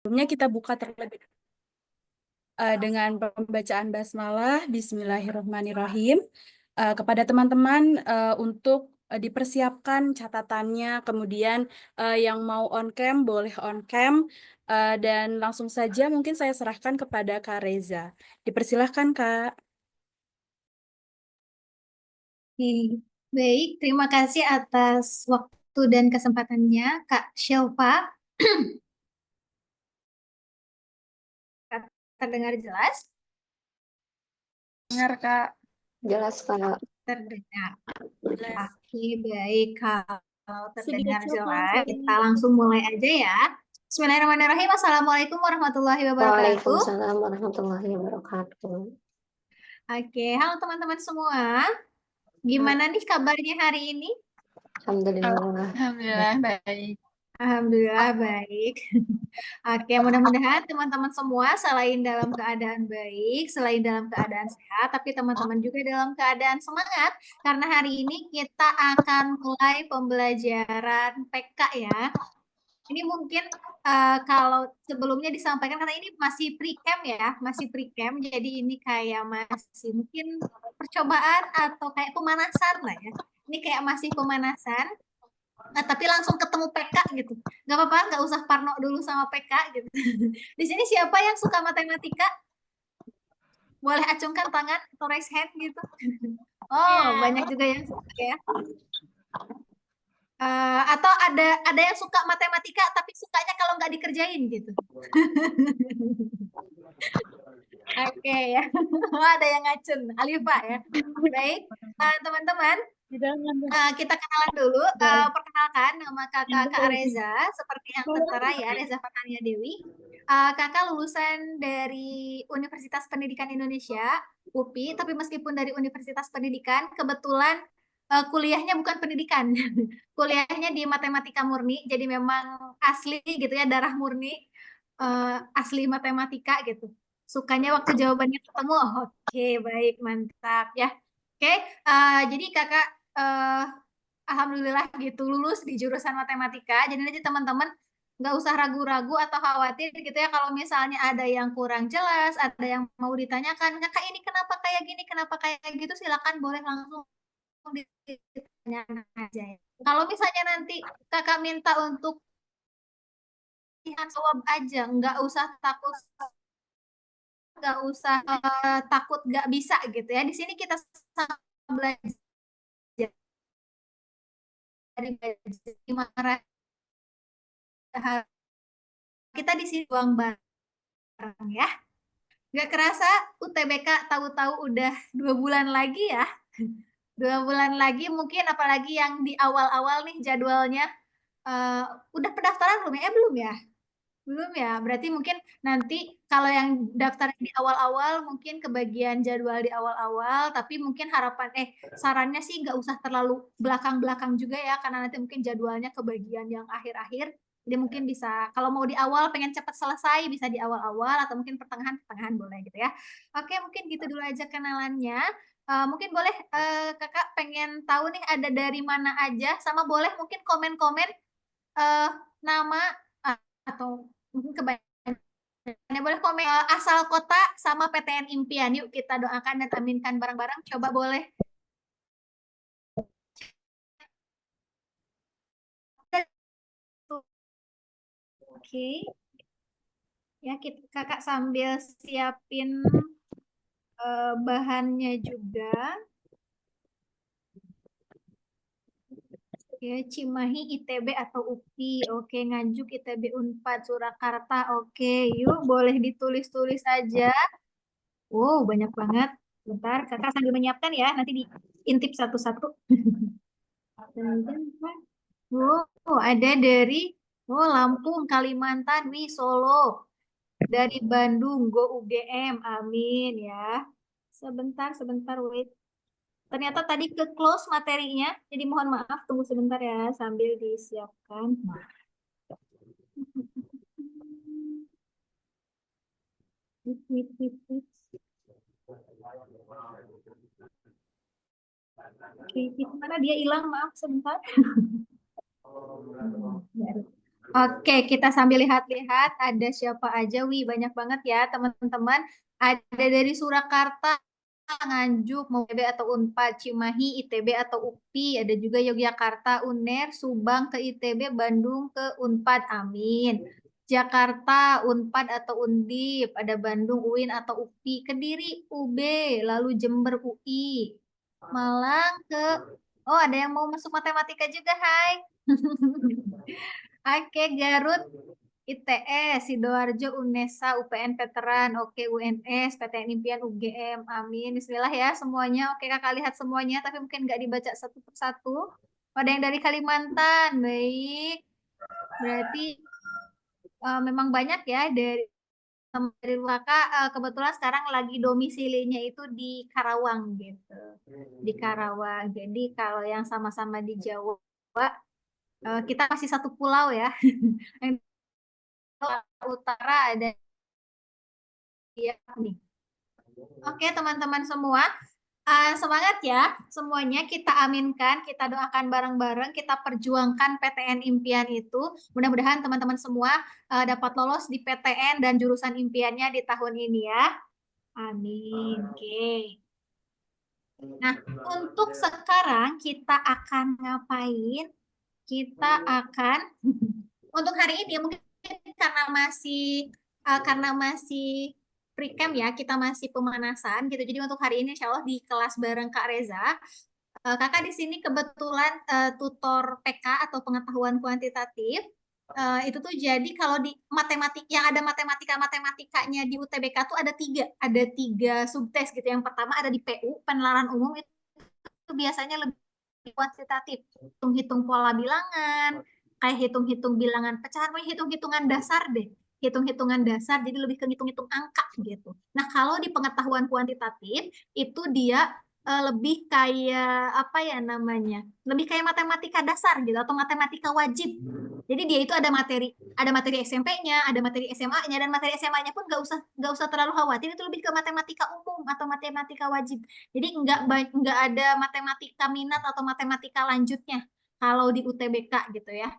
Sebelumnya kita buka terlebih dengan pembacaan basmalah. Bismillahirrahmanirrahim. Kepada teman-teman untuk dipersiapkan catatannya, kemudian yang mau on cam boleh on cam, dan langsung saja mungkin saya serahkan kepada Kak Reza. Dipersilahkan Kak. Oke, baik. Terima kasih atas waktu dan kesempatannya, Kak Shelva. Terdengar jelas? Dengar Kak. Jelas kalau Terdengar. Jelas. Oke, baik. Kalau terdengar Video call jelas, tadi. kita langsung mulai aja ya. Bismillahirrahmanirrahim. Assalamualaikum warahmatullahi wabarakatuh. Waalaikumsalam warahmatullahi wabarakatuh. Oke, halo teman-teman semua. Gimana nih kabarnya hari ini? Alhamdulillah. Alhamdulillah baik. Alhamdulillah baik. Oke, mudah-mudahan teman-teman semua selain dalam keadaan baik, selain dalam keadaan sehat, tapi teman-teman juga dalam keadaan semangat karena hari ini kita akan mulai pembelajaran PK ya. Ini mungkin kalau sebelumnya disampaikan karena ini masih pre-camp ya, masih pre-camp, jadi ini kayak masih mungkin percobaan atau kayak pemanasan lah ya. Ini kayak masih pemanasan. Nah, tapi langsung ketemu PK gitu. Nggak apa-apa, nggak usah parno dulu sama PK gitu. Di sini siapa yang suka matematika? Boleh acungkan tangan atau raise hand gitu. Oh, banyak juga yang suka ya. Atau ada yang suka matematika tapi sukanya kalau nggak dikerjain gitu. Oke ya. Ada yang ngacun. Alifa ya. Baik, teman-teman. Kita kenalan dulu. Perkenalkan, nama kakak Kak Reza, seperti yang tertera ya, Reza Fatania Dewi. Kakak lulusan dari Universitas Pendidikan Indonesia, UPI, tapi meskipun dari Universitas Pendidikan, kebetulan kuliahnya bukan pendidikan, kuliahnya di matematika murni, jadi memang asli gitu ya, darah murni, asli matematika gitu. Sukanya waktu jawabannya ketemu, oke, baik, mantap ya. Oke, jadi kakak eh, alhamdulillah gitu lulus di jurusan matematika. Jadi nanti teman-teman nggak usah ragu-ragu atau khawatir gitu ya kalau misalnya ada yang kurang jelas, ada yang mau ditanyakan, kakak ini kenapa kayak gini, kenapa kayak gitu, silakan boleh langsung ditanyakan aja ya. Kalau misalnya nanti kakak minta untuk lihat jawab aja, nggak usah takut, nggak usah takut nggak bisa gitu ya. Di sini kita sama belajar dari gimana kita di sini uang bareng ya. Nggak kerasa UTBK tahu-tahu udah 2 bulan lagi ya. 2 bulan lagi mungkin apalagi yang di awal-awal nih jadwalnya. eh, udah pendaftaran belum ya? Belum ya? Belum ya. Berarti mungkin nanti kalau yang daftar di awal-awal mungkin kebagian jadwal di awal-awal. Tapi mungkin sarannya sih nggak usah terlalu belakang-belakang juga ya. Karena nanti mungkin jadwalnya kebagian yang akhir-akhir. Jadi mungkin bisa, kalau mau di awal pengen cepat selesai, bisa di awal-awal atau mungkin pertengahan-pertengahan boleh gitu ya. Oke, mungkin gitu dulu aja kenalannya. Mungkin boleh kakak pengen tahu nih ada dari mana aja, sama boleh mungkin komen-komen eh, nama atau mungkin kebanyakan boleh komen asal kota sama PTN impian. Yuk kita doakan dan aminkan bareng-bareng. Coba boleh. Oke. Ya, kakak sambil siapin bahannya juga. Ya, Cimahi, ITB atau UPI. Oke, Nganjuk, ITB, Unpad, Surakarta. Oke, yuk boleh ditulis-tulis aja. Wow, banyak banget. Bentar, kakak sambil menyiapkan ya. Nanti diintip satu-satu. Oh, ada dari Lampung, Kalimantan, wih Solo. Dari Bandung, Go UGM. Amin ya. Sebentar, sebentar, wait. Ternyata tadi ke close materinya, jadi mohon maaf, tunggu sebentar ya sambil disiapkan. Oke, mana dia hilang, maaf sebentar. Oke, kita sambil lihat-lihat ada siapa aja. Wih, banyak banget ya teman-teman. Ada dari Surakarta, Nganjuk, mau ITB atau Unpad, Cimahi, ITB atau UPI, ada juga Yogyakarta, UNER, Subang ke ITB, Bandung ke Unpad, amin. Jakarta, Unpad atau Undip, ada Bandung, UIN atau UPI, Kediri, UB, lalu Jember, UI, Malang ke, oh ada yang mau masuk matematika juga, hai. Oke, Garut, ITS, Sidoarjo, UNESA, UPN Veteran, oke, UNS, PTN Impian, UGM, amin. Bismillah ya semuanya. Oke, kakak lihat semuanya, tapi mungkin nggak dibaca satu persatu. Ada yang dari Kalimantan, baik. Berarti memang banyak ya dari kakak. Kebetulan sekarang lagi domisilinya itu di Karawang gitu. Di Karawang. Jadi kalau yang sama-sama di Jawa, kita masih satu pulau ya. Yang utara ada ya nih. Oke, teman-teman semua, semangat ya semuanya. Kita aminkan, kita doakan bareng-bareng, kita perjuangkan PTN impian itu. Mudah-mudahan teman-teman semua dapat lolos di PTN dan jurusan impiannya di tahun ini ya. Amin. Oke. Nah, untuk sekarang kita akan ngapain? Kita akan untuk hari ini mungkin karena masih pre-camp ya, kita masih pemanasan gitu. Jadi untuk hari ini insya Allah di kelas bareng Kak Reza. Kakak di sini kebetulan tutor PK atau pengetahuan kuantitatif. Itu tuh jadi kalau di matematik yang ada matematikanya di UTBK tuh ada tiga subtes gitu. Yang pertama ada di PU, penelaran umum, itu biasanya lebih kuantitatif, hitung-hitung pola bilangan, kayak hitung-hitung bilangan pecahan, hitung-hitungan dasar deh, hitung-hitungan dasar, jadi lebih ke hitung-hitung angka gitu. Nah, kalau di pengetahuan kuantitatif itu dia lebih kayak apa ya namanya, lebih kayak matematika dasar gitu atau matematika wajib. Jadi dia itu ada materi SMP-nya, ada materi SMA-nya, dan materi SMA-nya pun nggak usah terlalu khawatir, itu lebih ke matematika umum atau matematika wajib. Jadi nggak ada matematika minat atau matematika lanjutnya kalau di UTBK gitu ya.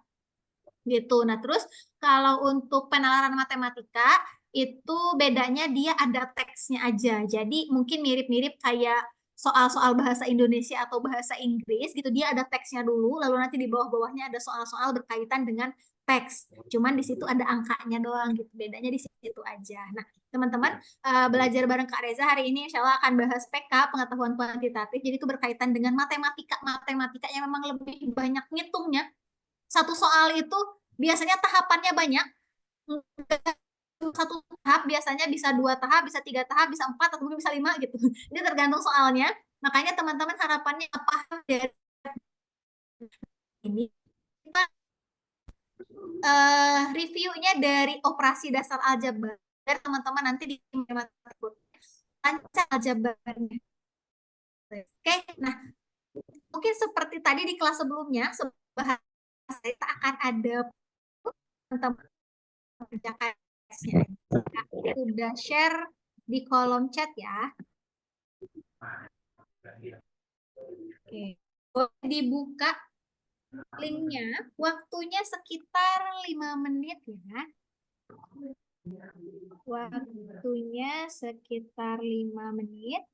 Gitu. Nah, terus kalau untuk penalaran matematika itu bedanya dia ada teksnya aja. Jadi mungkin mirip-mirip kayak soal-soal bahasa Indonesia atau bahasa Inggris gitu. Dia ada teksnya dulu, lalu nanti di bawah-bawahnya ada soal-soal berkaitan dengan teks. Cuman di situ ada angkanya doang gitu. Bedanya di situ aja. Nah, teman-teman belajar bareng Kak Reza hari ini insya Allah akan bahas PK, pengetahuan kuantitatif. Jadi itu berkaitan dengan matematika yang memang lebih banyak ngitungnya. Satu soal itu biasanya tahapannya banyak. Satu tahap biasanya bisa 2 tahap, bisa 3 tahap, bisa 4, atau mungkin bisa 5 gitu. Ini tergantung soalnya. Makanya teman-teman harapannya apa dari ini? Kita reviewnya dari operasi dasar aljabar. Teman-teman nanti di lancar aljabarnya. Oke, nah mungkin seperti tadi di kelas sebelumnya, kita akan ada teman-teman kerjakan udah share di kolom chat ya. Oke. Boleh dibuka linknya. Waktunya sekitar 5 menit ya. Waktunya sekitar 5 menit.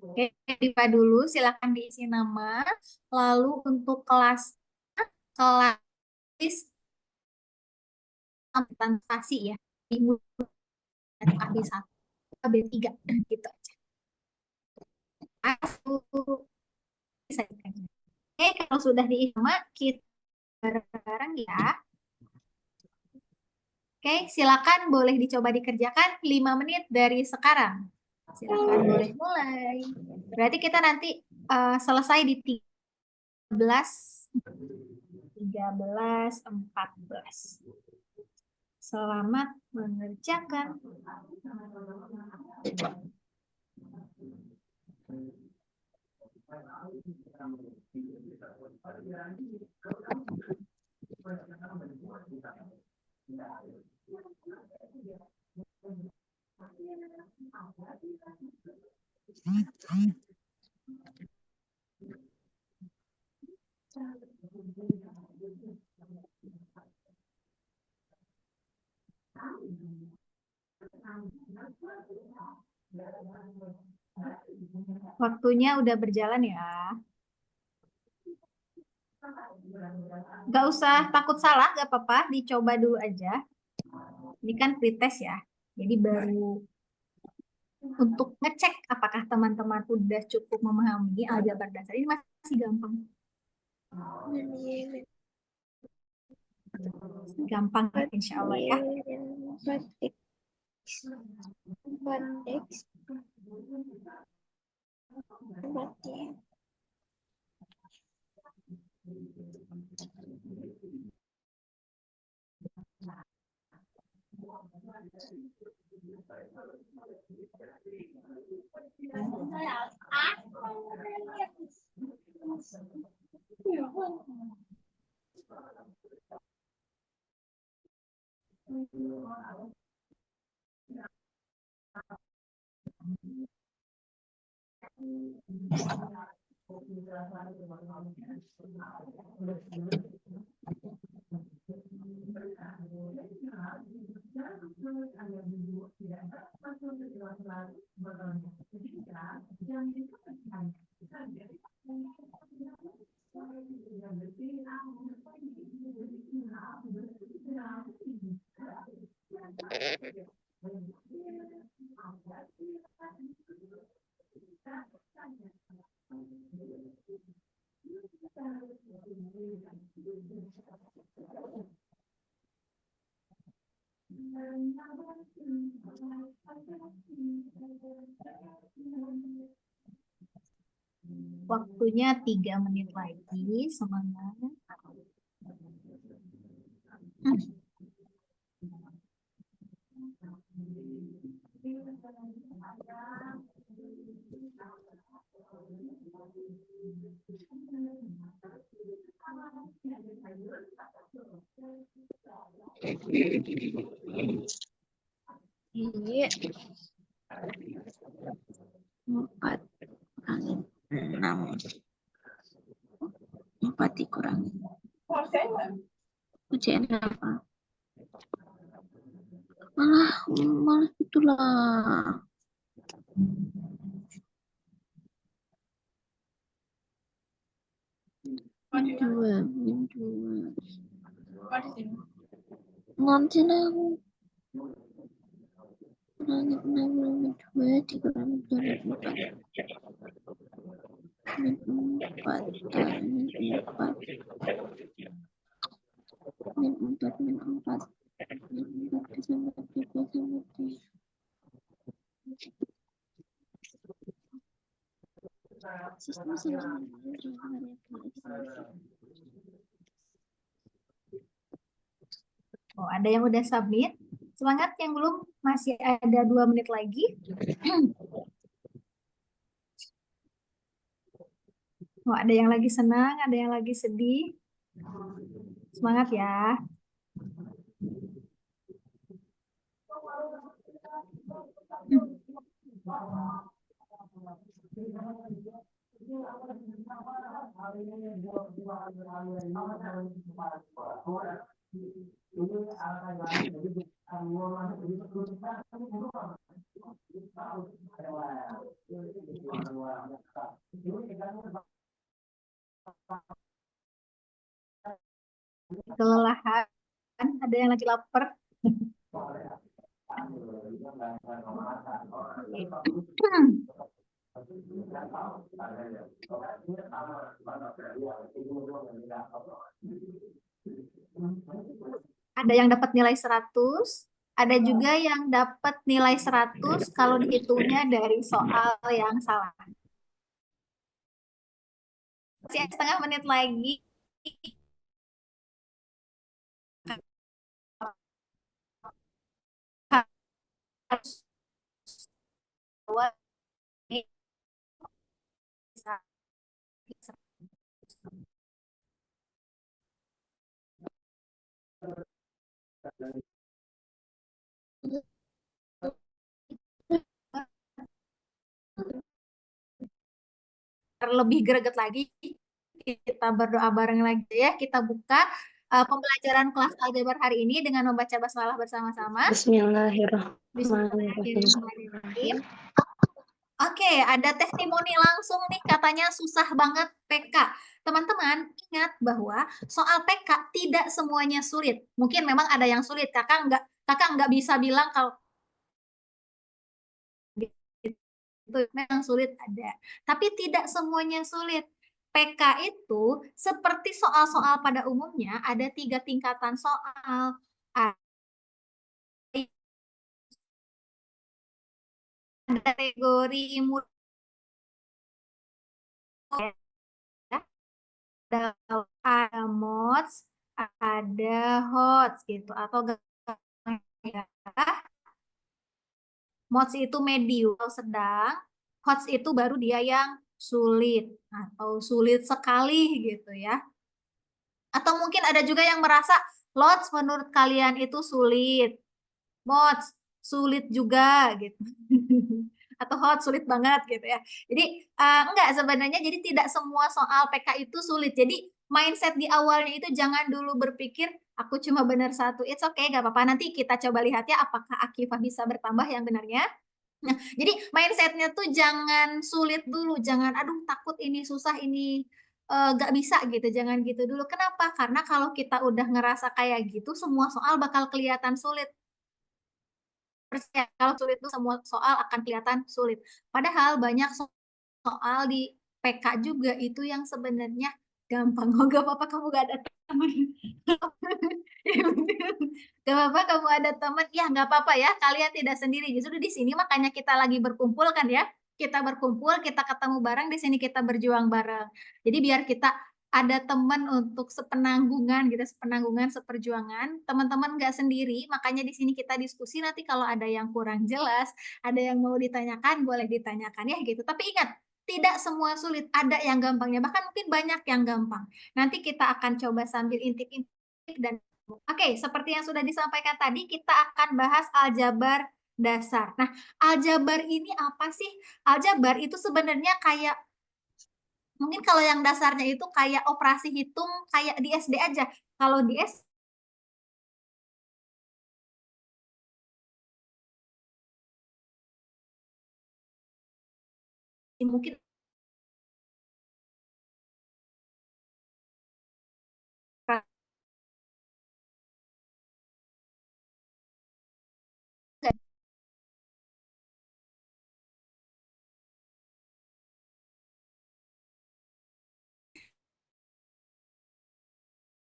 Oke, Diva dulu silakan diisi nama. Lalu untuk kelas presentasi ya. Di AB1, AB3 gitu aja. Oke, kalau sudah diisi nama kita bareng-bareng ya. Oke, silakan boleh dicoba dikerjakan 5 menit dari sekarang. Silakan boleh mulai. Berarti kita nanti selesai di 13, 14. Selamat mengerjakan. Waktunya udah berjalan ya. Gak usah takut salah, gak apa-apa, dicoba dulu aja. Ini kan pretest ya, jadi baru untuk ngecek apakah teman-teman udah cukup memahami aljabar dasar. Ini masih gampang. Gampang, insya Allah ya. 4x 4y. Waktunya 3 menit lagi, semangat. Iya. 4 kurangin 6. 4 dikurangi. Ujian apa? Malah itulah. Min 2. Nanti aku kurangi 6 dikurangi 4. Min 4 min 4 min 4 sama 3 sama 3. Sistem Oh, ada yang udah submit. Semangat, yang belum, masih ada 2 menit lagi. Oh, ada yang lagi senang, ada yang lagi sedih. Semangat ya. Kelelahan, ada yang lagi lapar. Ada yang dapat nilai 100, ada juga yang dapat nilai 100 kalau dihitungnya dari soal yang salah. Masih setengah menit lagi. Harus lebih greget lagi, kita berdoa bareng lagi ya. Kita buka pembelajaran kelas aljabar hari ini dengan membaca basmalah bersama-sama. Bismillahirrahmanirrahim. Bismillahirrahmanirrahim. Oke, ada testimoni langsung nih, katanya susah banget PK. Teman-teman, ingat bahwa soal PK tidak semuanya sulit. Mungkin memang ada yang sulit, kakak nggak bisa bilang kalau itu memang sulit, ada. Tapi tidak semuanya sulit. PK itu seperti soal-soal pada umumnya ada 3 tingkatan soal. Ada kategori mudah, ada mods, ada hots gitu, atau ya. Mods itu medium atau sedang, hots itu baru dia yang sulit atau sulit sekali gitu ya. Atau mungkin ada juga yang merasa lots menurut kalian itu sulit, mods sulit juga gitu. Atau hot sulit banget gitu ya. Jadi enggak, sebenarnya jadi tidak semua soal PK itu sulit. Jadi mindset di awalnya itu jangan dulu berpikir aku cuma benar satu. It's okay, gak apa-apa. Nanti kita coba lihat ya apakah Akifah bisa bertambah yang benarnya. Nah, jadi mindsetnya tuh jangan sulit dulu, jangan aduh takut ini susah ini gak bisa gitu, jangan gitu dulu. Kenapa? Karena kalau kita udah ngerasa kayak gitu, semua soal bakal kelihatan sulit. Percaya, kalau sulit itu semua soal akan kelihatan sulit. Padahal banyak soal di PK juga itu yang sebenarnya gampang. Oh, gak apa-apa kamu gak ada teman. Gak apa-apa kamu ada teman. Ya gak apa-apa ya, kalian tidak sendiri. Justru di sini makanya kita lagi berkumpul kan ya. Kita berkumpul, kita ketemu bareng, di sini kita berjuang bareng. Jadi biar kita ada teman untuk sepenanggungan gitu, sepenanggungan, seperjuangan. Teman-teman nggak sendiri, makanya di sini kita diskusi. Nanti kalau ada yang kurang jelas, ada yang mau ditanyakan, boleh ditanyakan ya gitu. Tapi ingat, tidak semua sulit, ada yang gampangnya, bahkan mungkin banyak yang gampang. Nanti kita akan coba sambil intip-intip dan oke, seperti yang sudah disampaikan tadi, kita akan bahas aljabar dasar. Nah, aljabar ini apa sih? Aljabar itu sebenarnya kayak mungkin kalau yang dasarnya itu kayak operasi hitung kayak di SD aja. Kalau di SD mungkin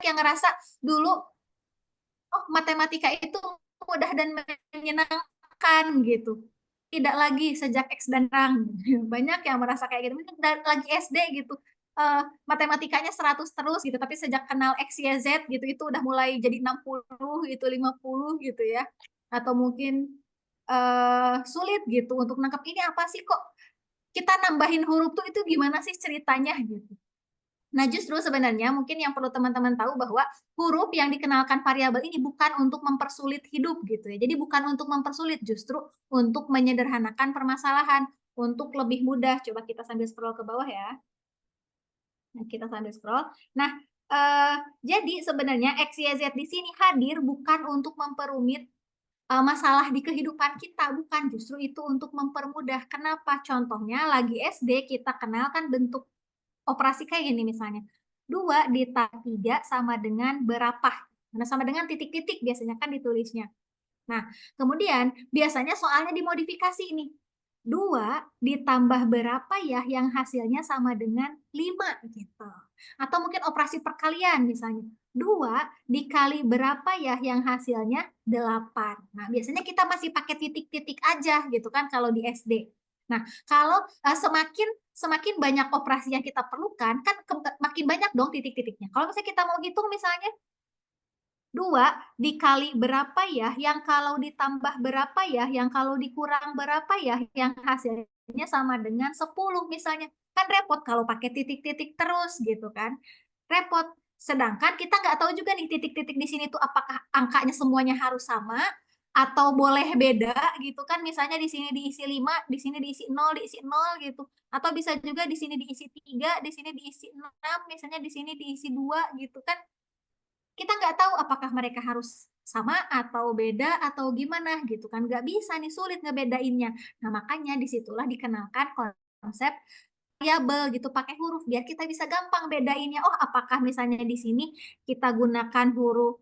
yang ngerasa dulu oh matematika itu mudah dan menyenangkan gitu. Tidak lagi sejak X dan rang. Banyak yang merasa kayak gitu. Mungkin lagi SD gitu. Matematikanya 100 terus gitu, tapi sejak kenal X, Y, Z gitu, itu udah mulai jadi 60, itu 50 gitu ya. Atau mungkin sulit gitu untuk nangkep ini apa sih kok kita nambahin huruf tuh itu gimana sih ceritanya gitu. Nah, justru sebenarnya mungkin yang perlu teman-teman tahu bahwa huruf yang dikenalkan variabel ini bukan untuk mempersulit hidup gitu ya. Jadi bukan untuk mempersulit, justru untuk menyederhanakan permasalahan, untuk lebih mudah. Coba kita sambil scroll ke bawah ya. Nah, kita sambil scroll. Nah, jadi sebenarnya X, Y, Z di sini hadir bukan untuk memperumit masalah di kehidupan kita, bukan, justru itu untuk mempermudah. Kenapa? Contohnya lagi SD kita kenalkan bentuk operasi kayak gini misalnya. 2 ditambah 3 sama dengan berapa? Nah, sama dengan titik-titik biasanya kan ditulisnya. Nah, kemudian biasanya soalnya dimodifikasi nih. 2 ditambah berapa ya yang hasilnya sama dengan 5 gitu. Atau mungkin operasi perkalian misalnya. 2 dikali berapa ya yang hasilnya 8. Nah, biasanya kita masih pakai titik-titik aja gitu kan kalau di SD. Nah, kalau semakin banyak operasi yang kita perlukan, kan makin banyak dong titik-titiknya. Kalau misalnya kita mau hitung misalnya 2 dikali berapa ya, yang kalau ditambah berapa ya, yang kalau dikurang berapa ya, yang hasilnya sama dengan 10 misalnya. Kan repot kalau pakai titik-titik terus gitu kan. Repot. Sedangkan kita nggak tahu juga nih titik-titik di sini tuh apakah angkanya semuanya harus sama atau boleh beda gitu kan, misalnya di sini diisi 5, di sini diisi 0 gitu, atau bisa juga di sini diisi 3, di sini diisi 6, misalnya di sini diisi 2 gitu kan. Kita nggak tahu apakah mereka harus sama atau beda atau gimana gitu kan, nggak bisa nih, sulit ngebedainnya. Nah makanya disitulah dikenalkan konsep variabel gitu, pakai huruf biar kita bisa gampang bedainnya. Oh apakah misalnya di sini kita gunakan huruf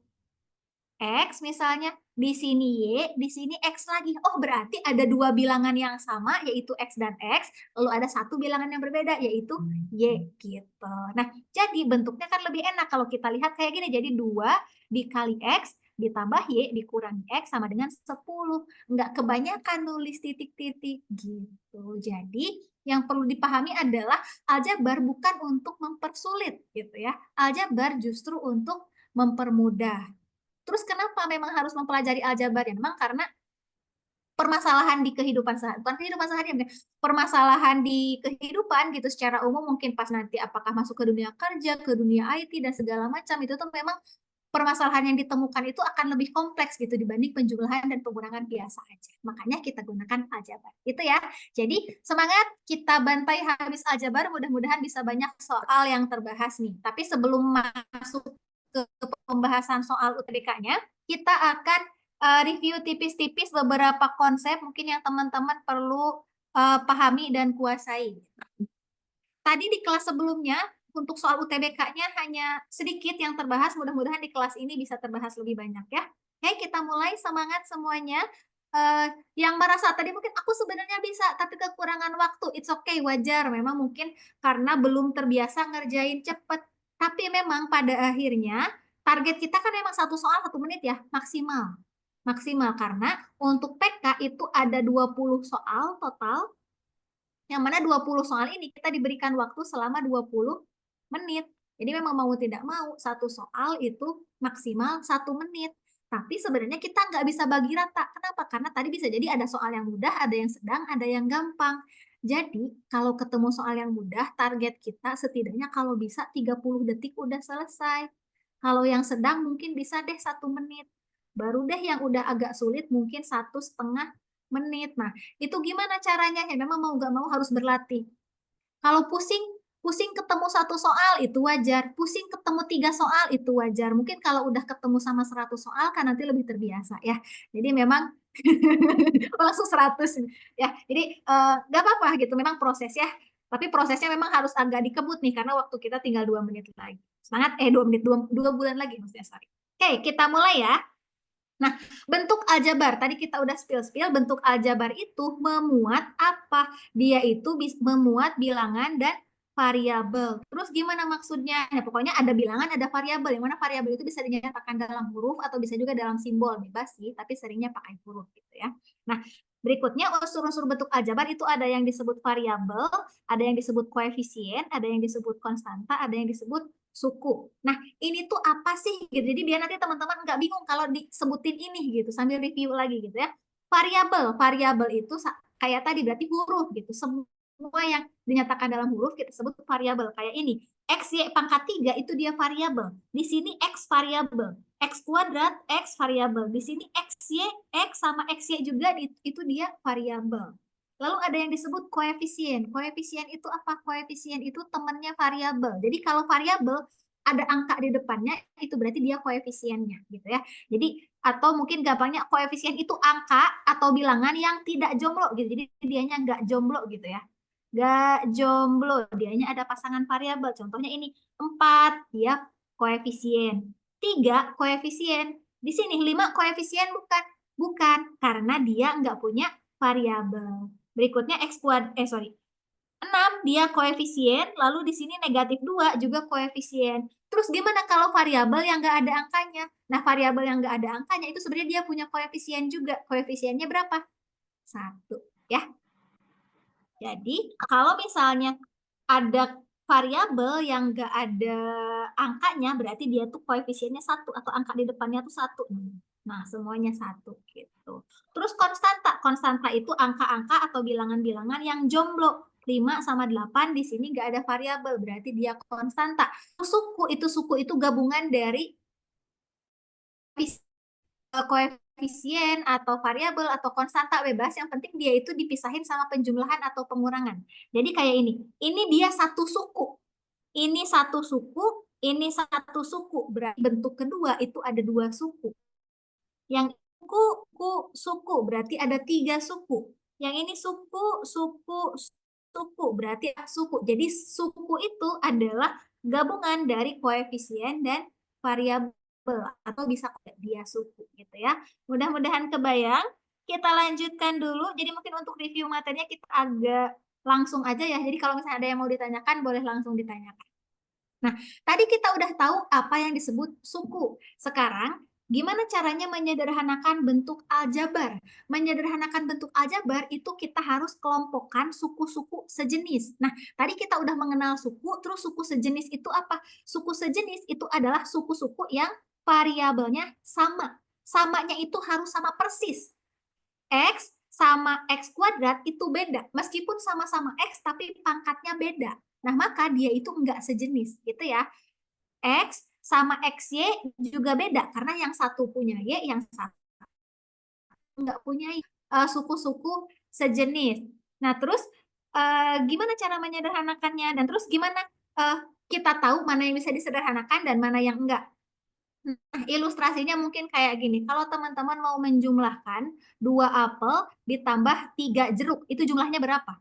X misalnya, di sini Y, di sini X lagi. Oh, berarti ada dua bilangan yang sama, yaitu X dan X, lalu ada satu bilangan yang berbeda, yaitu Y, gitu. Nah, jadi bentuknya kan lebih enak kalau kita lihat kayak gini. Jadi 2 dikali X, ditambah Y, dikurangi X, sama dengan 10. Nggak kebanyakan nulis titik-titik, gitu. Jadi, yang perlu dipahami adalah aljabar bukan untuk mempersulit, gitu ya. Aljabar justru untuk mempermudah. Terus kenapa memang harus mempelajari aljabar? Ya memang karena permasalahan di kehidupan sehari, bukan kehidupan sehari, permasalahan di kehidupan gitu secara umum, mungkin pas nanti apakah masuk ke dunia kerja, ke dunia IT dan segala macam, itu tuh memang permasalahan yang ditemukan itu akan lebih kompleks gitu dibanding penjumlahan dan pengurangan biasa aja. Makanya kita gunakan aljabar. Itu ya. Jadi semangat, kita bantai habis aljabar, mudah-mudahan bisa banyak soal yang terbahas nih. Tapi sebelum masuk ke pembahasan soal UTBK-nya, kita akan review tipis-tipis beberapa konsep mungkin yang teman-teman perlu pahami dan kuasai. Tadi di kelas sebelumnya, untuk soal UTBK-nya hanya sedikit yang terbahas, mudah-mudahan di kelas ini bisa terbahas lebih banyak ya. Oke, kita mulai, semangat semuanya. Yang merasa tadi mungkin aku sebenarnya bisa, tapi kekurangan waktu, it's okay, wajar. Memang mungkin karena belum terbiasa ngerjain cepet. Tapi memang pada akhirnya, target kita kan memang 1 soal 1 menit ya, maksimal. Maksimal, karena untuk PK itu ada 20 soal total, yang mana 20 soal ini kita diberikan waktu selama 20 menit. Jadi memang mau tidak mau, 1 soal itu maksimal 1 menit. Tapi sebenarnya kita nggak bisa bagi rata. Kenapa? Karena tadi bisa jadi ada soal yang mudah, ada yang sedang, ada yang gampang. Jadi kalau ketemu soal yang mudah, target kita setidaknya kalau bisa 30 detik udah selesai. Kalau yang sedang mungkin bisa deh 1 menit. Baru deh yang udah agak sulit mungkin 1,5 menit. Nah, itu gimana caranya? Ya memang mau nggak mau harus berlatih. Kalau pusing ketemu 1 soal itu wajar, pusing ketemu 3 soal itu wajar. Mungkin kalau udah ketemu sama 100 soal kan nanti lebih terbiasa ya. Jadi memang langsung 100 ya. Jadi nggak apa-apa gitu, memang proses ya. Tapi prosesnya memang harus agak dikebut nih karena waktu kita tinggal 2 menit lagi. Semangat, 2 menit, 2 bulan lagi maksudnya, sorry. Oke, kita mulai ya. Nah, bentuk aljabar, tadi kita udah spill-spill, bentuk aljabar itu memuat apa? Dia itu memuat bilangan dan variabel. Terus gimana maksudnya? Nah, pokoknya ada bilangan, ada variabel. Yang mana variabel itu bisa dinyatakan dalam huruf atau bisa juga dalam simbol, bebas sih, tapi seringnya pakai huruf gitu ya. Nah, berikutnya unsur-unsur bentuk aljabar itu ada yang disebut variabel, ada yang disebut koefisien, ada yang disebut konstanta, ada yang disebut suku. Nah, ini tuh apa sih? Gitu. Jadi biar nanti teman-teman nggak bingung kalau disebutin ini gitu, sambil review lagi gitu ya. Variabel itu kayak tadi berarti huruf gitu. Semua yang dinyatakan dalam huruf kita sebut variabel. Kayak ini, X, Y pangkat 3 itu dia variabel. Di sini X variabel. X kuadrat, X variabel. Di sini X, Y, X sama X, Y juga itu dia variabel. Lalu ada yang disebut koefisien. Koefisien itu apa? Koefisien itu temannya variabel. Jadi kalau variabel ada angka di depannya, itu berarti dia koefisiennya gitu ya. Jadi atau mungkin gampangnya koefisien itu angka atau bilangan yang tidak jomblo gitu. Jadi dianya nggak jomblo gitu ya. Nggak jomblo, dianya ada pasangan variabel. Contohnya ini 4, dia koefisien. 3 koefisien. Di sini 5 koefisien bukan. Bukan, karena dia nggak punya variabel. Berikutnya X kuadrat, 6 dia koefisien, lalu di sini -2 juga koefisien. Terus gimana kalau variabel yang nggak ada angkanya? Nah, variabel yang nggak ada angkanya itu sebenarnya dia punya koefisien juga. Koefisiennya berapa? 1, ya. Jadi, kalau misalnya ada variabel yang nggak ada angkanya, berarti dia tuh koefisiennya 1 atau angka di depannya tuh 1. Nah, semuanya 1 gitu. Terus konstanta itu angka-angka atau bilangan-bilangan yang jomblo. 5 sama 8 di sini nggak ada variabel, berarti dia konstanta. Suku itu gabungan dari koefisien koefisien atau variabel atau konstanta bebas, yang penting dia itu dipisahin sama penjumlahan atau pengurangan. Jadi kayak ini dia satu suku, ini satu suku, ini satu suku, berarti bentuk kedua itu ada 2 suku. Yang suku berarti ada 3 suku. Yang ini suku berarti suku. Jadi suku itu adalah gabungan dari koefisien dan variabel, atau bisa dia suku gitu ya. Mudah-mudahan kebayang. Kita lanjutkan dulu. Jadi mungkin untuk review materinya kita agak langsung aja ya. Jadi kalau misalnya ada yang mau ditanyakan, boleh langsung ditanyakan. Nah, tadi kita udah tahu apa yang disebut suku. Sekarang, gimana caranya menyederhanakan bentuk aljabar? Menyederhanakan bentuk aljabar itu kita harus kelompokkan suku-suku sejenis. Nah, tadi kita udah mengenal suku, terus suku sejenis itu apa? Suku sejenis itu adalah suku-suku yang variabelnya sama. Samanya itu harus sama persis. X sama X kuadrat itu beda. Meskipun sama-sama X, tapi pangkatnya beda. Nah, maka dia itu enggak sejenis, gitu ya. X sama XY juga beda, karena yang satu punya Y, yang satu enggak punya Y. Suku-suku sejenis. Nah, terus gimana cara menyederhanakannya? Dan terus gimana kita tahu mana yang bisa disederhanakan dan mana yang enggak? Nah, ilustrasinya mungkin kayak gini. Kalau teman-teman mau menjumlahkan 2 apel ditambah 3 jeruk, itu jumlahnya berapa?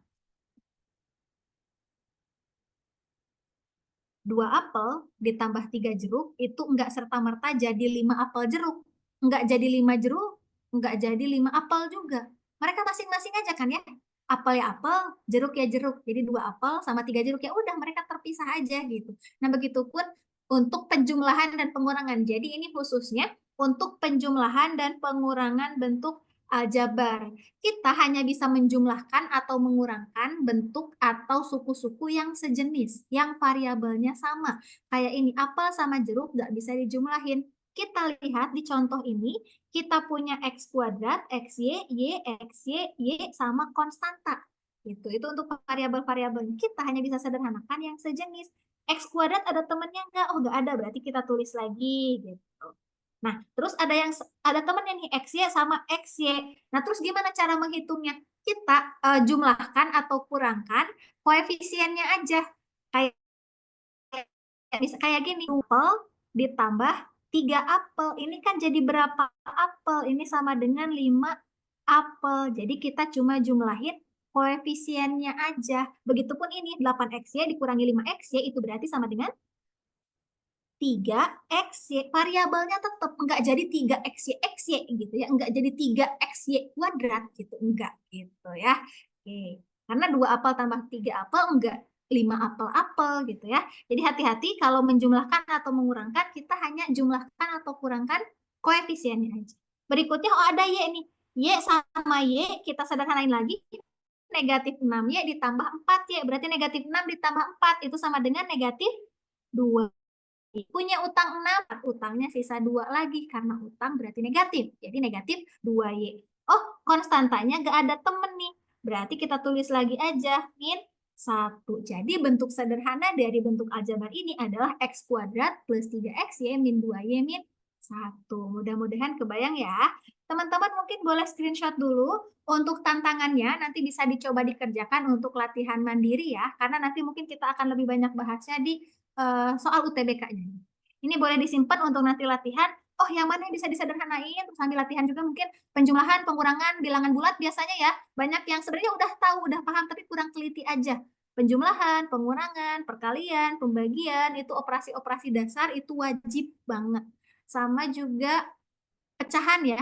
2 apel ditambah 3 jeruk, itu enggak serta-merta jadi 5 apel jeruk. Enggak jadi 5 jeruk, enggak jadi 5 apel juga. Mereka masing-masing aja kan ya. Apel ya apel, jeruk ya jeruk. Jadi 2 apel sama 3 jeruk, ya udah mereka terpisah aja gitu. Nah, begitupun untuk penjumlahan dan pengurangan. Jadi ini khususnya untuk penjumlahan dan pengurangan bentuk aljabar. Kita hanya bisa menjumlahkan atau mengurangkan bentuk atau suku-suku yang sejenis, yang variabelnya sama. Kayak ini, apel sama jeruk nggak bisa dijumlahin. Kita lihat di contoh ini, kita punya X kuadrat, XY, Y sama konstanta. Itu untuk variabel-variabelnya. Kita hanya bisa sederhanakan yang sejenis. X kuadrat ada temennya nggak? Oh, nggak ada, berarti kita tulis lagi gitu. Nah, terus ada temennya nih XY sama XY. Nah, terus gimana cara menghitungnya? Kita jumlahkan atau kurangkan koefisiennya aja. Kayak gini, apel ditambah 3 apel. Ini kan jadi berapa apel? Ini sama dengan 5 apel. Jadi kita cuma jumlahin koefisiennya aja. Begitupun ini 8XY dikurangi 5XY itu berarti sama dengan 3XY. Variabelnya tetap enggak jadi 3XY gitu ya. Enggak jadi 3XY kuadrat gitu. Enggak gitu ya. Oke. Karena 2 apel tambah 3 apel enggak 5 apel-apel gitu ya. Jadi hati-hati kalau menjumlahkan atau mengurangkan, kita hanya jumlahkan atau kurangkan koefisiennya aja. Berikutnya, oh ada Y nih. Y sama Y kita sederhanain lagi. Negatif 6Y ditambah 4Y. Berarti negatif 6 ditambah 4 itu sama dengan negatif 2. Punya utang 6, utangnya sisa 2 lagi. Karena utang berarti negatif. Jadi negatif 2Y. Oh, konstantanya nggak ada temen nih. Berarti kita tulis lagi aja. Min 1. Jadi bentuk sederhana dari bentuk aljabar ini adalah X kuadrat plus 3XY min 2Y min 1. Mudah-mudahan kebayang ya. Teman-teman mungkin boleh screenshot dulu untuk tantangannya. Nanti bisa dicoba dikerjakan untuk latihan mandiri ya. Karena nanti mungkin kita akan lebih banyak bahasnya di soal UTBK-nya. Ini boleh disimpan untuk nanti latihan. Oh, yang mana yang bisa disederhanain? Sambil latihan juga mungkin penjumlahan, pengurangan, bilangan bulat biasanya ya. Banyak yang sebenarnya udah tahu, udah paham, tapi kurang teliti aja. Penjumlahan, pengurangan, perkalian, pembagian, itu operasi-operasi dasar itu wajib banget. Sama juga pecahan ya.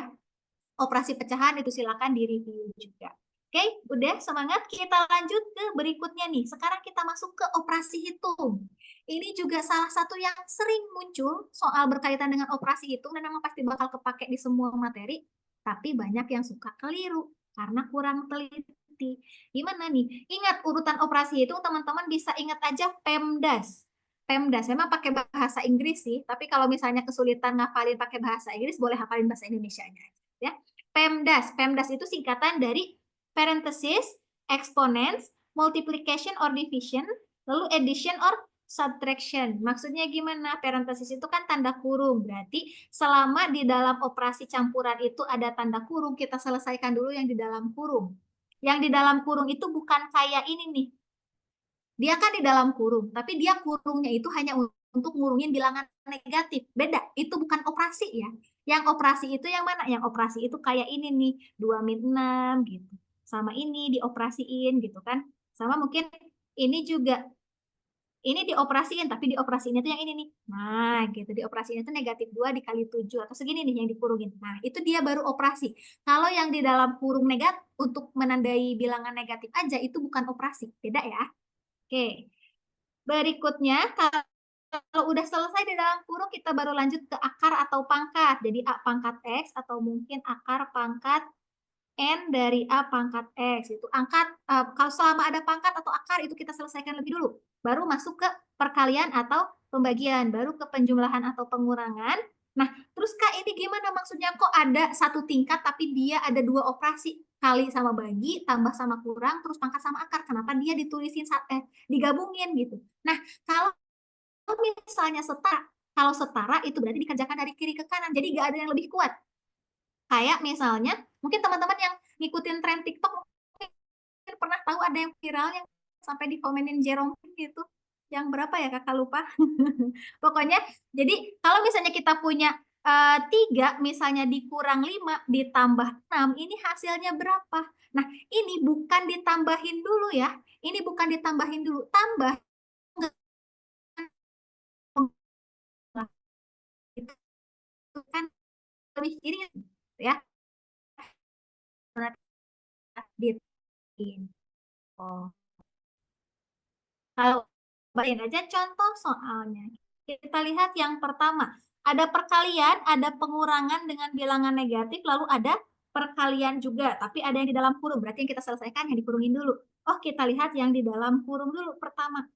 Operasi pecahan itu silakan di-review juga. Oke, udah semangat. Kita lanjut ke berikutnya nih. Sekarang kita masuk ke operasi hitung. Ini juga salah satu yang sering muncul soal berkaitan dengan operasi hitung dan memang pasti bakal kepake di semua materi. Tapi banyak yang suka keliru karena kurang teliti. Gimana nih? Ingat urutan operasi hitung, teman-teman bisa ingat aja PEMDAS. PEMDAS memang pakai bahasa Inggris sih, tapi kalau misalnya kesulitan ngafalin pakai bahasa Inggris, boleh hafalin bahasa Indonesianya aja ya. PEMDAS. PEMDAS itu singkatan dari parenthesis, exponents, multiplication or division, lalu addition or subtraction. Maksudnya gimana? Parenthesis itu kan tanda kurung. Berarti selama di dalam operasi campuran itu ada tanda kurung, kita selesaikan dulu yang di dalam kurung. Yang di dalam kurung itu bukan kayak ini nih. Dia kan di dalam kurung, tapi dia kurungnya itu hanya untuk ngurungin bilangan negatif. Beda, itu bukan operasi ya. Yang operasi itu yang mana? Yang operasi itu kayak ini nih, 2 min 6 gitu. Sama ini dioperasiin gitu kan. Sama mungkin ini juga ini dioperasiin, tapi dioperasiin itu yang ini nih. Nah, gitu. Dioperasiin itu negatif 2 dikali 7, atau segini nih yang dikurungin. Nah, itu dia baru operasi. Kalau yang di dalam kurung negatif, untuk menandai bilangan negatif aja, itu bukan operasi. Beda ya. Oke. Berikutnya, kalau udah selesai di dalam kurung, kita baru lanjut ke akar atau pangkat. Jadi, A pangkat X, atau mungkin akar pangkat N dari A pangkat X. Itu angkat, kalau selama ada pangkat atau akar, itu kita selesaikan lebih dulu. Baru masuk ke perkalian atau pembagian. Baru ke penjumlahan atau pengurangan. Nah, terus Kak, ini gimana maksudnya? Kok ada satu tingkat, tapi dia ada 2 operasi? Kali sama bagi, tambah sama kurang, terus pangkat sama akar. Kenapa dia ditulisin, digabungin gitu? Nah, kalau misalnya setara, kalau setara itu berarti dikerjakan dari kiri ke kanan. Jadi nggak ada yang lebih kuat. Kayak misalnya, mungkin teman-teman yang ngikutin tren TikTok mungkin pernah tahu ada yang viral yang sampai dikomenin Jerome gitu. Yang berapa ya Kakak lupa? Pokoknya, jadi kalau misalnya kita punya 3, misalnya dikurang 5, ditambah 6, ini hasilnya berapa? Nah, ini bukan ditambahin dulu ya. Ini bukan ditambahin dulu, tambah. Itu kan lebih kiri ya. Oh. Kalau bacain aja contoh soalnya. Kita lihat yang pertama. Ada perkalian, ada pengurangan dengan bilangan negatif, lalu ada perkalian juga. Tapi ada yang di dalam kurung. Berarti yang kita selesaikan yang dikurungin dulu. Oh, kita lihat yang di dalam kurung dulu pertama.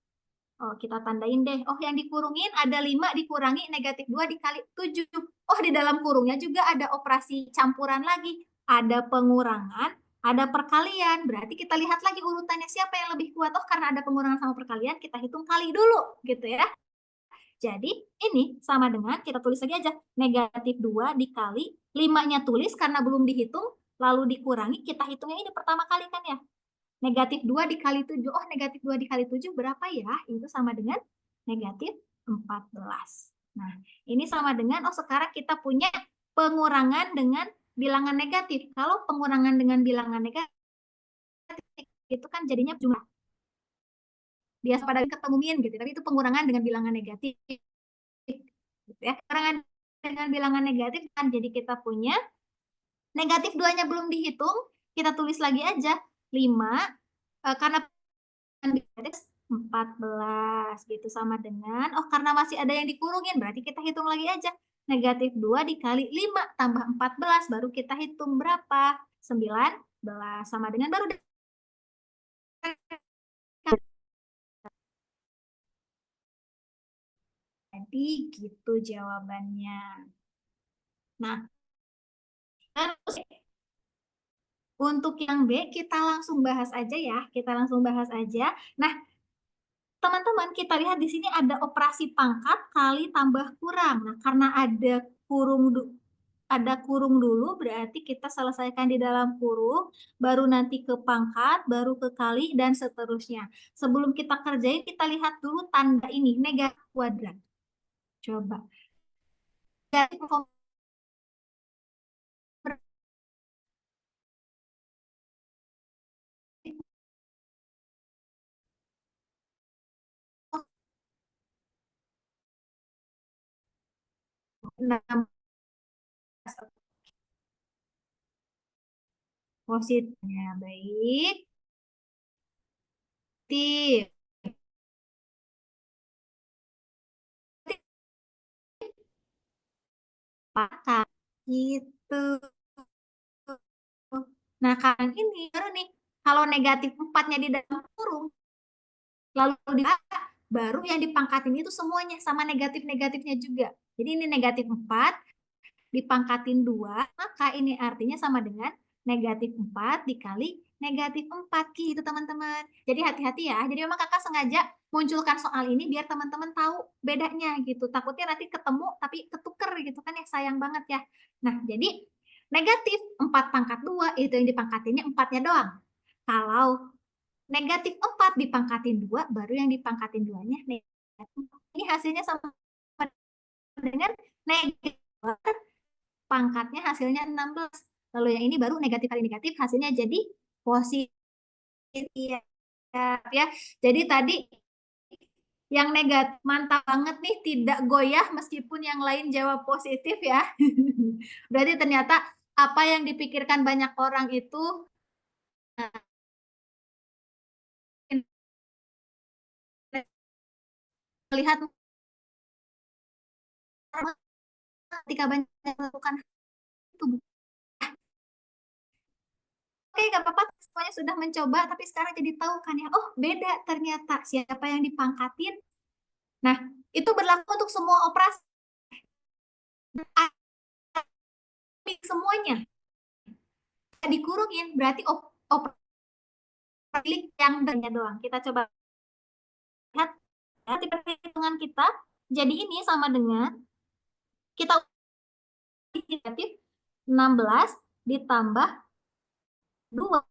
Oh, kita tandain deh. Oh, yang dikurungin ada 5 dikurangi negatif 2 dikali 7. Oh, di dalam kurungnya juga ada operasi campuran lagi. Ada pengurangan, ada perkalian. Berarti kita lihat lagi urutannya siapa yang lebih kuat. Oh, karena ada pengurangan sama perkalian, kita hitung kali dulu. Gitu ya. Jadi, ini sama dengan, kita tulis lagi aja. Negatif 2 dikali, 5-nya tulis karena belum dihitung. Lalu dikurangi, kita hitungnya ini pertama kali kan ya. Negatif 2 dikali 7. Oh, negatif 2 dikali 7 berapa ya? Itu sama dengan negatif 14. Nah, ini sama dengan, oh sekarang kita punya pengurangan dengan bilangan negatif. Kalau pengurangan dengan bilangan negatif, itu kan jadinya jumlah. Biasa pada ketemu min gitu, tapi itu pengurangan dengan bilangan negatif. Gitu ya. Pengurangan dengan bilangan negatif kan, jadi kita punya negatif 2-nya belum dihitung, kita tulis lagi aja. 5, karena 14 gitu sama dengan, oh karena masih ada yang dikurungin, berarti kita hitung lagi aja. Negatif 2 dikali 5 tambah 14, baru kita hitung berapa? 19, sama dengan baru. Jadi gitu jawabannya. Nah, terus untuk yang B kita langsung bahas aja ya. Kita langsung bahas aja. Nah, teman-teman, kita lihat di sini ada operasi pangkat kali tambah kurang. Nah, karena ada kurung dulu, berarti kita selesaikan di dalam kurung, baru nanti ke pangkat, baru ke kali, dan seterusnya. Sebelum kita kerjain, kita lihat dulu tanda ini, negatif kuadrat. Coba. Negatif positifnya baik. Tip. Pakai gitu. Nah, kan ini baru nih, kalau negatif 4-nya di dalam kurung, lalu baru yang dipangkatin itu semuanya sama negatif-negatifnya juga. Jadi ini negatif 4 dipangkatin 2, maka ini artinya sama dengan negatif 4 dikali negatif 4 gitu teman-teman. Jadi hati-hati ya. Jadi memang kakak sengaja munculkan soal ini biar teman-teman tahu bedanya gitu. Takutnya nanti ketemu tapi ketuker gitu kan ya, sayang banget ya. Nah, jadi negatif 4 pangkat 2 itu yang dipangkatinnya 4-nya doang. Kalau negatif 4 dipangkatin 2 baru yang dipangkatin 2-nya negatif 4. Ini hasilnya sama dengan negatif 2, pangkatnya hasilnya 16. Lalu yang ini baru negatif kali negatif hasilnya jadi positif ya. Jadi tadi yang negatif mantap banget nih, tidak goyah meskipun yang lain jawab positif ya. Berarti ternyata apa yang dipikirkan banyak orang itu melihat ketika banyak melakukan itu. Oke, gak apa-apa, semuanya sudah mencoba, tapi sekarang jadi tahu kan ya, oh beda ternyata siapa yang dipangkatin. Nah, itu berlaku untuk semua operasi. Semuanya dikurungin, berarti operasi yang doang. Kita coba lihat nanti perhitungan kita. Jadi ini sama dengan kita negatif 16 ditambah 2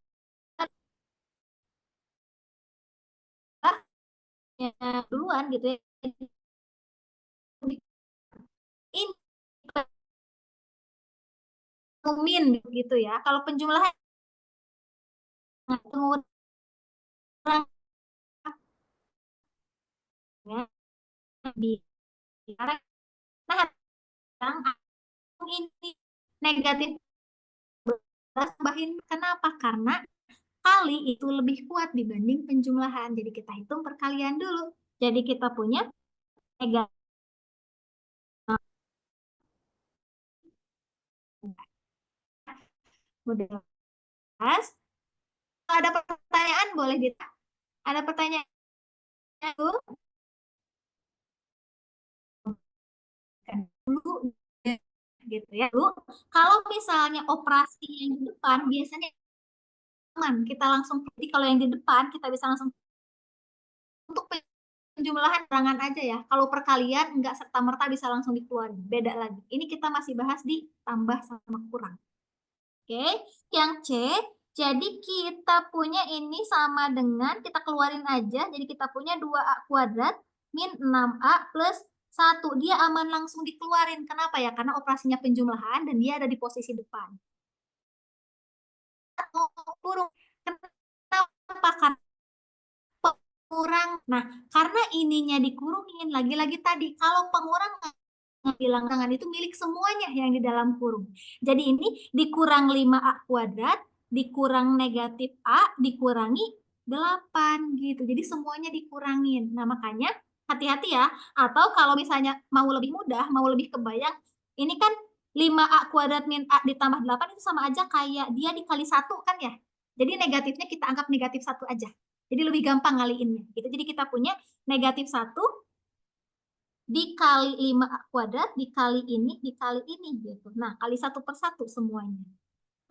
ya, duluan gitu ya. Ini min gitu ya. Kalau penjumlahan mengurang ya, nah ini negatif tambahin kenapa? Karena kali itu lebih kuat dibanding penjumlahan. Jadi kita hitung perkalian dulu. Jadi kita punya negatif. Udah. Kalau ada pertanyaan boleh ditanya. Ada pertanyaan dulu? Dulu gitu ya. Dulu kalau misalnya operasi yang di depan biasanya kita langsung, jadi kalau yang di depan kita bisa langsung untuk penjumlahan ulangan aja ya. Kalau perkalian enggak serta-merta bisa langsung dikeluarin. Beda lagi. Ini kita masih bahas ditambah sama kurang. Oke, yang C, jadi kita punya ini sama dengan, kita keluarin aja, jadi kita punya 2A kuadrat min 6A plus 1. Dia aman langsung dikeluarin. Kenapa ya? Karena operasinya penjumlahan dan dia ada di posisi depan. Kurung. Kenapa? Karena pengurang. Nah, karena ininya dikurungin, lagi-lagi tadi, kalau pengurang bilang tangan itu milik semuanya yang di dalam kurung. Jadi ini dikurang 5A kuadrat, dikurang negatif A, dikurangi 8 gitu. Jadi semuanya dikurangin. Nah, makanya hati-hati ya. Atau kalau misalnya mau lebih mudah, mau lebih kebayang, ini kan 5A kuadrat min A ditambah 8 itu sama aja kayak dia dikali 1 kan ya. Jadi negatifnya kita anggap negatif 1 aja. Jadi lebih gampang ngaliinnya. Gitu. Jadi kita punya negatif 1 dikali 5A kuadrat, dikali ini gitu. Nah, kali 1/1 semuanya.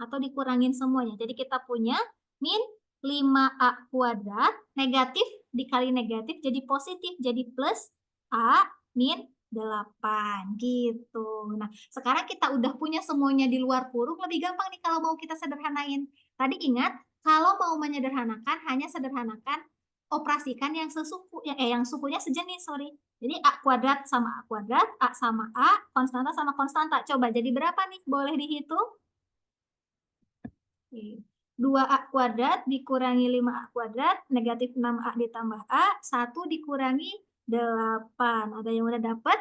Atau dikurangin semuanya. Jadi kita punya min 5A kuadrat, negatif dikali negatif jadi positif, jadi plus A min 8 gitu. Nah, sekarang kita udah punya semuanya di luar kurung, lebih gampang nih kalau mau kita sederhanain. Tadi ingat, kalau mau menyederhanakan, hanya sederhanakan operasikan yang sesuku, yang sukunya sejenis, sorry. Jadi A kuadrat sama A kuadrat, A sama A, konstanta sama konstanta. Coba jadi berapa nih? Boleh dihitung? 2A kuadrat dikurangi 5A kuadrat, negatif 6A ditambah A, 1 dikurangi 8. Ada yang udah dapat?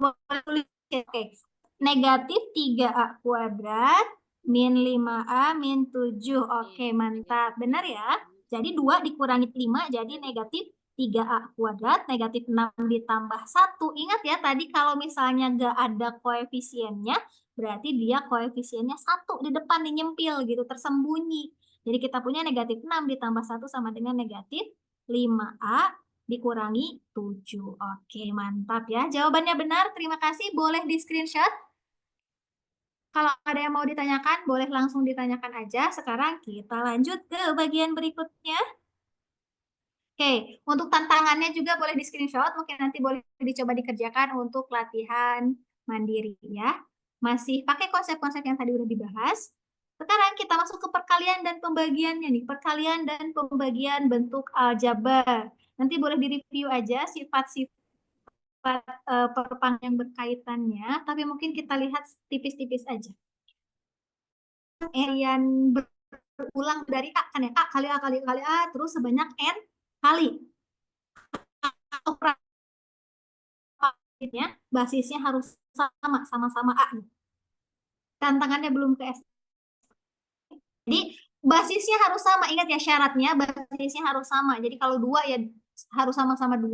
Oke. Negatif 3A kuadrat min 5A min 7. Oke, mantap. Benar ya? Jadi 2 dikurangi 5 jadi negatif 3A kuadrat, negatif 6 ditambah 1. Ingat ya, tadi kalau misalnya nggak ada koefisiennya, berarti dia koefisiennya 1 di depan, nih nyempil gitu, tersembunyi. Jadi kita punya negatif 6 ditambah 1 sama dengan negatif 5A dikurangi 7. Oke, mantap ya. Jawabannya benar, terima kasih. Boleh di screenshot. Kalau ada yang mau ditanyakan, boleh langsung ditanyakan aja. Sekarang kita lanjut ke bagian berikutnya. Oke, untuk tantangannya juga boleh di screenshot. Mungkin nanti boleh dicoba dikerjakan untuk latihan mandiri ya. Masih pakai konsep-konsep yang tadi udah dibahas. Sekarang kita masuk ke perkalian dan pembagiannya nih. Perkalian dan pembagian bentuk aljabar. Nanti boleh direview aja sifat-sifat perpang yang berkaitannya, tapi mungkin kita lihat tipis-tipis aja. Yang berulang dari A kan ya, A kali A kali A kali A, terus sebanyak N kali. Operasinya basisnya harus sama-sama A. Tantangannya belum ke S. Jadi basisnya harus sama, ingat ya syaratnya basisnya harus sama. Jadi kalau 2 ya harus sama-sama 2,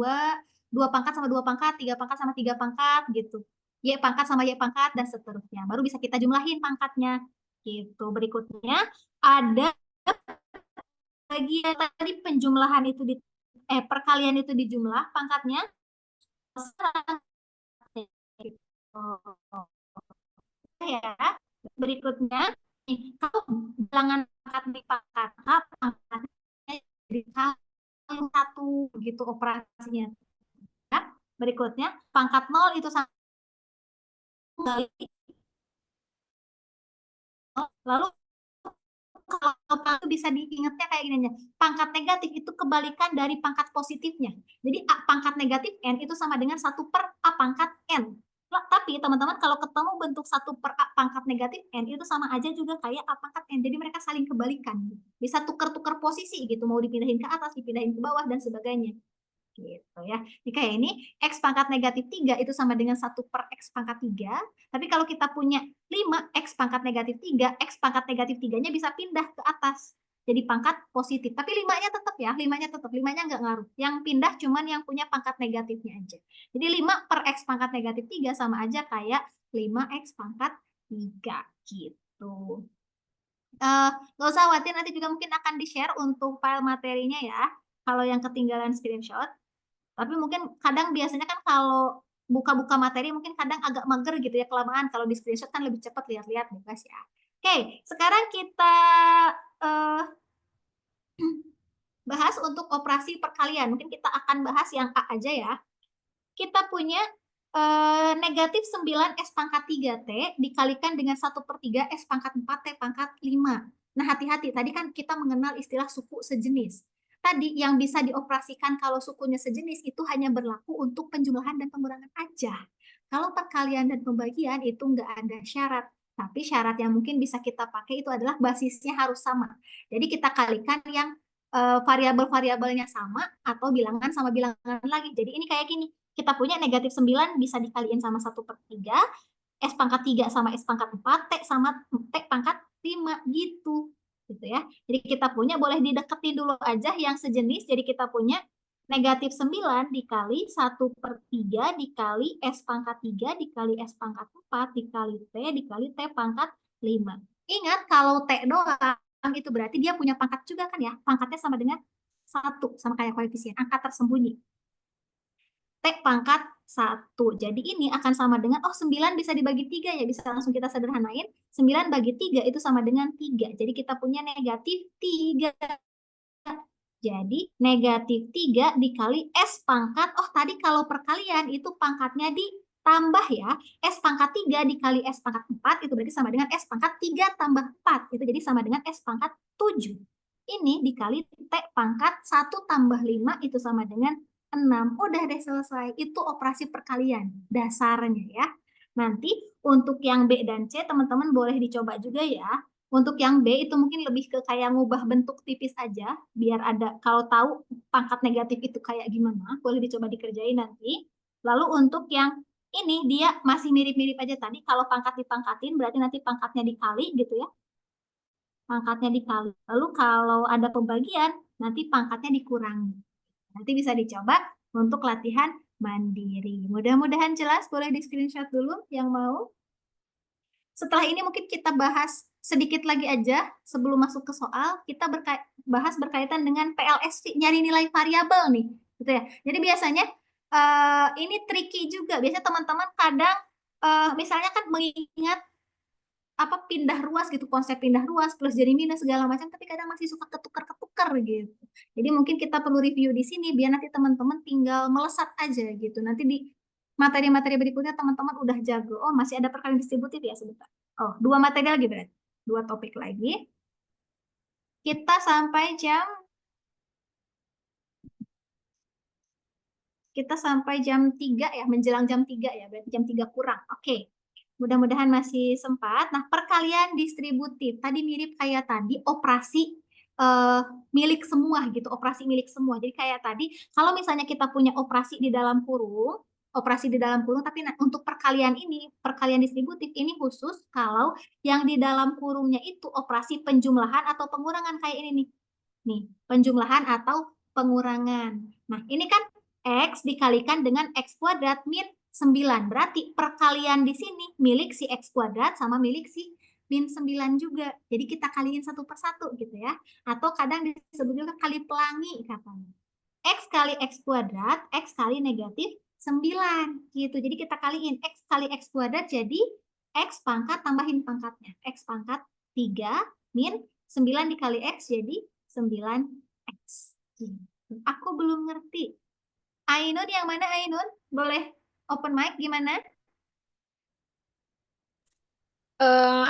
2 pangkat sama 2 pangkat, 3 pangkat sama 3 pangkat gitu. Y pangkat sama Y pangkat dan seterusnya. Baru bisa kita jumlahin pangkatnya. Gitu. Berikutnya ada bagian tadi penjumlahan itu perkalian itu dijumlah pangkatnya. Ya. Berikutnya kalau bilangan pangkat di pangkat A, pangkatnya jadi satu gitu operasinya. Ya. Berikutnya pangkat 0 itu sama lalu kalau pangkat bisa diingatnya kayak gini aja. Pangkat negatif itu kebalikan dari pangkat positifnya. Jadi A pangkat negatif N itu sama dengan 1 per A pangkat N. Tapi teman-teman kalau ketemu bentuk 1 per A pangkat negatif N itu sama aja juga kayak A pangkat N. Jadi mereka saling kebalikan. Bisa tukar-tukar posisi gitu. Mau dipindahin ke atas, dipindahin ke bawah, dan sebagainya. Gitu ya. Jadi kayak ini, X pangkat negatif 3 itu sama dengan 1 per X pangkat 3. Tapi kalau kita punya 5, X pangkat negatif 3, X pangkat negatif 3-nya bisa pindah ke atas. Jadi pangkat positif. Tapi 5-nya tetap ya, 5-nya tetap. 5-nya nggak ngaruh. Yang pindah cuman yang punya pangkat negatifnya aja. Jadi 5 per X pangkat negatif 3 sama aja kayak 5X pangkat 3. Gitu. Nggak usah khawatir, nanti juga mungkin akan di-share untuk file materinya ya. Kalau yang ketinggalan screenshot. Tapi mungkin kadang biasanya kan kalau buka-buka materi mungkin kadang agak mager gitu ya kelamaan. Kalau di screenshot kan lebih cepat lihat-lihat nih guys ya. Oke, sekarang kita bahas untuk operasi perkalian. Mungkin kita akan bahas yang A aja ya. Kita punya negatif 9 S pangkat 3T dikalikan dengan 1 per 3 S pangkat 4T pangkat 5. Nah hati-hati, tadi kan kita mengenal istilah suku sejenis. Tadi yang bisa dioperasikan kalau sukunya sejenis itu hanya berlaku untuk penjumlahan dan pengurangan aja. Kalau perkalian dan pembagian itu nggak ada syarat. Tapi syarat yang mungkin bisa kita pakai itu adalah basisnya harus sama. Jadi kita kalikan yang variabel-variabelnya sama atau bilangan sama bilangan lagi. Jadi ini kayak gini. Kita punya negatif 9 bisa dikaliin sama 1 per 3. S pangkat 3 sama S pangkat 4. T sama T pangkat 5 gitu. Gitu ya. Jadi kita punya boleh dideketin dulu aja yang sejenis. Jadi kita punya negatif 9 dikali 1 per 3 dikali S pangkat 3 dikali S pangkat 4 dikali T pangkat 5. Ingat kalau T doang itu berarti dia punya pangkat juga kan ya. Pangkatnya sama dengan 1 sama kayak koefisien angka tersembunyi. T pangkat 1. Jadi ini akan sama dengan, 9 bisa dibagi 3 ya, bisa langsung kita sederhanain. 9 bagi 3 itu sama dengan 3. Jadi kita punya negatif 3. Jadi negatif 3 dikali S pangkat, tadi kalau perkalian itu pangkatnya ditambah ya. S pangkat 3 dikali S pangkat 4 itu berarti sama dengan S pangkat 3 tambah 4. Itu jadi sama dengan S pangkat 7. Ini dikali T pangkat 1 tambah 5 itu sama dengan 6. Udah deh selesai. Itu operasi perkalian dasarnya ya. Nanti untuk yang B dan C teman-teman boleh dicoba juga ya. Untuk yang B itu mungkin lebih ke kayak ngubah bentuk tipis aja biar ada, kalau tahu pangkat negatif itu kayak gimana, boleh dicoba dikerjain nanti. Lalu untuk yang ini dia masih mirip-mirip aja tadi. Kalau pangkat dipangkatin berarti nanti pangkatnya dikali gitu ya. Pangkatnya dikali. Lalu kalau ada pembagian nanti pangkatnya dikurangi. Nanti bisa dicoba untuk latihan mandiri. Mudah-mudahan jelas, boleh di screenshot dulu yang mau. Setelah ini mungkin kita bahas sedikit lagi aja sebelum masuk ke soal, kita bahas berkaitan dengan PLSV, nyari nilai variabel nih, gitu ya. Jadi biasanya ini tricky juga. Biasanya teman-teman kadang misalnya kan mengingat apa pindah ruas gitu, konsep pindah ruas plus jadi minus segala macam, tapi kadang masih suka ketukar-ketukar gitu. Jadi mungkin kita perlu review di sini biar nanti teman-teman tinggal melesat aja gitu. Nanti di materi-materi berikutnya teman-teman udah jago. Oh, masih ada perkalian distributif ya sebentar. Oh, 2 materi lagi berarti. 2 topik lagi. Kita sampai jam 3 ya, menjelang jam 3 ya, berarti jam 3 kurang. Oke. Mudah-mudahan masih sempat. Nah, perkalian distributif. Tadi mirip kayak tadi operasi milik semua gitu, operasi milik semua. Jadi kayak tadi, kalau misalnya kita punya operasi di dalam kurung, tapi untuk perkalian ini, perkalian distributif ini khusus kalau yang di dalam kurungnya itu operasi penjumlahan atau pengurangan kayak ini nih. Nih, penjumlahan atau pengurangan. Nah, ini kan X dikalikan dengan X kuadrat min 9. Berarti perkalian di sini milik si X kuadrat sama milik si min 9 juga. Jadi kita kaliin satu per satu gitu ya. Atau kadang disebut juga kali pelangi katanya. X kali X kuadrat, X kali negatif 9 gitu. Jadi kita kaliin X kali X kuadrat jadi X pangkat tambahin pangkatnya. X pangkat 3 min 9 dikali X jadi 9X. Aku belum ngerti. Ainun yang mana Ainun? Boleh open mic gimana?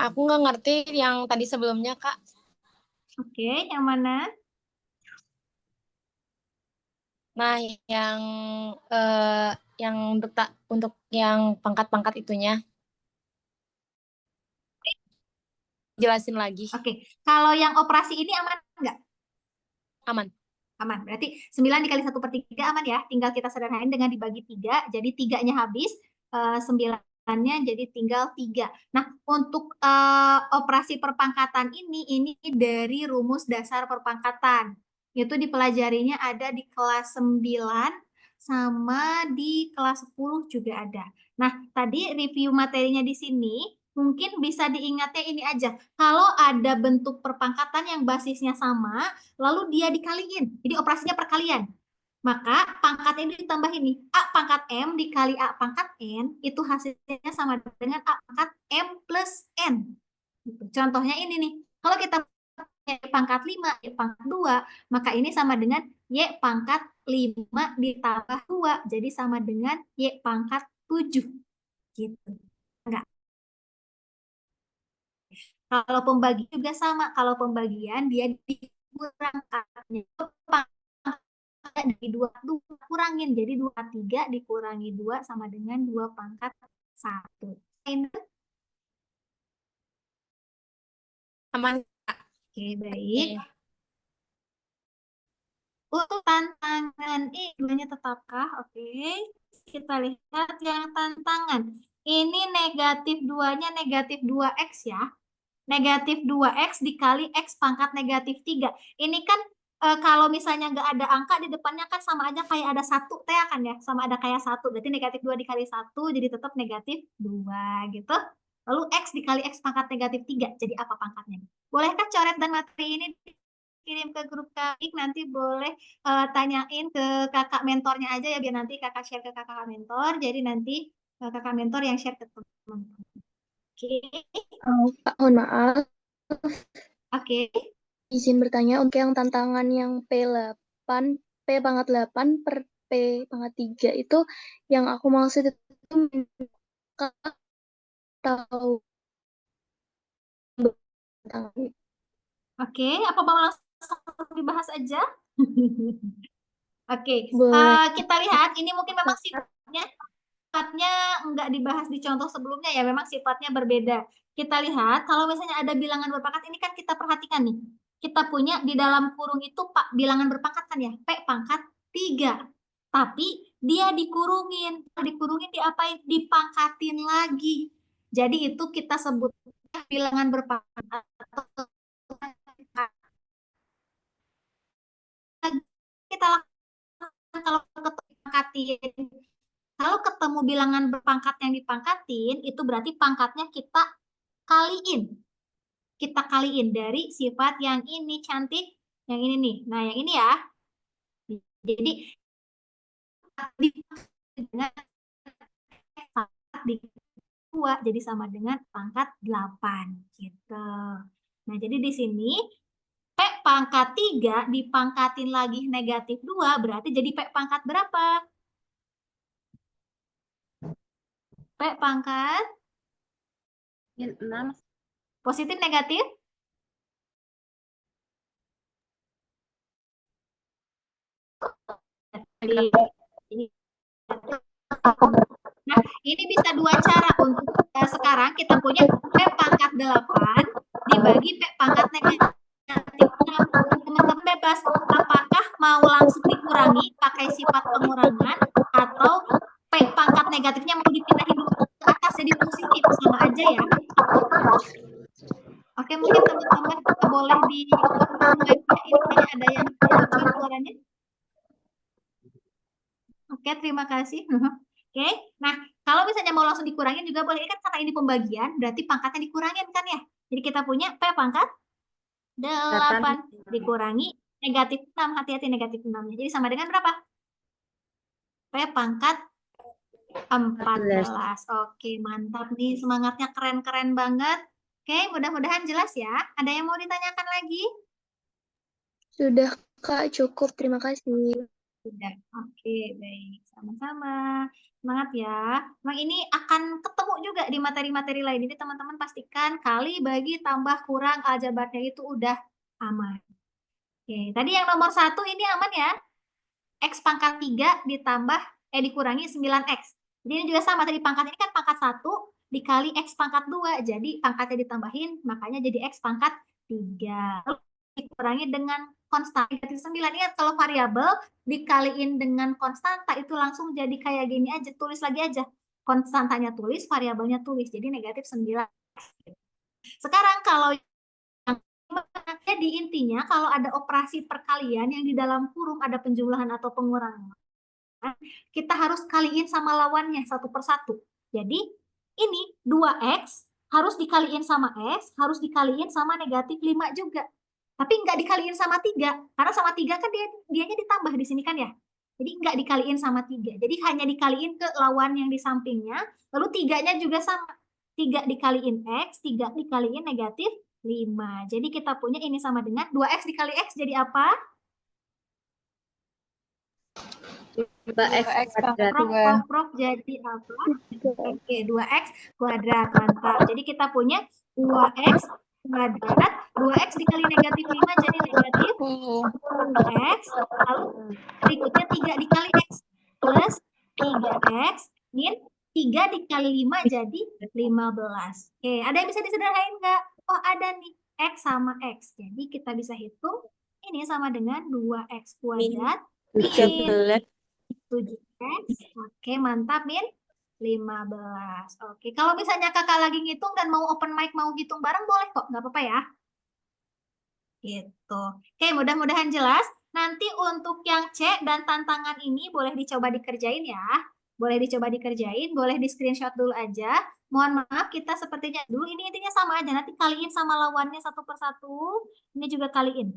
Aku nggak ngerti yang tadi sebelumnya, Kak. Oke, yang mana? Nah, yang untuk yang pangkat-pangkat itunya. Jelasin lagi. Oke, kalau yang operasi ini aman nggak? Aman. Aman, berarti 9 dikali 1/3 aman ya. Tinggal kita sederhanain dengan dibagi 3, jadi 3-nya habis, 9-nya jadi tinggal 3. Nah, untuk operasi perpangkatan ini dari rumus dasar perpangkatan. Itu dipelajarinya ada di kelas 9 sama di kelas 10 juga ada. Nah, tadi review materinya di sini, mungkin bisa diingatnya ini aja. Kalau ada bentuk perpangkatan yang basisnya sama, lalu dia dikaliin. Jadi operasinya perkalian. Maka pangkat ini ditambahin nih. A pangkat M dikali A pangkat N, itu hasilnya sama dengan A pangkat M plus N. Gitu. Contohnya ini nih. Kalau kita Y pangkat 5, Y pangkat 2, maka ini sama dengan Y pangkat 5 ditambah 2. Jadi sama dengan Y pangkat 7. Gitu. Enggak. Kalau pembagian juga sama. Kalau pembagian dia dikurangkan. Dari 2 kurangin. Jadi 23 dikurangi 2 sama dengan 2 pangkat 1. Aman, Kak. Oke, baik. Untuk tantangan ini tetapkah? Oke. Kita lihat yang tantangan. Ini negatif 2-nya negatif 2X ya. Negatif 2X dikali X pangkat negatif 3. Ini kan kalau misalnya nggak ada angka di depannya kan sama aja kayak ada 1 teh kan ya. Sama ada kayak 1. Berarti negatif 2 dikali 1 jadi tetap negatif 2 gitu. Lalu X dikali X pangkat negatif 3. Jadi apa pangkatnya? Bolehkah coret dan materi ini kirim ke grup Kak? Nanti boleh tanyain ke kakak mentornya aja ya. Biar nanti kakak share ke kakak mentor. Jadi nanti kakak mentor yang share ke teman-teman. Oke. Kak, mohon maaf. Oke. Izin bertanya untuk yang tantangan yang P8, P pangkat 8 per P pangkat 3 itu yang aku maksud itu Kak tahu tantangan. Oke, apa mau langsung dibahas aja? Oke, Boleh. kita lihat ini mungkin memang sifatnya nggak dibahas di contoh sebelumnya ya, memang sifatnya berbeda. Kita lihat kalau misalnya ada bilangan berpangkat ini kan kita perhatikan nih. Kita punya di dalam kurung itu bilangan berpangkat kan ya, P pangkat 3. Tapi dia dikurungin. Dikurungin diapain? Dipangkatin lagi. Jadi itu kita sebut bilangan berpangkat atau kita lakukan kalau ketemu bilangan berpangkat yang dipangkatin itu berarti pangkatnya kita kaliin. kita kaliin dari sifat yang ini cantik, yang ini nih. Nah, yang ini ya. Jadi dengan di 2 jadi sama dengan pangkat 8 gitu. Nah, jadi di sini P pangkat 3 dipangkatin lagi negatif 2 berarti jadi P pangkat berapa? P pangkat 6. positif negatif? Nah, ini bisa dua cara untuk sekarang kita punya P pangkat 8 dibagi P pangkat negatif 6. Teman-teman bebas, apakah mau langsung dikurangi pakai sifat pengurangan atau P pangkat negatifnya mau dipindahin dulu ke atas jadi positif, sama aja ya. Oke, mungkin teman-teman boleh di mic-nya, ini kayaknya ada yang bocor suaranya. Oke, terima kasih. Oke, nah kalau misalnya mau langsung dikurangin juga boleh. Ini kan karena ini pembagian, berarti pangkatnya dikurangin kan ya. Jadi kita punya P pangkat 8 dikurangi negatif 6. Hati-hati negatif 6-nya. Jadi sama dengan berapa? P pangkat 14. Oke, mantap nih. Semangatnya keren-keren banget. Oke, mudah-mudahan jelas ya. Ada yang mau ditanyakan lagi? Sudah, Kak, cukup. Terima kasih. Sudah. Oke, baik. Sama-sama. Semangat ya. Memang ini akan ketemu juga di materi-materi lain. Jadi teman-teman pastikan kali, bagi, tambah, kurang, aljabarnya itu udah aman. Oke, tadi yang nomor 1 ini aman ya. X pangkat 3 ditambah, dikurangi 9X. Jadi ini juga sama, tadi pangkat ini kan pangkat 1 dikali X pangkat 2. Jadi pangkatnya ditambahin, makanya jadi X pangkat 3. Lalu dikurangi dengan konstan negatif 9. Ingat kalau variabel dikaliin dengan konstanta itu langsung jadi kayak gini aja, tulis lagi aja. Konstantanya tulis, variabelnya tulis. Jadi negatif 9. Sekarang kalau jadi intinya kalau ada operasi perkalian yang di dalam kurung ada penjumlahan atau pengurangan, kita harus kaliin sama lawannya satu per satu. Jadi ini 2X harus dikaliin sama X, harus dikaliin sama negatif 5 juga. Tapi nggak dikaliin sama 3, karena sama 3 kan dianya ditambah di sini kan ya. Jadi nggak dikaliin sama 3. Jadi hanya dikaliin ke lawan yang di sampingnya, lalu 3-nya juga sama. 3 dikaliin X, 3 dikaliin negatif 5. Jadi kita punya ini sama dengan 2X dikali X jadi apa? 2x kuadrat. Prok jadi apa? Oke, 2X kuadrat. Mantap. Jadi kita punya 2X kuadrat. 2X dikali negatif 5 jadi negatif 2X. Lalu berikutnya 3 dikali X plus 3X. Min 3 dikali 5 jadi 15. Oke, ada yang bisa disederhanain nggak? Oh, ada nih. X sama X. Jadi kita bisa hitung ini sama dengan 2X kuadrat. 7X. Oke, mantap, Min. 15. Oke, kalau misalnya kakak lagi ngitung dan mau open mic, mau hitung bareng, boleh kok. Nggak apa-apa ya. Gitu. Oke, mudah-mudahan jelas. Nanti untuk yang C dan tantangan ini boleh dicoba dikerjain ya. Boleh dicoba dikerjain, boleh di screenshot dulu aja. Mohon maaf, kita sepertinya dulu ini intinya sama aja. Nanti kaliin sama lawannya satu per satu. Ini juga kaliin.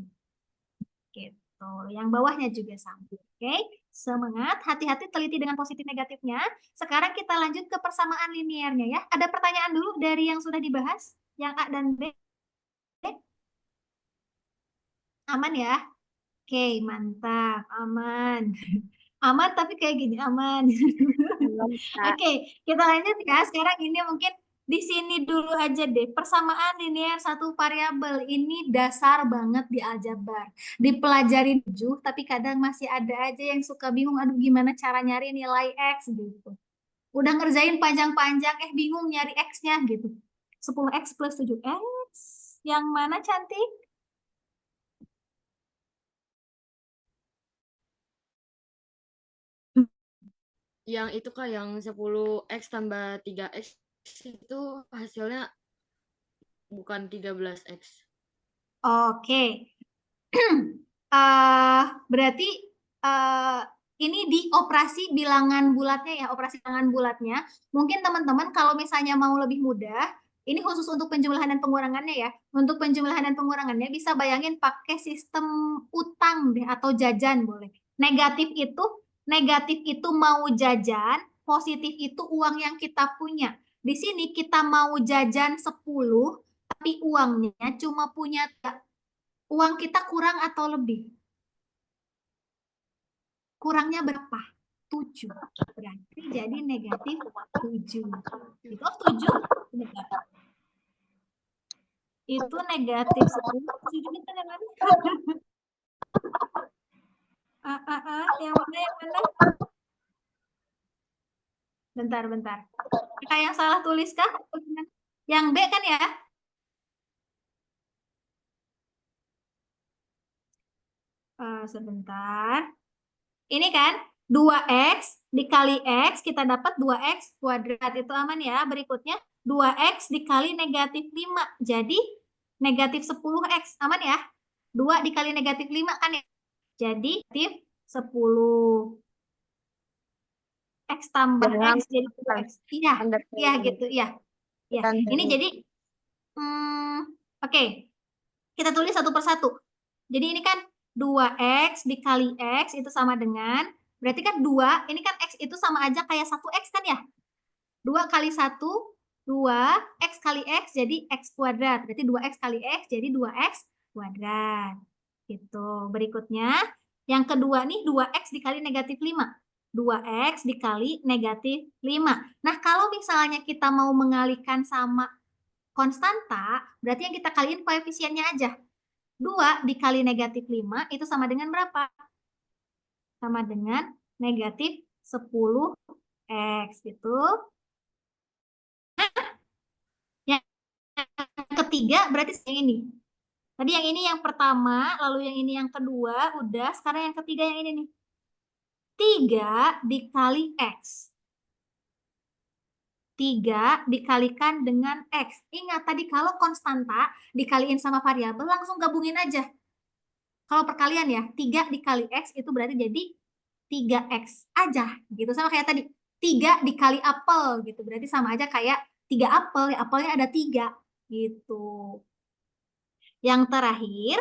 Gitu. Yang bawahnya juga sama. Oke, semangat. Hati-hati teliti dengan positif negatifnya. Sekarang kita lanjut ke persamaan linearnya ya. Ada pertanyaan dulu dari yang sudah dibahas? Yang A dan B? Aman ya? Oke, mantap. Aman. Aman tapi kayak gini, aman. Oke, kita lanjut ya. Sekarang ini mungkin di sini dulu aja deh. Persamaan linear satu variabel ini dasar banget di aljabar. Dipelajarin 7, tapi kadang masih ada aja yang suka bingung, aduh gimana cara nyari nilai X gitu. Udah ngerjain panjang-panjang, bingung nyari X-nya gitu. 10X plus 7X. Yang mana cantik? Yang itu Kak, yang 10X tambah 3X itu hasilnya bukan 13X. Oke. Berarti ini di operasi bilangan bulatnya ya, operasi bilangan bulatnya. Mungkin teman-teman kalau misalnya mau lebih mudah, Ini khusus untuk penjumlahan dan pengurangannya ya. Untuk penjumlahan dan pengurangannya bisa bayangin pakai sistem utang deh atau jajan boleh. Negatif itu mau jajan, positif itu uang yang kita punya. Di sini kita mau jajan 10, tapi uangnya cuma punya 3. Uang kita kurang atau lebih? Kurangnya berapa? 7. Berarti jadi negatif 7. Itu 7? Bentar. Itu negatif 10. 7 bentar yang mana? Yang mana? Bentar. Kakak yang salah tulis kah? Yang B kan ya? Sebentar. Ini kan 2x dikali x, kita dapat 2x kuadrat. Itu aman ya. Berikutnya 2x dikali negatif 5. Jadi negatif 10x. Aman ya? 2 dikali negatif 5 kan ya? Jadi negatif 10. X tambah X jadi 2x. Iya gitu. Iya. Ini jadi, oke. Kita tulis satu persatu. Jadi ini kan 2x dikali x itu sama dengan, berarti kan 2, ini kan x itu sama aja kayak 1x kan ya? 2 kali 1, 2, x kali x jadi x kuadrat. Berarti 2x kali x jadi 2x kuadrat. Gitu. Berikutnya, yang kedua nih 2x dikali negatif 5. 2x dikali negatif 5. Nah, kalau misalnya kita mau mengalihkan sama konstanta, berarti yang kita kaliin koefisiennya aja. 2 dikali negatif 5 itu sama dengan berapa? Sama dengan negatif 10x gitu. Nah, yang ketiga berarti yang ini. Tadi yang ini yang pertama, lalu yang ini yang kedua, udah. Sekarang yang ketiga yang ini nih. 3 dikali x. 3 dikalikan dengan x. Ingat tadi kalau konstanta dikaliin sama variabel langsung gabungin aja. Kalau perkalian ya, 3 dikali x itu berarti jadi 3x aja. Gitu sama kayak tadi. 3 dikali apel gitu. Berarti sama aja kayak 3 apel. Ya, apelnya ada 3 gitu. Yang terakhir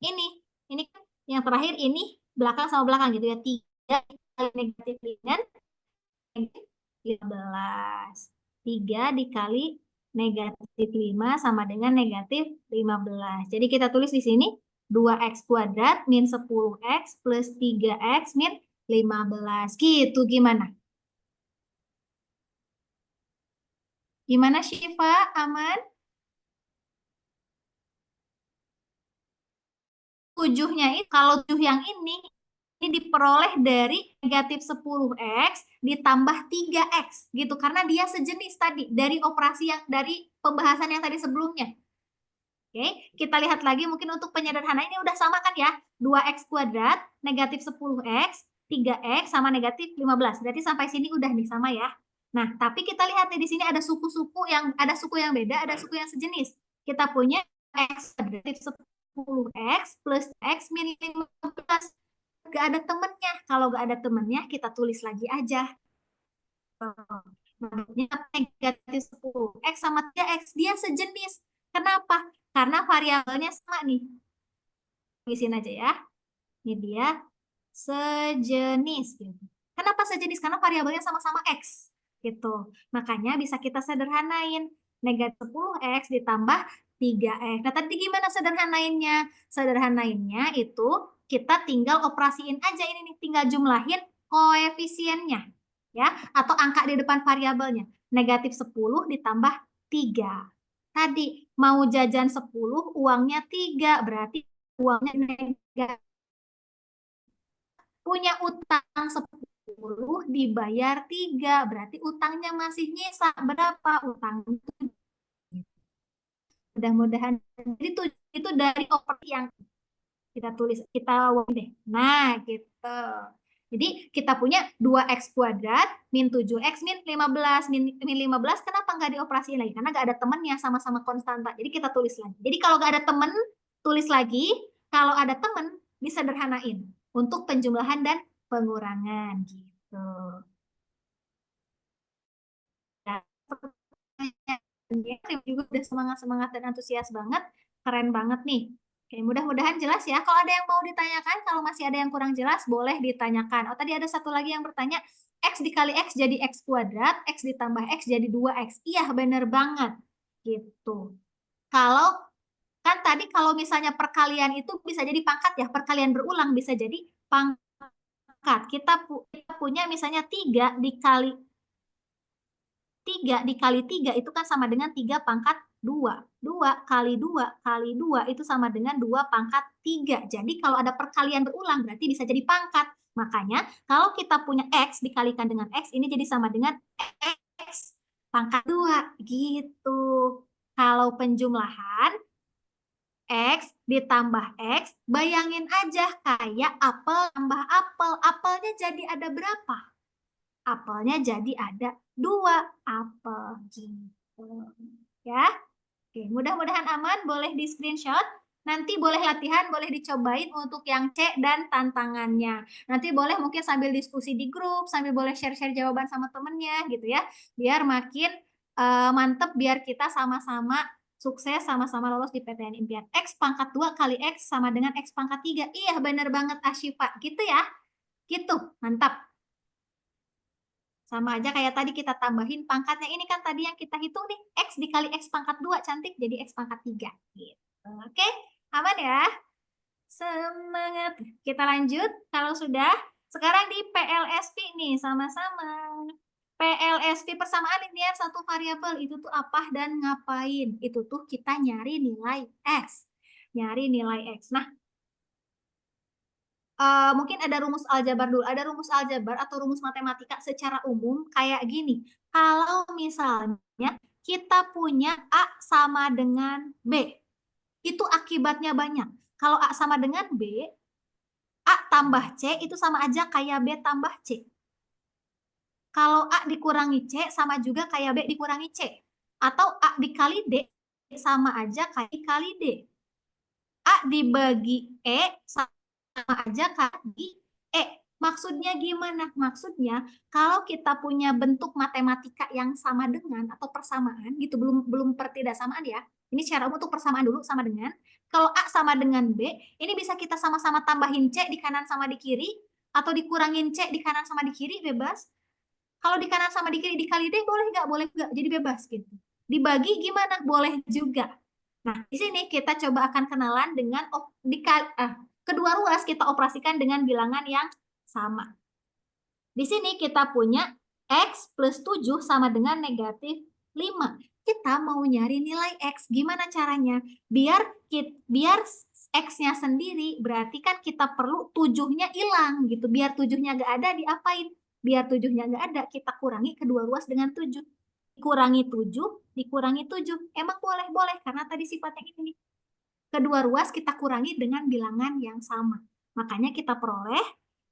ini. Ini kan yang terakhir ini belakang sama belakang gitu ya. 3 dikali negatif dengan 15. 3 dikali negatif 5 sama dengan negatif 15. Jadi kita tulis di sini 2x kuadrat min 10x plus 3x min 15. Gitu gimana? Gimana Syifa? Aman? 7-nya itu, kalau 7 yang ini diperoleh dari negatif 10x ditambah 3x gitu karena dia sejenis tadi dari operasi yang dari pembahasan yang tadi sebelumnya. Oke, kita lihat lagi mungkin untuk penyederhanaan ini udah sama kan ya? 2x kuadrat negatif 10x 3x sama negatif 15. Berarti sampai sini udah nih sama ya. Nah, tapi kita lihat nih di sini ada suku-suku yang beda, ada suku yang sejenis. Kita punya x negatif 10x plus x min 15. Gak ada temennya. Kalau gak ada temennya, kita tulis lagi aja. Negatif 10x sama 3x, dia sejenis. Kenapa? Karena variabelnya sama nih. Tulisin aja ya. Ini dia sejenis. Gitu. Kenapa sejenis? Karena variabelnya sama-sama x. Gitu. Makanya bisa kita sederhanain. Negatif 10x ditambah 3x. Nah, tadi gimana sederhanainnya? Sederhanainnya itu kita tinggal operasiin aja ini nih, tinggal jumlahin koefisiennya ya atau angka di depan variabelnya. Negatif 10 ditambah 3. Tadi mau jajan 10, uangnya 3, berarti uangnya negatif. Punya utang 10 dibayar 3, berarti utangnya masih nyisa berapa? Utang mudah-mudahan itu dari operasi yang kita tulis, kita deh. Nah, gitu. Jadi kita punya 2x kuadrat min 7x min 15. Min 15 kenapa nggak dioperasiin lagi? Karena nggak ada temennya, sama-sama konstanta. Jadi kita tulis lagi. Jadi kalau nggak ada temen, tulis lagi. Kalau ada temen, disederhanain. Untuk penjumlahan dan pengurangan. Gitu. juga udah semangat-semangat dan antusias banget. Keren banget nih. Oke, mudah-mudahan jelas ya. Kalau ada yang mau ditanyakan, kalau masih ada yang kurang jelas, boleh ditanyakan. Oh, tadi ada satu lagi yang bertanya, X dikali X jadi X kuadrat, X ditambah X jadi 2X. Iya, bener banget. Gitu. Kalau, kan tadi kalau misalnya perkalian itu bisa jadi pangkat ya, perkalian berulang bisa jadi pangkat. Kita punya misalnya 3 dikali 3 itu kan sama dengan 3 pangkat 2. 2 kali 2 kali 2 itu sama dengan 2 pangkat 3. Jadi kalau ada perkalian berulang berarti bisa jadi pangkat. Makanya kalau kita punya X dikalikan dengan X ini jadi sama dengan X pangkat 2 gitu. Kalau penjumlahan X ditambah X, bayangin aja kayak apel tambah apel. Apelnya jadi ada berapa? Apelnya jadi ada 2 apel gitu. Ya. Oke, mudah-mudahan aman, boleh di screenshot. Nanti boleh latihan, boleh dicobain untuk yang C dan tantangannya. Nanti boleh mungkin sambil diskusi di grup, sambil boleh share-share jawaban sama temennya gitu ya. Biar makin mantep, biar kita sama-sama sukses, sama-sama lolos di PTN Impian. X pangkat 2 kali X sama dengan X pangkat 3. Iya, bener banget Asyifa. Gitu ya. Gitu, mantap. Sama aja kayak tadi kita tambahin pangkatnya. Ini kan tadi yang kita hitung nih. X dikali X pangkat 2 cantik jadi X pangkat 3. Gitu. Oke, aman ya? Semangat. Kita lanjut. Kalau sudah, sekarang di PLSP nih sama-sama. PLSP persamaan linear satu variabel itu tuh apa dan ngapain? Itu tuh kita nyari nilai X. Nyari nilai X. Nah, mungkin ada rumus aljabar dulu. Ada rumus aljabar atau rumus matematika secara umum kayak gini. Kalau misalnya kita punya A sama dengan B, itu akibatnya banyak. Kalau A sama dengan B, A tambah C itu sama aja kayak B tambah C. Kalau A dikurangi C sama juga kayak B dikurangi C. Atau A dikali D sama aja kayak dikali D. A dibagi E sama aja kali E. Maksudnya gimana? Maksudnya kalau kita punya bentuk matematika yang sama dengan atau persamaan gitu, belum pertidaksamaan ya. Ini secara untuk persamaan dulu sama dengan. Kalau A sama dengan B, ini bisa kita sama-sama tambahin C di kanan sama di kiri atau dikurangin C di kanan sama di kiri, bebas. Kalau di kanan sama di kiri dikali D boleh nggak? Boleh nggak? Jadi bebas gitu. Dibagi gimana? Boleh juga. Nah, di sini kita coba akan kenalan dengan kedua ruas kita operasikan dengan bilangan yang sama. Di sini kita punya X plus 7 sama dengan negatif 5. Kita mau nyari nilai X. Gimana caranya? Biar X-nya sendiri, berarti kan kita perlu 7-nya hilang gitu. Biar 7-nya nggak ada, diapain? Biar 7-nya nggak ada, kita kurangi kedua ruas dengan 7. Dikurangi 7, dikurangi 7. Emang boleh, karena tadi sifatnya ini. Kedua ruas kita kurangi dengan bilangan yang sama. Makanya kita peroleh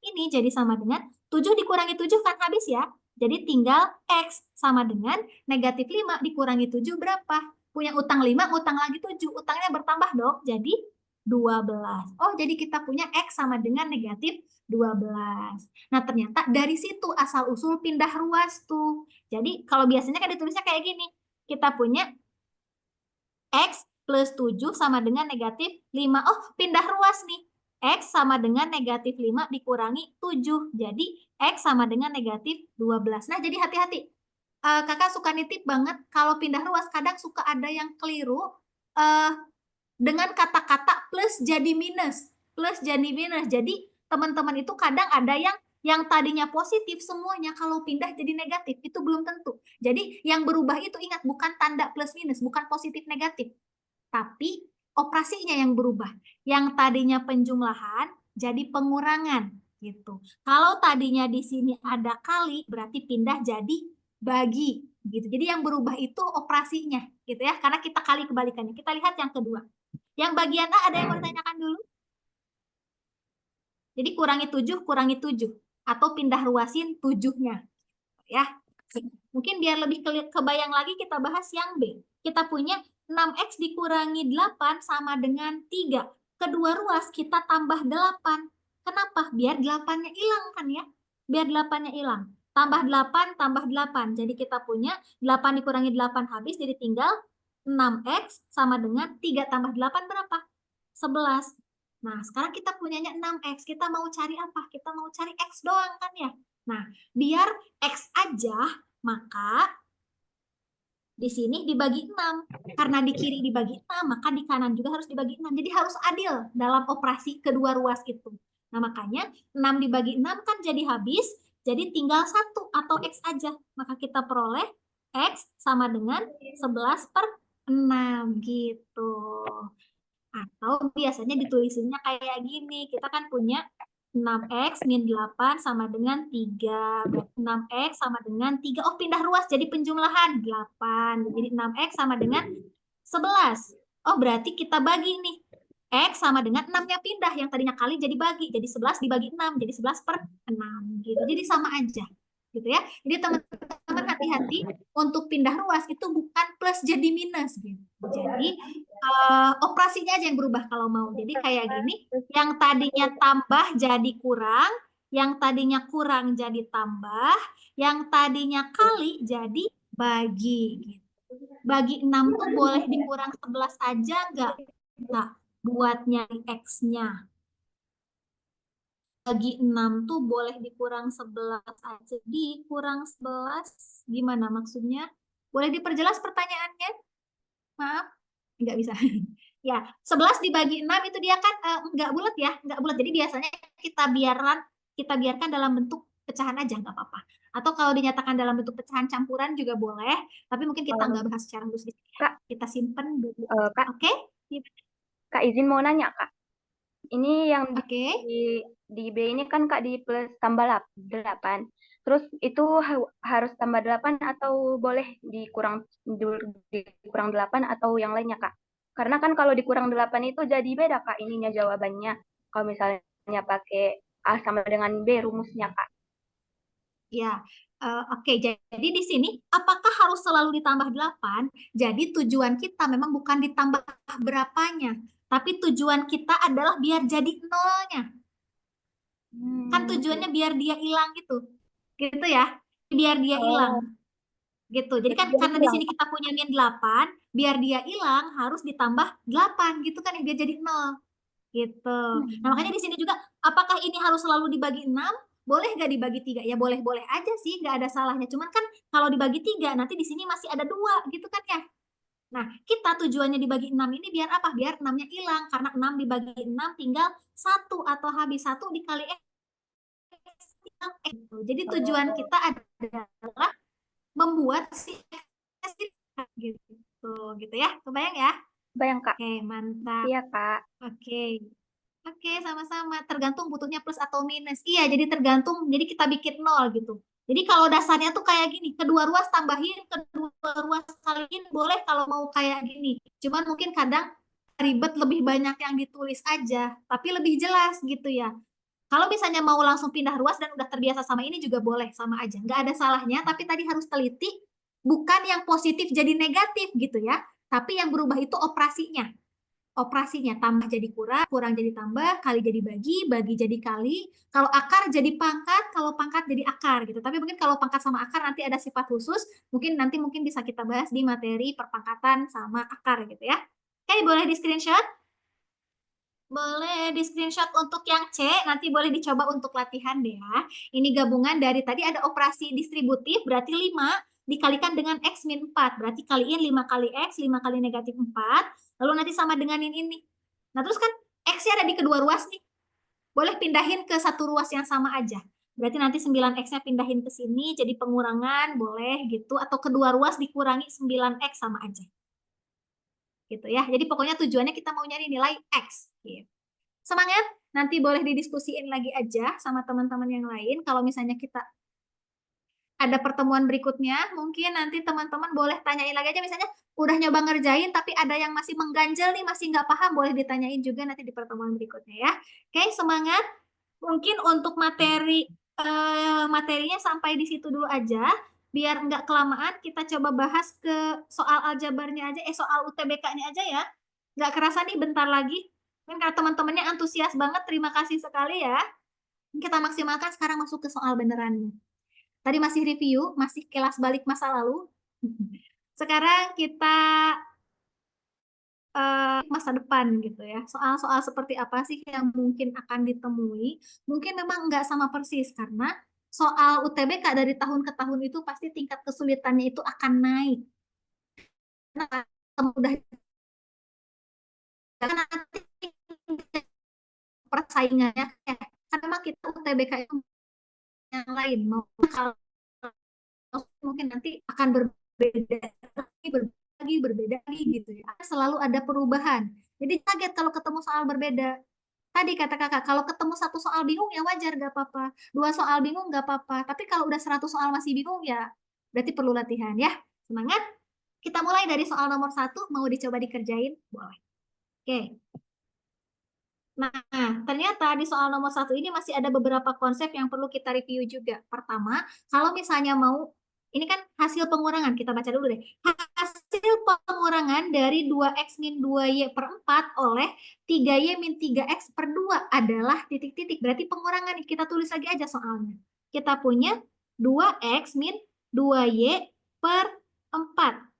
ini jadi sama dengan 7 dikurangi 7 kan habis ya. Jadi tinggal X sama dengan negatif 5 dikurangi 7 berapa? Punya utang 5, utang lagi 7. Utangnya bertambah dong, jadi 12. Oh, jadi kita punya X sama dengan negatif 12. Nah, ternyata dari situ asal-usul pindah ruas tuh. Jadi, kalau biasanya kan ditulisnya kayak gini. Kita punya X plus 7 sama dengan negatif 5. Oh, pindah ruas nih. X sama dengan negatif 5 dikurangi 7. Jadi, X sama dengan negatif 12. Nah, jadi hati-hati. Kakak suka nitip banget kalau pindah ruas. Kadang suka ada yang keliru dengan kata-kata plus jadi minus. Plus jadi minus. Jadi, teman-teman itu kadang ada yang tadinya positif semuanya kalau pindah jadi negatif. Itu belum tentu. Jadi, yang berubah itu ingat bukan tanda plus minus, bukan positif negatif. Tapi operasinya yang berubah. Yang tadinya penjumlahan jadi pengurangan gitu. Kalau tadinya di sini ada kali berarti pindah jadi bagi gitu. Jadi yang berubah itu operasinya gitu ya. Karena kita kali kebalikannya. Kita lihat yang kedua. Yang bagian A ada yang mau ditanyakan dulu? Jadi kurangi 7 atau pindah ruasin 7-nya. Ya. Mungkin biar lebih kebayang lagi kita bahas yang B. Kita punya 6X dikurangi 8 sama dengan 3. Kedua ruas kita tambah 8. Kenapa? Biar 8-nya hilang kan ya. Biar 8-nya hilang. tambah 8, tambah 8. Jadi kita punya 8 dikurangi 8 habis, jadi tinggal 6X sama dengan 3 tambah 8 berapa? 11. Nah, sekarang kita punyanya 6X. Kita mau cari apa? Kita mau cari X doang kan ya? Nah, biar X aja, maka di sini dibagi 6. Karena di kiri dibagi 6, maka di kanan juga harus dibagi 6. Jadi harus adil dalam operasi kedua ruas itu. Nah, makanya 6 dibagi 6 kan jadi habis, jadi tinggal 1 atau X aja. Maka kita peroleh X sama dengan 11/6 gitu. Atau biasanya ditulisinnya kayak gini. Kita kan punya 6X min 8 sama dengan 3. Berarti 6X sama dengan 3. Oh, pindah ruas jadi penjumlahan 8. Jadi 6X sama dengan 11. Oh, berarti kita bagi nih. X sama dengan 6-nya pindah. Yang tadinya kali jadi bagi. Jadi 11 dibagi 6. Jadi 11/6. Gitu. Jadi sama aja. Gitu ya. Jadi teman-teman hati-hati untuk pindah ruas itu bukan plus jadi minus. Gitu. Jadi operasinya aja yang berubah kalau mau. Jadi kayak gini, yang tadinya tambah jadi kurang, yang tadinya kurang jadi tambah, yang tadinya kali jadi bagi. Gitu. Bagi 6 tuh boleh dikurang 11 aja nggak? Nggak, buat nyari X-nya. Bagi 6 tuh boleh dikurang 11 aja. Dikurang 11, gimana maksudnya? Boleh diperjelas pertanyaannya? Maaf, nggak bisa. Ya, 11 dibagi 6 itu dia kan nggak bulat ya, nggak bulat. Jadi biasanya kita biarkan dalam bentuk pecahan aja, nggak apa-apa. Atau kalau dinyatakan dalam bentuk pecahan campuran juga boleh, tapi mungkin kita nggak bahas secara khusus di sini. Kak, kita simpen dulu. Kak, Oke? Kak izin mau nanya, Kak. Ini yang Oke. di B ini kan Kak di plus tambah 8. Terus itu harus tambah 8 atau boleh dikurang 8 atau yang lainnya, Kak? Karena kan kalau dikurang 8 itu jadi beda, Kak, ininya jawabannya. Kalau misalnya pakai A sama dengan B rumusnya, Kak. Ya, oke. Jadi di sini apakah harus selalu ditambah 8? Jadi tujuan kita memang bukan ditambah berapanya, tapi tujuan kita adalah biar jadi nolnya. Kan tujuannya biar dia hilang gitu. Gitu ya. Biar dia hilang. Gitu. Jadi kan karena di sini kita punya min 8, biar dia hilang harus ditambah 8 gitu kan ya, biar jadi 0. Gitu. Nah, makanya di sini juga apakah ini harus selalu dibagi 6? Boleh nggak dibagi 3? Ya boleh-boleh aja sih, nggak ada salahnya. Cuman kan kalau dibagi 3 nanti di sini masih ada 2 gitu kan ya. Nah, kita tujuannya dibagi 6 ini biar apa? Biar 6-nya hilang. Karena 6 dibagi 6 tinggal 1 atau habis 1 dikali X. Jadi tujuan kita adalah membuat si X gitu ya. Kebayang ya? Bayang, Kak. Oke, mantap. Iya, Kak. Oke, sama-sama. Tergantung butuhnya plus atau minus. Iya, jadi tergantung. Jadi kita bikin 0 gitu. Jadi kalau dasarnya tuh kayak gini, kedua ruas tambahin, kedua ruas kaliin, boleh kalau mau kayak gini. Cuman mungkin kadang ribet, lebih banyak yang ditulis aja, tapi lebih jelas gitu ya. Kalau misalnya mau langsung pindah ruas dan udah terbiasa sama ini juga boleh, sama aja. Nggak ada salahnya, tapi tadi harus teliti, bukan yang positif jadi negatif gitu ya. Tapi yang berubah itu operasinya. Operasinya tambah jadi kurang, kurang jadi tambah, kali jadi bagi, bagi jadi kali. Kalau akar jadi pangkat, kalau pangkat jadi akar gitu. Tapi mungkin kalau pangkat sama akar nanti ada sifat khusus, mungkin bisa kita bahas di materi perpangkatan sama akar gitu ya. Oke, boleh di screenshot? Boleh di screenshot untuk yang C, nanti boleh dicoba untuk latihan deh ya. Ini gabungan dari tadi ada operasi distributif, berarti 5 dikalikan dengan X min 4. Berarti kaliin 5 kali X, 5 kali negatif 4. Lalu nanti sama dengan ini. Nah terus kan X-nya ada di kedua ruas nih. Boleh pindahin ke satu ruas yang sama aja. Berarti nanti 9X-nya pindahin ke sini, jadi pengurangan, boleh gitu. Atau kedua ruas dikurangi 9X sama aja. Gitu ya. Jadi pokoknya tujuannya kita mau nyari nilai X. Gitu. Semangat, nanti boleh didiskusiin lagi aja sama teman-teman yang lain. Kalau misalnya kita ada pertemuan berikutnya, mungkin nanti teman-teman boleh tanyain lagi aja. Misalnya udah nyoba ngerjain, tapi ada yang masih mengganjal nih, masih nggak paham, boleh ditanyain juga nanti di pertemuan berikutnya ya. Oke, semangat. Mungkin untuk materinya sampai di situ dulu aja. Biar nggak kelamaan, kita coba bahas ke soal aljabarnya aja, soal UTBK-nya aja ya. Nggak kerasa nih bentar lagi. Kan karena teman-temannya antusias banget, terima kasih sekali ya. Kita maksimalkan sekarang masuk ke soal benerannya. Tadi masih review, masih kelas balik masa lalu. Sekarang kita masa depan gitu ya. Soal-soal seperti apa sih yang mungkin akan ditemui? Mungkin memang nggak sama persis karena soal UTBK dari tahun ke tahun itu pasti tingkat kesulitannya itu akan naik. Nah, mudah karena nanti persaingannya karena memang kita UTBK itu yang lain mau kalau mungkin nanti akan berbeda lagi gitu ya. Selalu ada perubahan. Jadi kaget kalau ketemu soal berbeda. Tadi kata kakak, kalau ketemu satu soal bingung ya wajar gak apa-apa. Dua soal bingung gak apa-apa. Tapi kalau udah 100 soal masih bingung ya berarti perlu latihan ya. Semangat. Kita mulai dari soal nomor 1. Mau dicoba dikerjain? Boleh. Oke. Nah, ternyata di soal nomor 1 ini masih ada beberapa konsep yang perlu kita review juga. Pertama, kalau misalnya mau, ini kan hasil pengurangan, kita baca dulu deh. Hasil pengurangan dari 2x min 2y per 4 oleh 3y min 3x per 2 adalah titik-titik. Berarti pengurangan, kita tulis lagi aja soalnya. Kita punya 2x min 2y per 4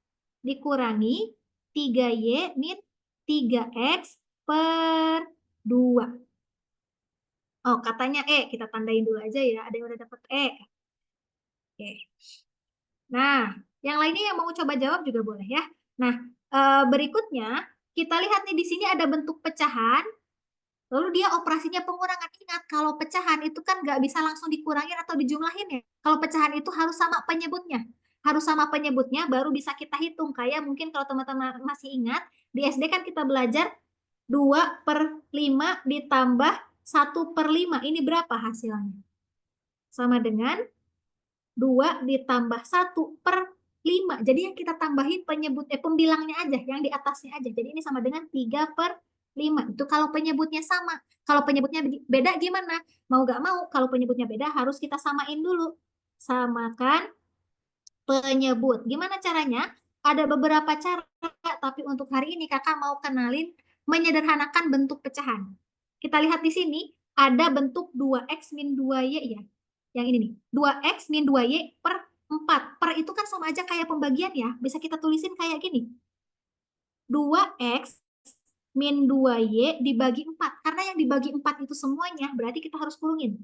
dikurangi 3y min 3x per 2. Oh, katanya kita tandain dulu aja ya. Ada yang udah dapet Oke. Nah, yang lainnya yang mau coba jawab juga boleh ya. Nah, berikutnya kita lihat nih di sini ada bentuk pecahan. Lalu dia operasinya pengurangan. Ingat, kalau pecahan itu kan nggak bisa langsung dikurangin atau dijumlahin ya. Kalau pecahan itu harus sama penyebutnya. Harus sama penyebutnya baru bisa kita hitung. Kayak mungkin kalau teman-teman masih ingat, di SD kan kita belajar 2/5 ditambah 1/5. Ini berapa hasilnya? Sama dengan 2 ditambah 1/5. Jadi yang kita tambahin pembilangnya aja, yang di atasnya aja. Jadi ini sama dengan 3/5. Itu kalau penyebutnya sama. Kalau penyebutnya beda gimana? Mau gak mau, kalau penyebutnya beda harus kita samain dulu. Samakan penyebut. Gimana caranya? Ada beberapa cara, tapi untuk hari ini kakak mau kenalin menyederhanakan bentuk pecahan. Kita lihat di sini ada bentuk 2x min 2y ya. Yang ini nih, 2x min 2y per 4. Per itu kan sama aja kayak pembagian ya. Bisa kita tulisin kayak gini. 2x min 2y dibagi 4. Karena yang dibagi 4 itu semuanya, berarti kita harus kurungin.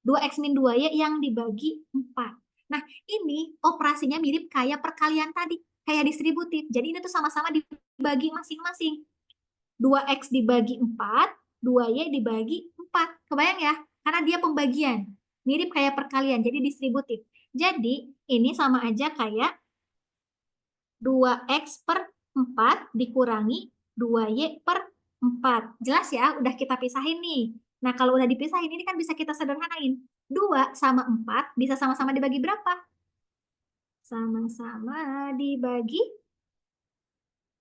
2x min 2y yang dibagi 4. Nah, ini operasinya mirip kayak perkalian tadi, kayak distributif. Jadi ini tuh sama-sama dibagi masing-masing. 2x dibagi 4, 2y dibagi 4. Kebayang ya? Karena dia pembagian. Mirip kayak perkalian, jadi distributif. Jadi, ini sama aja kayak 2x per 4 dikurangi 2y per 4. Jelas ya? Udah kita pisahin nih. Nah, kalau udah dipisahin, ini kan bisa kita sederhanain. 2 sama 4 bisa sama-sama dibagi berapa? Sama-sama dibagi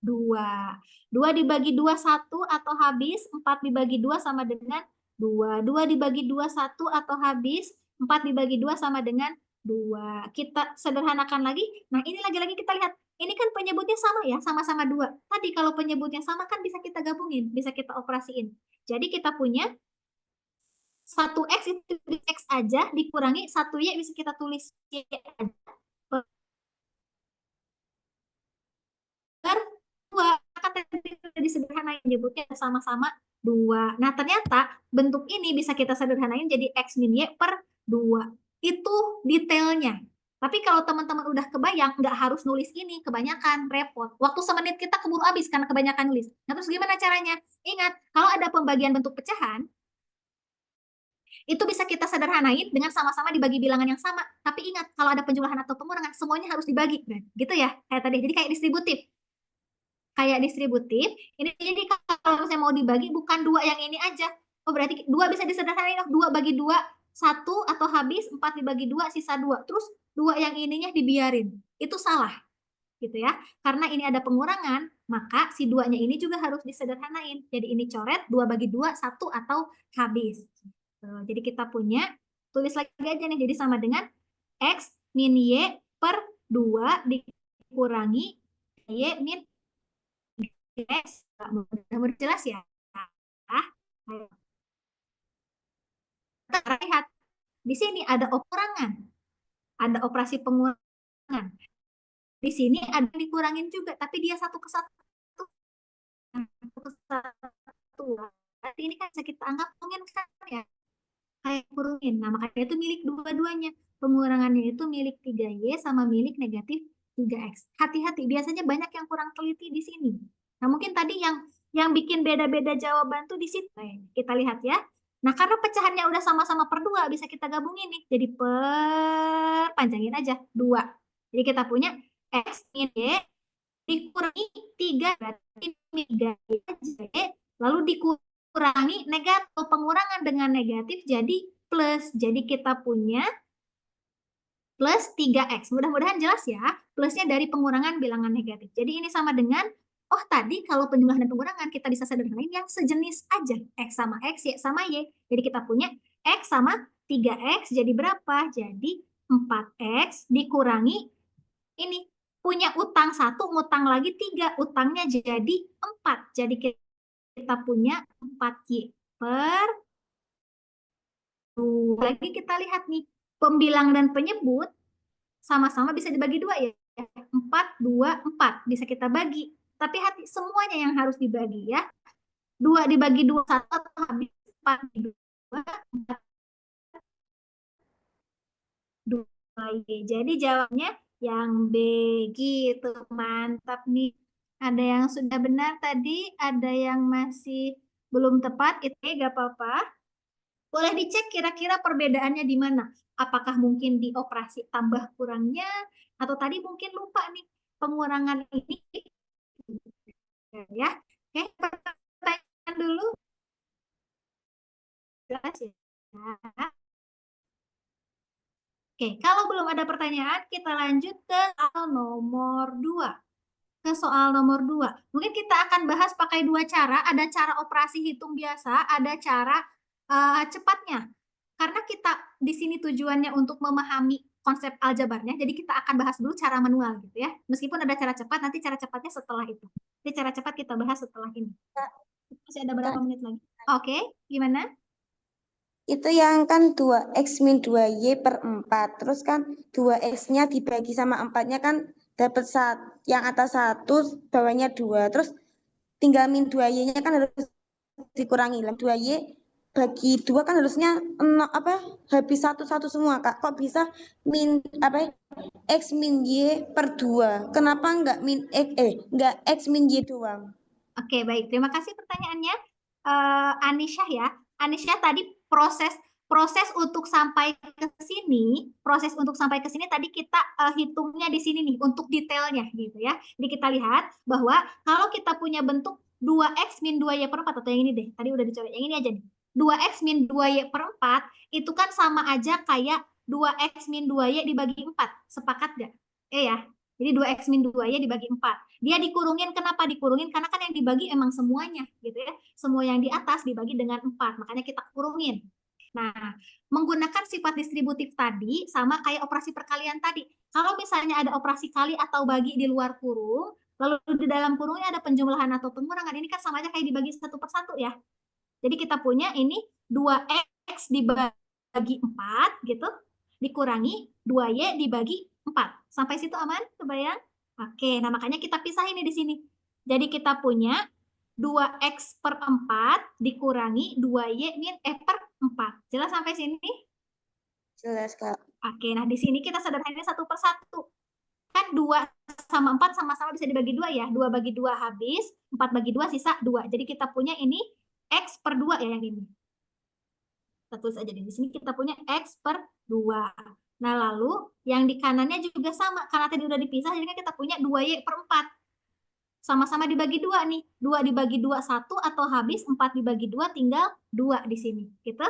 2. 2 dibagi 2, 1 atau habis. 4 dibagi 2 sama dengan 2. 2 dibagi 2, 1 atau habis. 4 dibagi 2 sama dengan 2. Kita sederhanakan lagi. Nah, ini lagi-lagi kita lihat. Ini kan penyebutnya sama ya, sama-sama 2. Tadi kalau penyebutnya sama kan bisa kita gabungin, bisa kita operasiin. Jadi kita punya 1x itu x aja dikurangi 1y bisa kita tulis y aja per 2. Kata disederhanain nyebutnya sama-sama 2. Nah, ternyata bentuk ini bisa kita sederhanain jadi x min y per 2. Itu detailnya. Tapi kalau teman-teman udah kebayang, nggak harus nulis ini, kebanyakan repot. Waktu semenit kita keburu habis karena kebanyakan nulis. Nah, terus gimana caranya? Ingat, kalau ada pembagian bentuk pecahan, itu bisa kita sederhanain dengan sama-sama dibagi bilangan yang sama. Tapi ingat, kalau ada penjumlahan atau pengurangan, semuanya harus dibagi. Gitu ya, kayak tadi. Jadi kayak distributif. Ini jadi kalau saya mau dibagi, bukan 2 yang ini aja. Oh, berarti 2 bisa disederhanain. 2 bagi 2, 1 atau habis, 4 dibagi 2, sisa 2. Terus 2 yang ininya dibiarin. Itu salah. Gitu ya. Karena ini ada pengurangan, maka si 2-nya ini juga harus disederhanain. Jadi ini coret, 2 bagi 2, 1 atau habis. Jadi kita punya, tulis lagi aja nih, jadi sama dengan x min y per 2 dikurangi y min x. Mudah-mudahan jelas ya. Kita lihat, di sini ada pengurangan. ada operasi pengurangan. Di sini ada dikurangin juga, tapi dia satu ke satu. Berarti ini kan bisa kita anggap mungkin kan ya, kayak kurungin. Nah, makanya itu milik dua-duanya. Pengurangannya itu milik 3Y sama milik negatif 3X. Hati-hati, biasanya banyak yang kurang teliti di sini. Nah, mungkin tadi yang bikin beda-beda jawaban tuh di situ. Kita lihat ya. Nah, karena pecahannya udah sama-sama per 2, bisa kita gabungin nih. Jadi panjangin aja 2. Jadi kita punya X min Y dikurangi 3, berarti 3Y, lalu dikurangi negatif, pengurangan dengan negatif jadi plus. Jadi kita punya plus 3X. Mudah-mudahan jelas ya, plusnya dari pengurangan bilangan negatif. Jadi ini sama dengan, oh tadi kalau penjumlahan dan pengurangan kita bisa sederhanain yang sejenis aja. X sama X, Y sama Y. Jadi kita punya X sama 3X jadi berapa? Jadi 4X dikurangi ini. Punya utang 1, ngutang lagi 3. Utangnya jadi 4. Jadi kita punya 4Y per 2. Lagi kita lihat nih, pembilang dan penyebut sama-sama bisa dibagi 2 ya. 4, 2, 4. Bisa kita bagi. Tapi hati semuanya yang harus dibagi ya. 2 dibagi 2, 1 atau habis 4 dibagi 2, 4, 2Y. Jadi jawabnya yang B gitu. Mantap nih. Ada yang sudah benar tadi, ada yang masih belum tepat, itu gak apa-apa. Boleh dicek kira-kira perbedaannya di mana. Apakah mungkin di operasi tambah kurangnya, atau tadi mungkin lupa nih pengurangan ini. Ya, oke, pertanyaan dulu. Jelas ya. Oke, kalau belum ada pertanyaan, kita lanjut ke soal nomor 2. Ke soal nomor 2. Mungkin kita akan bahas pakai 2 cara. Ada cara operasi hitung biasa, ada cara cepatnya. Karena kita di sini tujuannya untuk memahami konsep aljabarnya, jadi kita akan bahas dulu cara manual gitu ya. Meskipun ada cara cepat, nanti cara cepatnya setelah itu. Jadi cara cepat kita bahas setelah ini. Masih ada berapa menit lagi? Oke, gimana? Itu yang kan 2X min 2Y per 4. Terus kan 2X-nya dibagi sama 4-nya kan dapat yang atas 1, bawahnya 2. Terus tinggal min 2Y-nya kan harus dikurangi. 2Y bagi 2 kan harusnya habis 1 semua, Kak. Kok bisa X min Y per 2? Kenapa enggak enggak X min Y doang? Oke, baik. Terima kasih pertanyaannya. Anisyah ya. Anisyah tadi proses untuk sampai ke sini, tadi kita hitungnya di sini nih untuk detailnya gitu ya. Jadi kita lihat bahwa kalau kita punya bentuk 2X min 2Y per 4 atau yang ini deh. Tadi udah dicoret. Yang ini aja nih. 2X min 2Y per 4 itu kan sama aja kayak 2X min 2Y dibagi 4. Sepakat gak? Ya. Jadi 2X min 2Y dibagi 4. Dia dikurungin, kenapa dikurungin? Karena kan yang dibagi emang semuanya, gitu ya. Semua yang di atas dibagi dengan 4, makanya kita kurungin. Nah, menggunakan sifat distributif tadi, sama kayak operasi perkalian tadi. Kalau misalnya ada operasi kali atau bagi di luar kurung, lalu di dalam kurungnya ada penjumlahan atau pengurangan, ini kan sama aja kayak dibagi 1 per 1 ya. Jadi kita punya ini 2X dibagi 4, gitu, dikurangi 2Y dibagi 4. Sampai situ aman? Kebayang? Oke, nah makanya kita pisahin nih di sini. Jadi kita punya 2X per 4 dikurangi 2Y min per 4. Jelas sampai sini? Jelas, Kak. Oke, nah di sini kita sederhanain 1 per 1. Kan 2 sama 4 sama-sama bisa dibagi 2 ya. 2 bagi 2 habis, 4 bagi 2 sisa 2. Jadi kita punya ini X per 2 ya yang ini. Kita tulis aja di sini kita punya X per 2. Nah, lalu yang di kanannya juga sama. Karena tadi udah dipisah, jadi kan kita punya 2Y per 4. Sama-sama dibagi 2 nih. 2 dibagi 2, 1 atau habis 4 dibagi 2 tinggal 2 di sini. Gitu?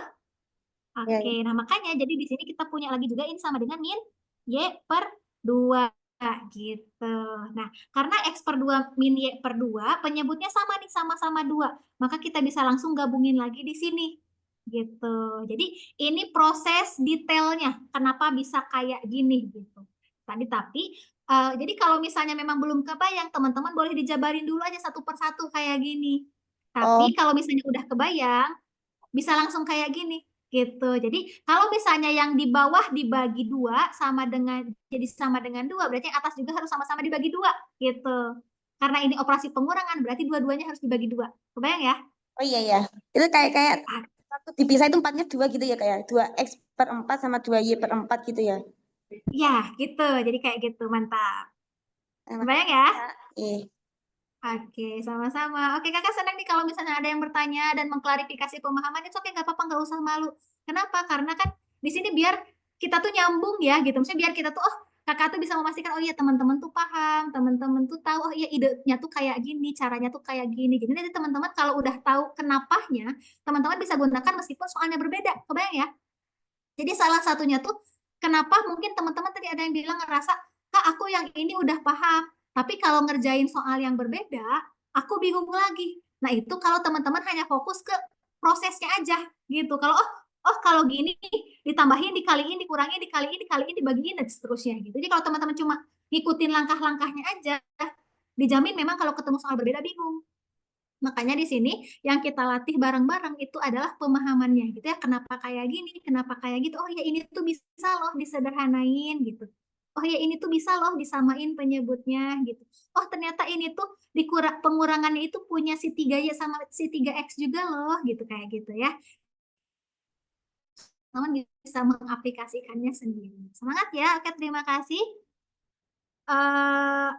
Oke, nah makanya jadi di sini kita punya lagi juga ini sama dengan min Y per 2. Gitu. Nah, karena X per 2 min Y per 2, penyebutnya sama nih, sama-sama 2. Maka kita bisa langsung gabungin lagi di sini. Gitu. Jadi ini proses detailnya kenapa bisa kayak gini gitu. Tapi jadi kalau misalnya memang belum kebayang, teman-teman boleh dijabarin dulu aja 1 per 1 kayak gini. Tapi kalau misalnya udah kebayang, bisa langsung kayak gini. gitu. Jadi kalau misalnya yang di bawah dibagi 2 sama dengan jadi sama dengan 2, berarti yang atas juga harus sama-sama dibagi 2 gitu. Karena ini operasi pengurangan, berarti dua-duanya harus dibagi 2. Kebayang ya? Oh iya ya. Itu kayak satu dipisah itu 4-nya 2 gitu ya kayak 2x/4 sama 2y/4 gitu ya. Ya, gitu. Jadi kayak gitu. Mantap. Nah, Kebayang ya? Iya. Oke, sama-sama. Oke, kakak senang nih kalau misalnya ada yang bertanya dan mengklarifikasi pemahaman, itu oke, nggak apa-apa, nggak usah malu. Kenapa? Karena kan di sini biar kita tuh nyambung ya, gitu. Maksudnya biar kita tuh, oh, kakak tuh bisa memastikan, oh iya teman-teman tuh paham, teman-teman tuh tahu, oh iya idenya tuh kayak gini, caranya tuh kayak gini. Jadi nanti teman-teman kalau udah tahu kenapanya, teman-teman bisa gunakan meskipun soalnya berbeda. Kebayang ya? Jadi salah satunya tuh, kenapa mungkin teman-teman tadi ada yang bilang ngerasa, Kak, aku yang ini udah paham, tapi kalau ngerjain soal yang berbeda, aku bingung lagi. Nah, itu kalau teman-teman hanya fokus ke prosesnya aja, gitu. Kalau, kalau gini, ditambahin, dikaliin, dikurangin, dikaliin, dibagiin, dan seterusnya, gitu. Jadi kalau teman-teman cuma ngikutin langkah-langkahnya aja, dijamin memang kalau ketemu soal berbeda bingung. Makanya di sini yang kita latih bareng-bareng itu adalah pemahamannya gitu ya. Kenapa kayak gini, kenapa kayak gitu. Oh ya ini tuh bisa loh disederhanain gitu. Oh ya ini tuh bisa loh disamain penyebutnya gitu. Oh ternyata ini tuh pengurangannya itu punya si 3Y sama si 3X juga loh gitu kayak gitu ya. Teman bisa mengaplikasikannya sendiri. Semangat ya. Oke, terima kasih.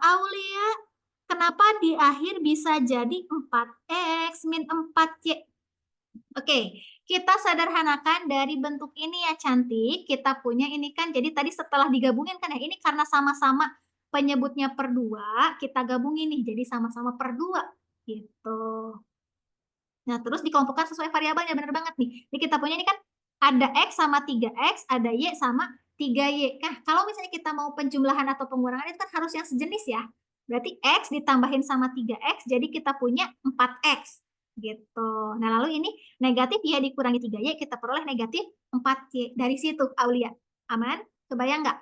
Aulia, kenapa di akhir bisa jadi 4X min 4Y? Oke, kita sederhanakan dari bentuk ini ya cantik. Kita punya ini kan, jadi tadi setelah digabungin kan ya, ini karena sama-sama penyebutnya per 2, kita gabungin nih, jadi sama-sama per 2. Gitu. Nah, terus dikelompokkan sesuai variabelnya, bener banget nih. Ini kita punya ini kan, ada X sama 3X, ada Y sama 3Y. Nah, kalau misalnya kita mau penjumlahan atau pengurangan itu kan harus yang sejenis ya. Berarti X ditambahin sama 3X, jadi kita punya 4X. Gitu. Nah, lalu ini negatif Y dikurangi 3Y, kita peroleh negatif 4Y. Dari situ, Aulia. Aman? Kebayang nggak?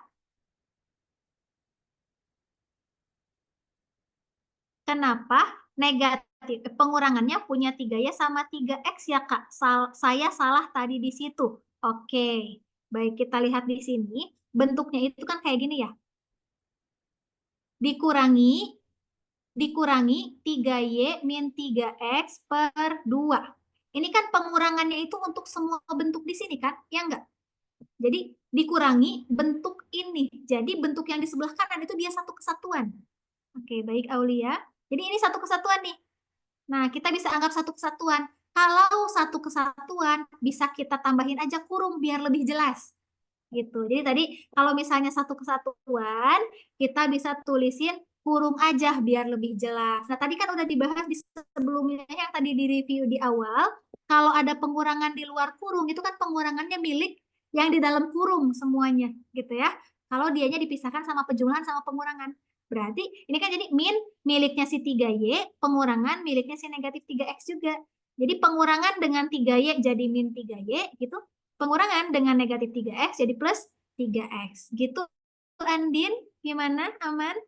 Kenapa negatif? Pengurangannya punya 3Y sama 3X ya, Kak. Saya salah tadi di situ. Oke. Baik, kita lihat di sini. Bentuknya itu kan kayak gini ya. Dikurangi 3Y min 3X per 2. Ini kan pengurangannya itu untuk semua bentuk di sini kan? Ya enggak? Jadi dikurangi bentuk ini. Jadi bentuk yang di sebelah kanan itu dia satu kesatuan. Oke, baik Aulia. Jadi ini satu kesatuan nih. Nah, kita bisa anggap satu kesatuan. Kalau satu kesatuan, bisa kita tambahin aja kurung biar lebih jelas. Gitu. Jadi tadi kalau misalnya satu kesatuan, kita bisa tulisin kurung aja biar lebih jelas. Nah, tadi kan udah dibahas di sebelumnya yang tadi di review di awal. Kalau ada pengurangan di luar kurung, itu kan pengurangannya milik yang di dalam kurung semuanya. Gitu ya. Kalau dianya dipisahkan sama penjumlahan sama pengurangan. Berarti ini kan jadi min miliknya si 3Y, pengurangan miliknya si negatif 3X juga. Jadi pengurangan dengan 3Y jadi min 3Y gitu. Pengurangan dengan negatif 3X jadi plus 3X. Gitu Andin, gimana? Aman?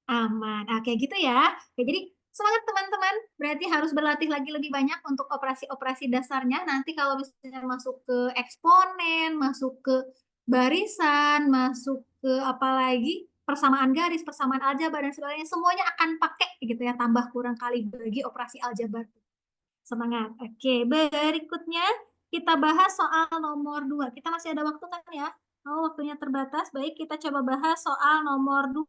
Aman. Oke, gitu ya. Oke, jadi semangat teman-teman. Berarti harus berlatih lagi lebih banyak untuk operasi-operasi dasarnya. Nanti kalau misalnya masuk ke eksponen, masuk ke barisan, masuk ke apa lagi, persamaan garis, persamaan aljabar, dan sebagainya, semuanya akan pakai gitu ya, tambah kurang kali bagi operasi aljabar. Semangat. Oke, berikutnya kita bahas soal nomor 2. Kita masih ada waktu kan ya? Oh, waktunya terbatas. Baik, kita coba bahas soal nomor 2.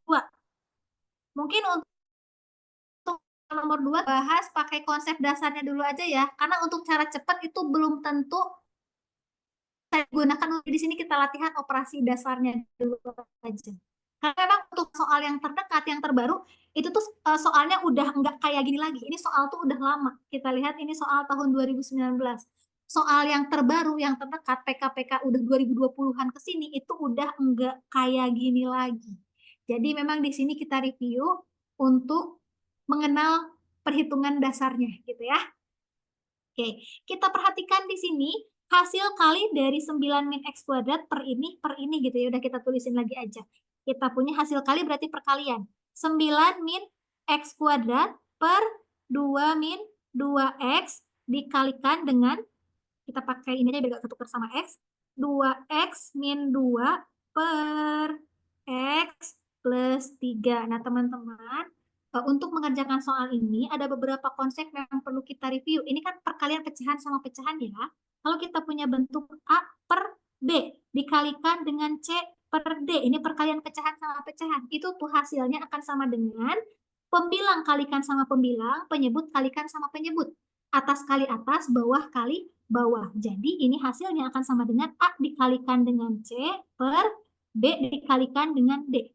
Mungkin untuk nomor 2 bahas pakai konsep dasarnya dulu aja ya. Karena untuk cara cepat itu belum tentu saya gunakan. Di sini kita latihan operasi dasarnya dulu aja. Karena memang untuk soal yang terdekat, yang terbaru, itu tuh soalnya udah nggak kayak gini lagi. Ini soal tuh udah lama. Kita lihat ini soal tahun 2019. Soal yang terbaru, yang terdekat, PK-PK udah 2020-an ke sini, itu udah nggak kayak gini lagi. Jadi memang di sini kita review untuk mengenal perhitungan dasarnya gitu ya. Oke, kita perhatikan di sini hasil kali dari 9 min X kuadrat per ini gitu ya. Udah kita tulisin lagi aja. Kita punya hasil kali berarti perkalian. 9 min X kuadrat per 2 min 2X dikalikan dengan, kita pakai ini aja biar gak ketukar sama X, 2X min 2 per X plus 3. Nah, teman-teman, untuk mengerjakan soal ini ada beberapa konsep yang perlu kita review. Ini kan perkalian pecahan sama pecahan ya. Kalau kita punya bentuk A per B dikalikan dengan C per D, ini perkalian pecahan sama pecahan, itu tuh hasilnya akan sama dengan pembilang kalikan sama pembilang, penyebut kalikan sama penyebut. Atas kali atas, bawah kali bawah. Jadi ini hasilnya akan sama dengan A dikalikan dengan C per B dikalikan dengan D.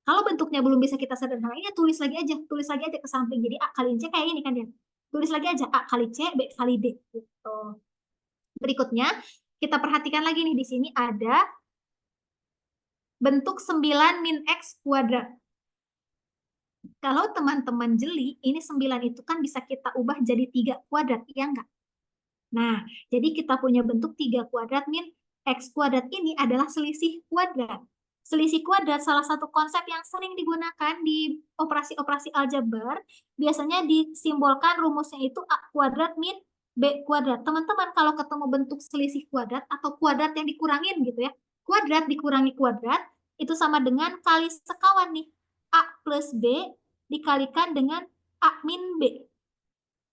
Kalau bentuknya belum bisa kita sederhanain, ya tulis lagi aja ke samping. Jadi A kali C kayak ini kan ya. Tulis lagi aja A kali C, B kali D. Gitu. Berikutnya, kita perhatikan lagi nih, di sini ada bentuk 9 min X kuadrat. Kalau teman-teman jeli, ini 9 itu kan bisa kita ubah jadi 3 kuadrat, iya enggak? Nah, jadi kita punya bentuk 3 kuadrat min X kuadrat ini adalah selisih kuadrat. Selisih kuadrat salah satu konsep yang sering digunakan di operasi-operasi aljabar, biasanya disimbolkan rumusnya itu A kuadrat min B kuadrat. Teman-teman kalau ketemu bentuk selisih kuadrat atau kuadrat yang dikurangin gitu ya, kuadrat dikurangi kuadrat, itu sama dengan kali sekawan nih. A plus B dikalikan dengan A min B.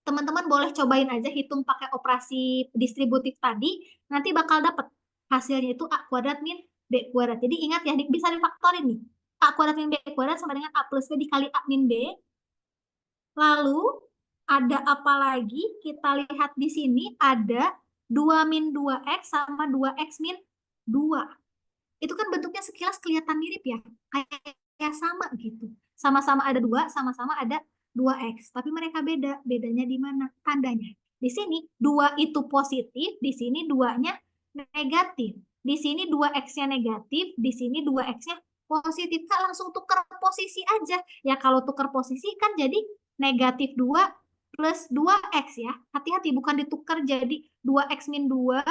Teman-teman boleh cobain aja hitung pakai operasi distributif tadi, nanti bakal dapat hasilnya itu A kuadrat min B kuadrat. Jadi ingat ya, bisa difaktorin nih. A kuadrat min B kuadrat sama dengan A plus B dikali A min B. Lalu ada apa lagi? Kita lihat di sini ada 2 min 2X sama 2X min 2. Itu kan bentuknya sekilas kelihatan mirip ya. Kayak sama gitu. Sama-sama ada 2, sama-sama ada 2X. Tapi mereka beda. Bedanya di mana? Tandanya. Di sini 2 itu positif, di sini 2-nya negatif. Di sini 2X-nya negatif, di sini 2X-nya positif. Kak, langsung tukar posisi aja. Ya kalau tukar posisi kan jadi negatif 2 plus 2X ya. Hati-hati, bukan ditukar jadi 2X min 2.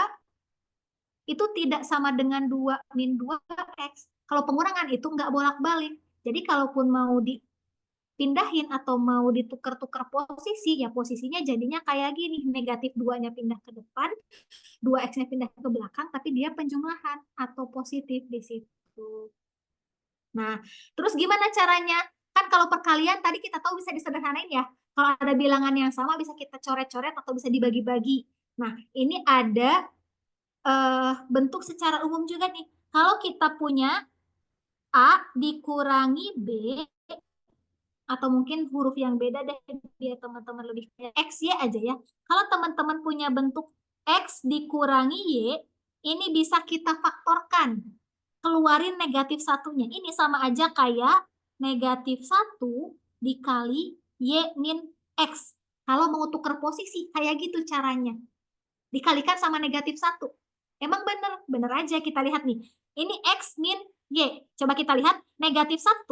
Itu tidak sama dengan 2 min 2X. Kalau pengurangan itu nggak bolak-balik. Jadi kalaupun mau dipindahin atau mau ditukar-tukar posisi, ya posisinya jadinya kayak gini. Negatif 2-nya pindah ke depan, 2X-nya pindah ke belakang, tapi dia penjumlahan atau positif di situ. Nah, terus gimana caranya? Kan kalau perkalian tadi kita tahu bisa disederhanain ya. Kalau ada bilangan yang sama bisa kita coret-coret atau bisa dibagi-bagi. Nah, ini ada bentuk secara umum juga nih. Kalau kita punya A dikurangi B, atau mungkin huruf yang beda deh biar teman-teman lebih kayak X, Y aja ya. Kalau teman-teman punya bentuk X dikurangi Y, ini bisa kita faktorkan. Keluarin negatif satunya. Ini sama aja kayak negatif 1 dikali Y min X. Kalau mau tukar posisi, kayak gitu caranya. Dikalikan sama negatif 1. Emang bener aja kita lihat nih. Ini X min Y. Coba kita lihat, negatif 1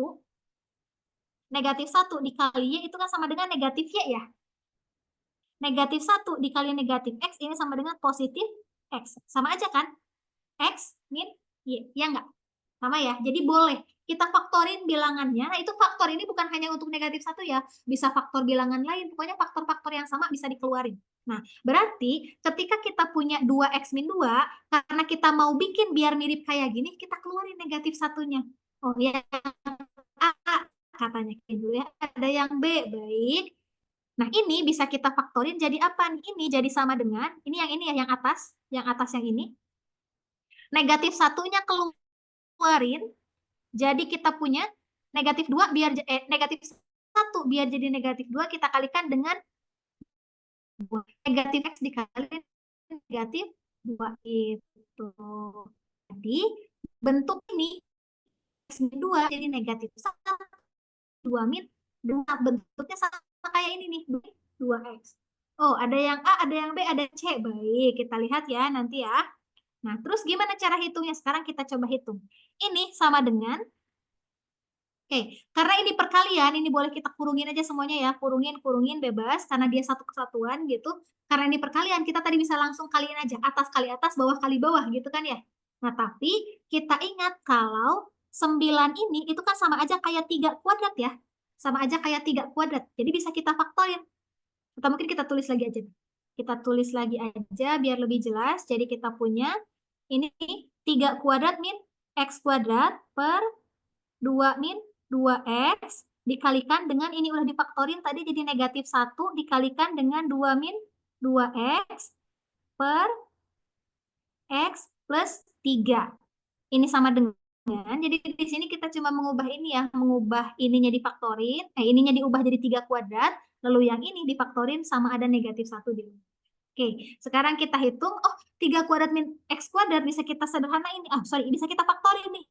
dikali Y itu kan sama dengan negatif Y ya. Negatif 1 dikali negatif X ini sama dengan positif X. Sama aja kan? X min Y. Ya enggak? Sama ya. Jadi boleh kita faktorin bilangannya. Nah, itu faktor ini bukan hanya untuk negatif 1 ya. Bisa faktor bilangan lain. Pokoknya faktor-faktor yang sama bisa dikeluarin. Nah, berarti ketika kita punya 2X min 2, karena kita mau bikin biar mirip kayak gini, kita keluarin negatif satunya. Oh ya, A katanya dulu ya. Ada yang B, baik. Nah, ini bisa kita faktorin jadi apa nih? Ini jadi sama dengan, ini ya, yang atas yang ini. Negatif satunya keluarin, jadi kita punya negatif 2 biar negatif 1 biar jadi negatif 2 kita kalikan dengan negatif X dikali negatif 2 itu. Jadi bentuk ini X min 2 jadi negatif 1, 2 min 2, bentuknya sama kayak ini nih, 2X. Oh, ada yang A, ada yang B, ada C. Baik, kita lihat ya nanti ya. Nah, terus gimana cara hitungnya? Sekarang kita coba hitung. Ini sama dengan, karena ini perkalian, ini boleh kita kurungin aja semuanya ya. Kurungin bebas, karena dia satu kesatuan gitu. Karena ini perkalian, kita tadi bisa langsung kaliin aja. Atas kali atas, bawah kali bawah gitu kan ya. Nah, tapi kita ingat kalau 9 ini itu kan sama aja kayak 3 kuadrat ya. Sama aja kayak 3 kuadrat. Jadi bisa kita faktorin. Atau mungkin kita tulis lagi aja. Kita tulis lagi aja biar lebih jelas. Jadi kita punya ini 3 kuadrat min X kuadrat per 2 min 2X dikalikan dengan ini udah difaktorin tadi jadi negatif 1 dikalikan dengan 2 min 2X per X plus 3. Ini sama dengan, jadi di sini kita cuma mengubah ini ya, mengubah ininya difaktorin, ininya diubah jadi 3 kuadrat, lalu yang ini difaktorin sama ada negatif 1 di luar. Oke, sekarang kita hitung, 3 kuadrat min X kuadrat bisa kita sederhanain, bisa kita faktorin nih.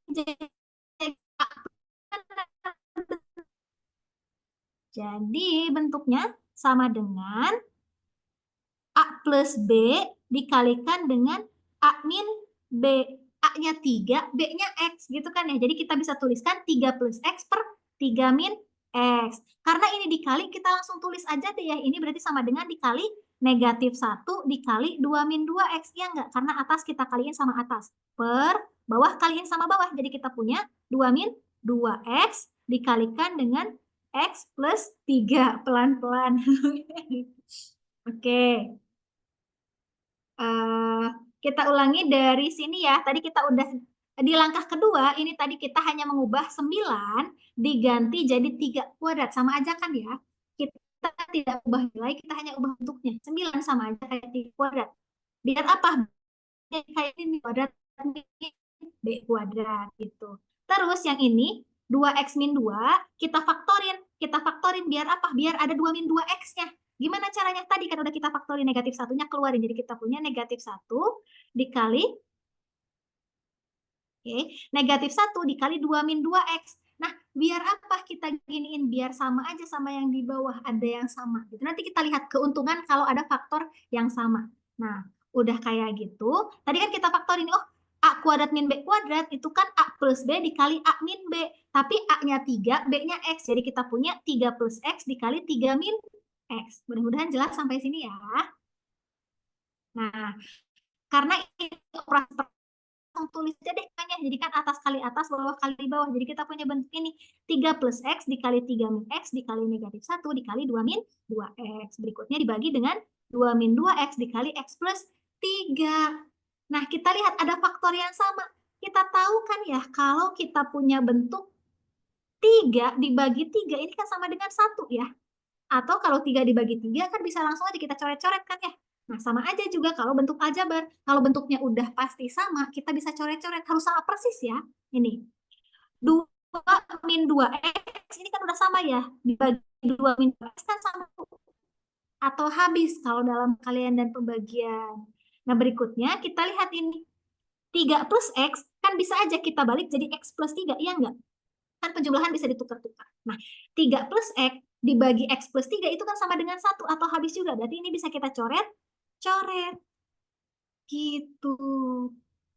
Jadi bentuknya sama dengan A plus B dikalikan dengan A min B. A-nya 3, B-nya X gitu kan ya. Jadi kita bisa tuliskan 3 plus X per 3 min X. Karena ini dikali, kita langsung tulis aja deh ya. Ini berarti sama dengan dikali negatif 1 dikali 2 min 2X. Ya enggak? Karena atas kita kaliin sama atas. Per bawah kaliin sama bawah. Jadi kita punya 2 min 2X dikalikan dengan X plus 3. Pelan-pelan. Oke. Kita ulangi dari sini ya. Tadi kita udah di langkah kedua, ini tadi kita hanya mengubah 9 diganti jadi 3 kuadrat. Sama aja kan ya? Kita tidak ubah nilai, kita hanya ubah bentuknya. 9 sama aja kayak 3 kuadrat. Biar apa? Kayak ini kuadrat, B kuadrat gitu. Terus yang ini 2X min 2 kita faktorin. Kita faktorin biar apa? Biar ada 2 min 2X-nya. Gimana caranya? Tadi kan udah kita faktorin negatif 1-nya keluarin. Jadi kita punya negatif 1 dikali negatif 1 dikali 2 min 2X. Nah, biar apa kita giniin? Biar sama aja sama yang di bawah. Ada yang sama. Gitu. Nanti kita lihat keuntungan kalau ada faktor yang sama. Nah, udah kayak gitu. Tadi kan kita faktorin, A kuadrat min B kuadrat itu kan A plus B dikali A min B. Tapi A-nya 3, B-nya X. Jadi kita punya 3 plus X dikali 3 min X. Mudah-mudahan jelas sampai sini ya. Nah, karena ini operasi tulis aja deh kan ya. Jadi kan atas kali atas, bawah kali bawah. Jadi kita punya bentuk ini. 3 plus X dikali 3 min X dikali negatif 1 dikali 2 min 2X. Berikutnya dibagi dengan 2 min 2X dikali X plus 3. Nah, kita lihat ada faktor yang sama. Kita tahu kan ya, kalau kita punya bentuk 3 dibagi 3, ini kan sama dengan 1 ya. Atau kalau 3 dibagi 3 kan bisa langsung aja kita coret-coret kan ya. Nah, sama aja juga kalau bentuk aljabar. Kalau bentuknya udah pasti sama, kita bisa coret-coret. Harus sama persis ya. Ini. 2 min 2X, ini kan udah sama ya. Dibagi 2 min 2X kan sama. Atau habis kalau dalam kalian dan pembagian. Nah, berikutnya kita lihat ini. 3 plus X, kan bisa aja kita balik jadi X plus 3, iya enggak? Kan penjumlahan bisa ditukar-tukar. Nah, 3 plus X dibagi X plus 3 itu kan sama dengan 1 atau habis juga. Berarti ini bisa kita coret. Gitu.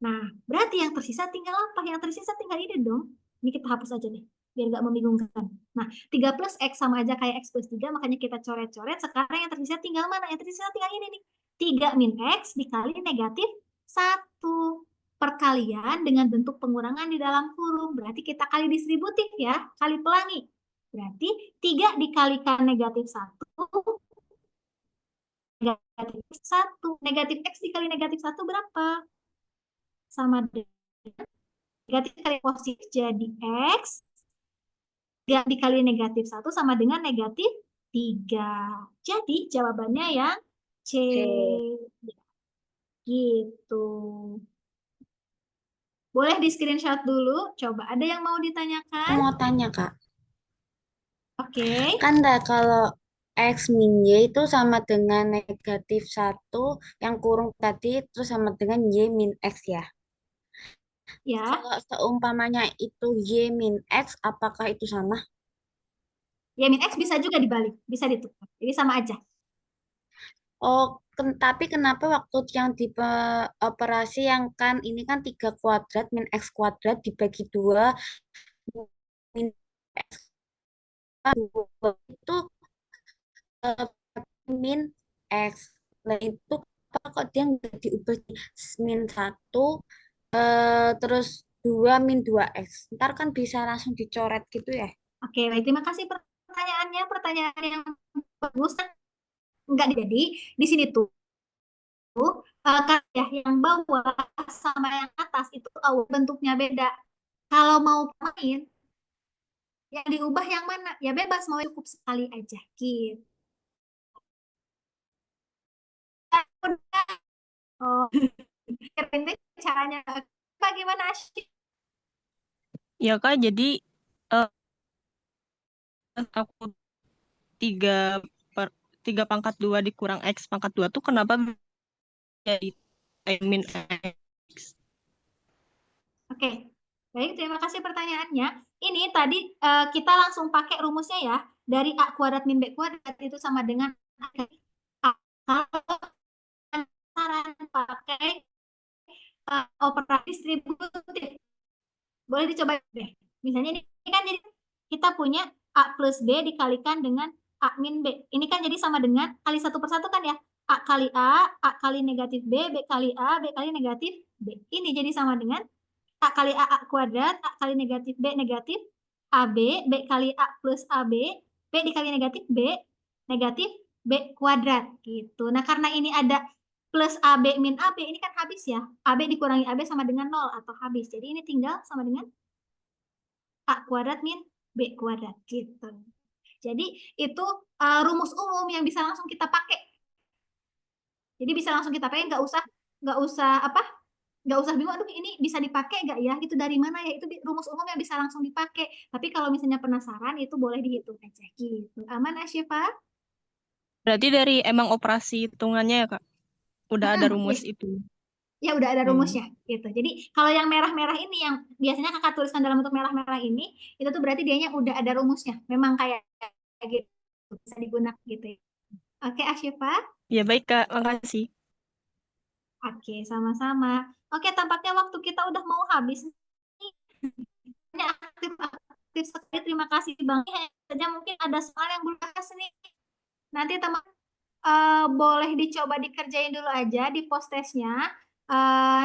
Nah, berarti yang tersisa tinggal apa? Yang tersisa tinggal ini dong. Ini kita hapus aja nih, biar nggak membingungkan. Nah, 3 plus X sama aja kayak X plus 3, makanya kita coret-coret. Sekarang yang tersisa tinggal mana? Yang tersisa tinggal ini nih. 3 min X dikali negatif 1. Perkalian dengan bentuk pengurangan di dalam kurung. Berarti kita kali distributif ya, kali pelangi. Berarti 3 dikalikan negatif 1, negatif 1. Negatif X dikali negatif 1 berapa? Sama dengan negatif kali positif jadi X. 3 dikali negatif 1 sama dengan negatif 3. Jadi jawabannya yang C. Gitu. Boleh di screenshot dulu. Coba ada yang mau ditanyakan? Mau tanya, Kak. Oke. Kan kalau X min Y itu sama dengan negatif 1 yang kurung tadi itu sama dengan Y min X ya. Ya. Kalau seumpamanya itu Y min X, apakah itu sama? Y min X bisa juga dibalik. Bisa ditukar. Jadi sama aja. Oh, tapi kenapa waktu yang di operasi yang kan ini kan 3 kuadrat min X kuadrat dibagi 2 min X itu min X. Nah itu apa kok dia nggak diubah min 1 terus 2 min 2X. Ntar kan bisa langsung dicoret gitu ya. Oke, baik. Terima kasih pertanyaannya. Pertanyaan yang bagus. Enggak, jadi di sini tuh ya yang bawah sama yang atas itu bentuknya beda. Kalau mau main, yang diubah yang mana? Ya bebas, mau cukup sekali aja. Gitu. Oh, ini caranya. Bagaimana, Asyik? Ya Kak, jadi aku 3 pangkat 2 dikurang X pangkat 2 tuh kenapa jadi min X? Oke, baik. Terima kasih pertanyaannya. Ini tadi kita langsung pakai rumusnya ya. Dari A kuadrat min B kuadrat itu sama dengan A. Kalau saran pakai operasi distributif. Boleh dicoba deh. Misalnya ini kan jadi kita punya A plus B dikalikan dengan A min B. Ini kan jadi sama dengan kali 1/1 kan ya. A kali A kali negatif B, B kali A, B kali negatif B. Ini jadi sama dengan A kali A kuadrat, A kali negatif B negatif AB, B kali A plus AB, B dikali negatif B, negatif B kuadrat gitu. Nah, karena ini ada plus AB min AB, ini kan habis ya. AB dikurangi AB sama dengan 0 atau habis. Jadi ini tinggal sama dengan A kuadrat min B kuadrat gitu. Jadi itu rumus umum yang bisa langsung kita pakai. Jadi bisa langsung kita pakai, nggak usah bingung, aduh ini bisa dipakai nggak ya, itu dari mana ya, itu rumus umum yang bisa langsung dipakai. Tapi kalau misalnya penasaran itu boleh dihitung aja gitu. Aman, Asyifa? Berarti dari emang operasi hitungannya ya Kak? Udah ada rumus Iya. itu. Ya udah ada rumusnya gitu. Jadi kalau yang merah-merah ini yang biasanya kakak tuliskan dalam bentuk merah-merah ini, itu tuh berarti dianya udah ada rumusnya. Memang kayak gitu bisa digunakan gitu ya. Oke, Asyifa? Ya baik Kak, makasih. Oke, sama-sama. Oke, tampaknya waktu kita udah mau habis nih. Ini aktif sekali. Terima kasih Bang. Saja mungkin ada soal yang belum bahas nih. Nanti teman boleh dicoba dikerjain dulu aja di post testnya.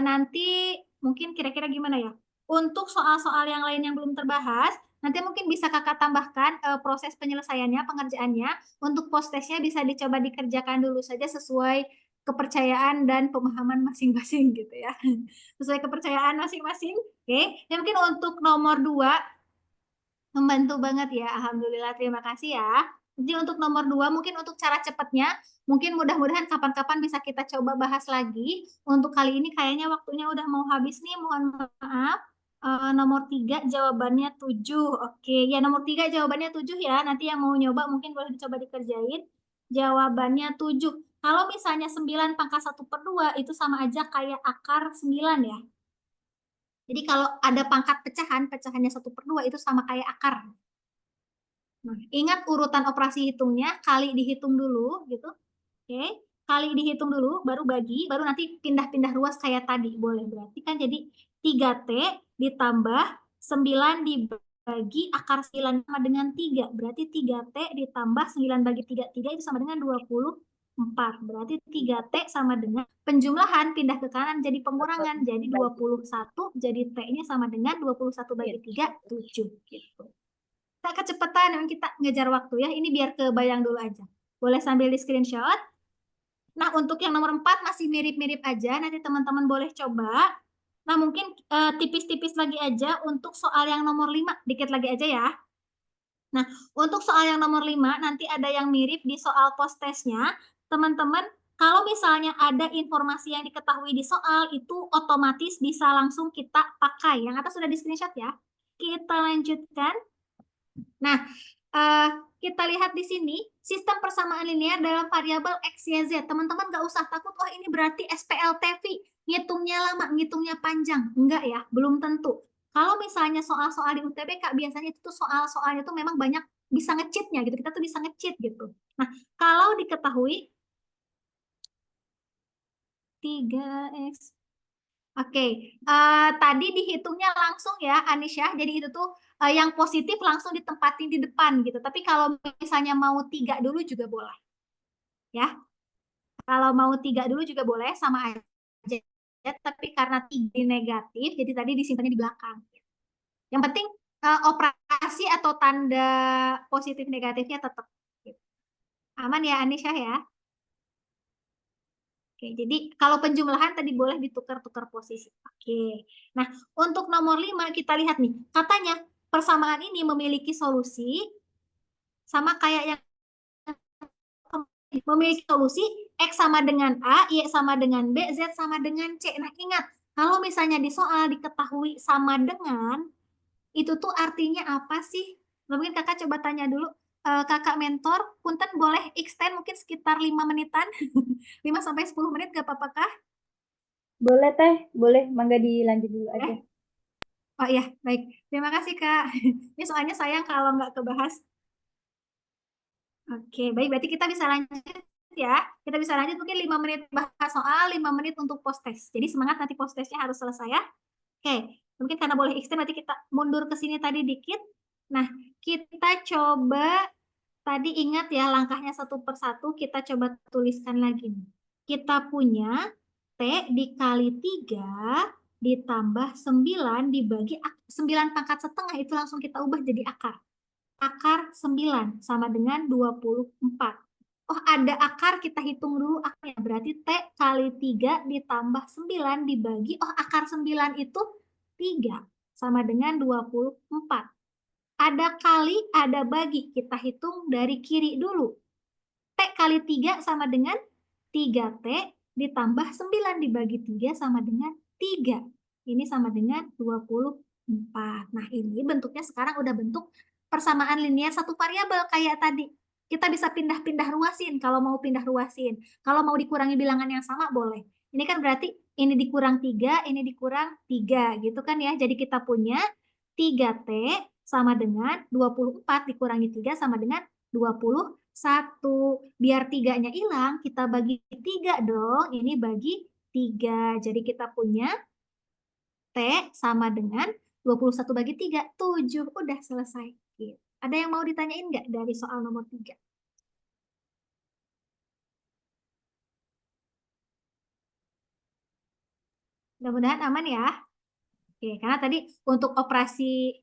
Nanti mungkin kira-kira gimana ya? Untuk soal-soal yang lain yang belum terbahas, nanti mungkin bisa kakak tambahkan proses penyelesaiannya, pengerjaannya. Untuk post testnya bisa dicoba dikerjakan dulu saja sesuai kepercayaan dan pemahaman masing-masing gitu ya. Sesuai kepercayaan masing-masing. Oke, ya mungkin untuk nomor 2 membantu banget ya. Alhamdulillah, terima kasih ya. Jadi untuk nomor 2 mungkin untuk cara cepatnya, mungkin mudah-mudahan kapan-kapan bisa kita coba bahas lagi. Untuk kali ini kayaknya waktunya udah mau habis nih, mohon maaf. Nomor 3 jawabannya 7. Oke, ya nomor 3 jawabannya 7 ya. Nanti yang mau nyoba mungkin boleh dicoba dikerjain. Jawabannya 7. Kalau misalnya 9 pangkat 1/2 itu sama aja kayak akar 9 ya. Jadi kalau ada pangkat pecahan, pecahannya 1/2 itu sama kayak akar. Nah, ingat urutan operasi hitungnya, kali dihitung dulu gitu. Oke, kali dihitung dulu, baru bagi, baru nanti pindah-pindah ruas kayak tadi. Boleh, berarti kan jadi 3T ditambah 9 dibagi akar 9 sama dengan 3. Berarti 3T ditambah 9 bagi 3 itu sama dengan 24. Berarti 3T sama dengan penjumlahan, pindah ke kanan jadi pengurangan. Jadi 21, jadi T-nya sama dengan 21 bagi 3, 7. Gitu. Kita kecepatan, memang kita ngejar waktu ya. Ini biar kebayang dulu aja. Boleh sambil di screenshot. Nah, untuk yang nomor 4 masih mirip-mirip aja. Nanti teman-teman boleh coba. Nah, mungkin tipis-tipis lagi aja untuk soal yang nomor 5. Dikit lagi aja ya. Nah, untuk soal yang nomor 5, nanti ada yang mirip di soal post testnya. Teman-teman, kalau misalnya ada informasi yang diketahui di soal, itu otomatis bisa langsung kita pakai. Yang atas sudah di screenshot ya. Kita lanjutkan. Nah, kita lihat di sini, sistem persamaan linear dalam variabel X, Y, Z. Teman-teman nggak usah takut, oh ini berarti SPLTV, ngitungnya lama, ngitungnya panjang. Enggak ya, belum tentu. Kalau misalnya soal-soal di UTBK, biasanya itu soal-soalnya tuh memang banyak bisa nge-cheatnya gitu. Kita tuh bisa nge-cheat gitu. Nah, kalau diketahui 3X. Oke, tadi dihitungnya langsung ya, Anisya. Jadi itu tuh yang positif langsung ditempatin di depan gitu. Tapi kalau misalnya mau 3 dulu juga boleh. Ya, kalau mau 3 dulu juga boleh, sama aja. tapi karena 3 negatif, jadi tadi disimpannya di belakang. Yang penting operasi atau tanda positif negatifnya tetap. Aman ya Anisha ya? Oke, jadi kalau penjumlahan tadi boleh ditukar-tukar posisi. Oke. Nah, untuk nomor 5 kita lihat nih. Katanya persamaan ini memiliki solusi sama kayak yang memiliki solusi X sama dengan A, Y sama dengan B, Z sama dengan C. Nah, ingat, kalau misalnya di soal diketahui sama dengan, itu tuh artinya apa sih? Mungkin kakak coba tanya dulu. Kakak mentor, punten boleh extend mungkin sekitar 5 menitan? 5-10 menit gak apa-apa kah? Boleh Teh, boleh. Mangga dilanjut dulu aja. Oh iya, baik. Terima kasih Kak. Ini soalnya sayang kalau nggak kebahas. Oke, baik. Berarti kita bisa lanjut ya. Kita bisa lanjut mungkin 5 menit bahas soal, 5 menit untuk post test. Jadi semangat nanti post testnya harus selesai ya. Oke, mungkin karena boleh extend berarti kita mundur ke sini tadi dikit. Nah, kita coba tadi ingat ya langkahnya satu persatu kita coba tuliskan lagi nih. Kita punya T dikali 3 ditambah 9 dibagi 9 pangkat setengah itu langsung kita ubah jadi akar. Akar 9 sama dengan 24. Oh, ada akar, kita hitung dulu akarnya. Berarti T kali 3 ditambah 9 dibagi, oh akar 9 itu 3 sama dengan 24. Ada kali, ada bagi. Kita hitung dari kiri dulu. T kali 3 sama dengan 3T ditambah 9 dibagi 3 sama dengan 3. Ini sama dengan 24. Nah, ini bentuknya sekarang udah bentuk persamaan linear satu variabel kayak tadi. Kita bisa pindah-pindah ruasin kalau mau pindah ruasin. Kalau mau dikurangi bilangan yang sama boleh. Ini kan berarti ini dikurang 3, ini dikurang 3 gitu kan ya. Jadi kita punya 3T sama dengan 24 dikurangi 3 sama dengan 21. Biar 3-nya hilang, kita bagi 3 dong. Ini bagi 3. Jadi kita punya T sama dengan 21 bagi 3, 7. Udah selesai. Ada yang mau ditanyain nggak dari soal nomor 3? Mudah-mudahan aman ya. Oke, karena tadi untuk operasi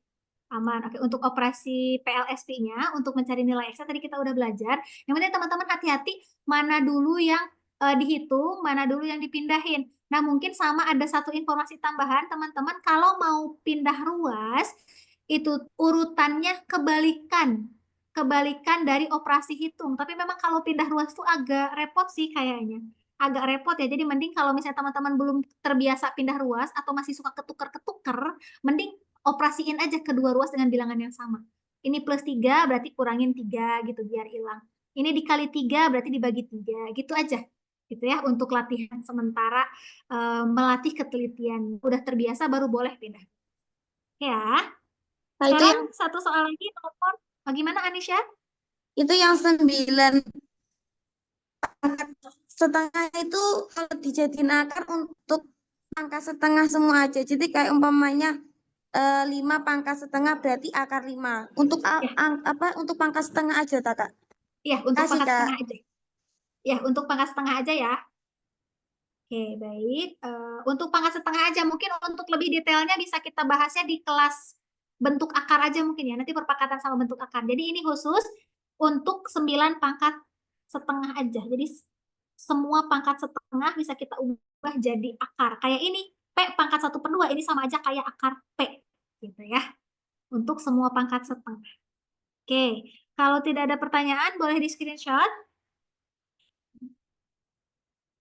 aman. Oke, untuk operasi PLSP-nya, untuk mencari nilai X tadi kita udah belajar. Yang penting teman-teman hati-hati mana dulu yang dihitung, mana dulu yang dipindahin. Nah, mungkin sama ada satu informasi tambahan, teman-teman, kalau mau pindah ruas, itu urutannya kebalikan. Kebalikan dari operasi hitung. Tapi memang kalau pindah ruas tuh agak repot sih kayaknya. Agak repot ya. Jadi mending kalau misalnya teman-teman belum terbiasa pindah ruas atau masih suka ketuker-ketuker, mending operasiin aja kedua ruas dengan bilangan yang sama. Ini plus 3 berarti kurangin 3 gitu biar hilang. Ini dikali 3 berarti dibagi 3 gitu aja. Gitu ya untuk latihan sementara melatih ketelitian. Udah terbiasa baru boleh pindah. Ya. Nah, itu Sekarang satu soal lagi nomor bagaimana Anisha? itu yang 9 pangkat setengah itu kalau dijadiin akar untuk pangkat setengah semua aja. Jadi kayak umpamanya 5 pangkat setengah berarti akar 5. Untuk untuk pangkat setengah aja, Kak? Iya, untuk Kasih, pangkat Kak. setengah aja. Ya, untuk pangkat setengah aja ya. Oke, baik. Untuk pangkat setengah aja, mungkin untuk lebih detailnya bisa kita bahasnya di kelas bentuk akar aja mungkin ya. Nanti perpakatan sama bentuk akar. Jadi ini khusus untuk 9 pangkat setengah aja. Jadi semua pangkat setengah bisa kita ubah jadi akar. Kayak ini, P pangkat 1/2 ini sama aja kayak akar P. Gitu ya. Untuk semua pangkat setengah. Oke, kalau tidak ada pertanyaan boleh di screenshot.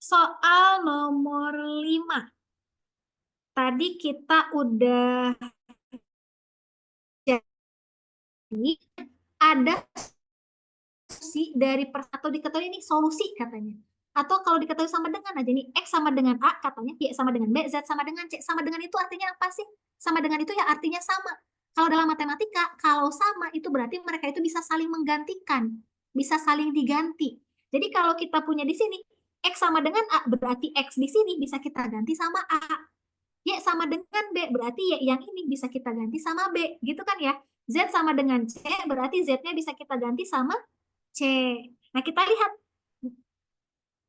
Soal nomor 5. Tadi kita udah jadi ada solusi dari atau diketahui ini solusi katanya. Atau kalau diketahui sama dengan aja nih X sama dengan A katanya, Y sama dengan B, Z sama dengan C. Sama dengan itu artinya apa sih? Sama dengan itu ya artinya sama. Kalau dalam matematika, kalau sama itu berarti mereka itu bisa saling menggantikan, bisa saling diganti. Jadi kalau kita punya di sini X sama dengan A, berarti X di sini bisa kita ganti sama A. Y sama dengan B, berarti Y yang ini bisa kita ganti sama B. Gitu kan ya? Z sama dengan C, berarti Z-nya bisa kita ganti sama C. Nah, kita lihat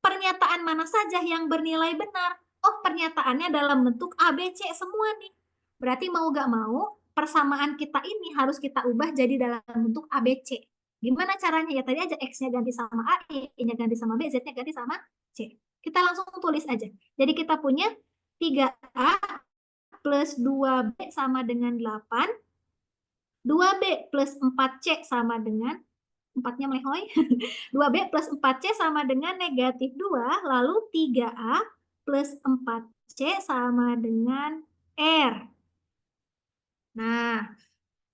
pernyataan mana saja yang bernilai benar. oh pernyataannya dalam bentuk A, B, C semua nih. Berarti mau gak mau persamaan kita ini harus kita ubah jadi dalam bentuk A, B, C. Gimana caranya? Ya tadi aja X-nya ganti sama A, Y-nya ganti sama B, Z-nya ganti sama C. Kita langsung tulis aja. Jadi kita punya 3A plus 2B sama dengan 8. 2B plus 4C sama dengan 4-nya melehoy. 2B plus 4C sama dengan negatif 2. Lalu 3A plus 4C sama dengan R. Nah,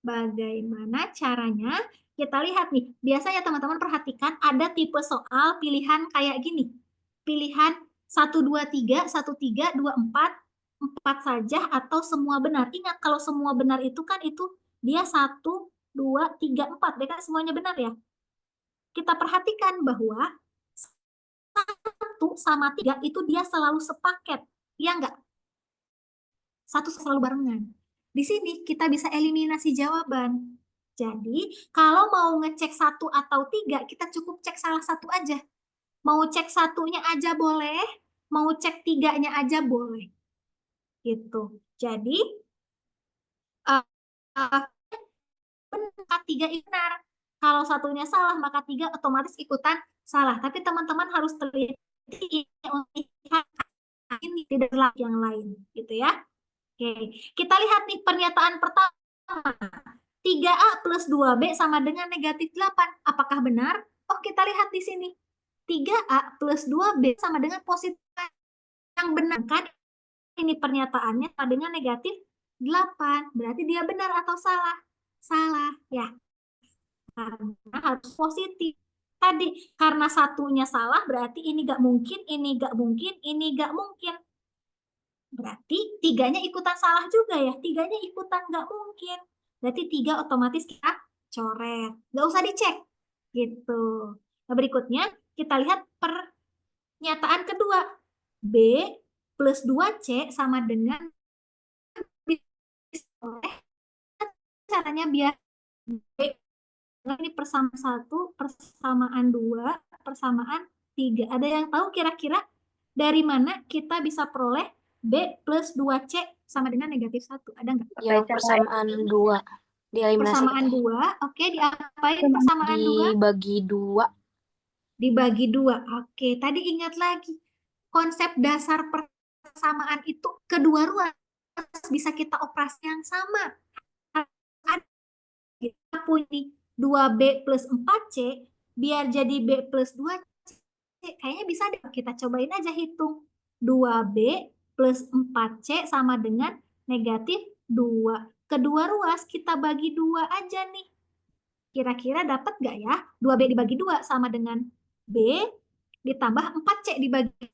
bagaimana caranya? Kita lihat nih. Biasanya teman-teman perhatikan ada tipe soal pilihan kayak gini. Pilihan 1, 2, 3, 1, 3, 2, 4, 4 saja atau semua benar. Ingat kalau semua benar itu kan itu dia 1, 2, 3, 4. Dia kan semuanya benar ya. Kita perhatikan bahwa 1 sama 3 itu dia selalu sepaket. Iya enggak? 1 selalu barengan. Di sini kita bisa eliminasi jawaban. Jadi, kalau mau ngecek 1 atau 3, kita cukup cek salah satu aja. Mau cek 1-nya aja boleh, mau cek 3-nya aja boleh. Gitu. Jadi, maka 3 benar. Kalau 1-nya salah, maka 3 otomatis ikutan salah. Tapi teman-teman harus teliti ini tidak yang lain. Gitu ya. Oke, kita lihat nih pernyataan pertama. 3A plus 2B sama dengan negatif 8. Apakah benar? Oh, kita lihat di sini. 3A plus 2B sama dengan positif. Yang benar kan? Ini pernyataannya sama dengan negatif 8. Berarti dia benar atau salah? Salah, ya. Karena harus positif. Tadi, karena satunya salah, berarti ini gak mungkin, ini gak mungkin, ini gak mungkin. Berarti 3-nya ikutan salah juga ya. 3-nya ikutan gak mungkin. Berarti 3 otomatis kita coret. Gak usah dicek. Gitu. Nah, berikutnya kita lihat pernyataan kedua. B plus 2C sama dengan caranya biar B ini persamaan 1, persamaan 2, persamaan 3. Ada yang tahu kira-kira dari mana kita bisa peroleh B plus 2C sama dengan negatif 1? Ada nggak? Yang persamaan 2. Persamaan 2, oke. Diapain persamaan 2? Dibagi 2. Dibagi 2, oke. Tadi ingat lagi. Konsep dasar persamaan itu kedua ruas bisa kita operasi yang sama. Kita punya 2B plus 4C, biar jadi B plus 2C. Kayaknya bisa deh, kita cobain aja hitung. 2B plus 4C sama dengan negatif 2. Kedua ruas kita bagi 2 aja nih. Kira-kira dapat nggak ya? 2B dibagi 2 sama dengan B, ditambah 4C dibagi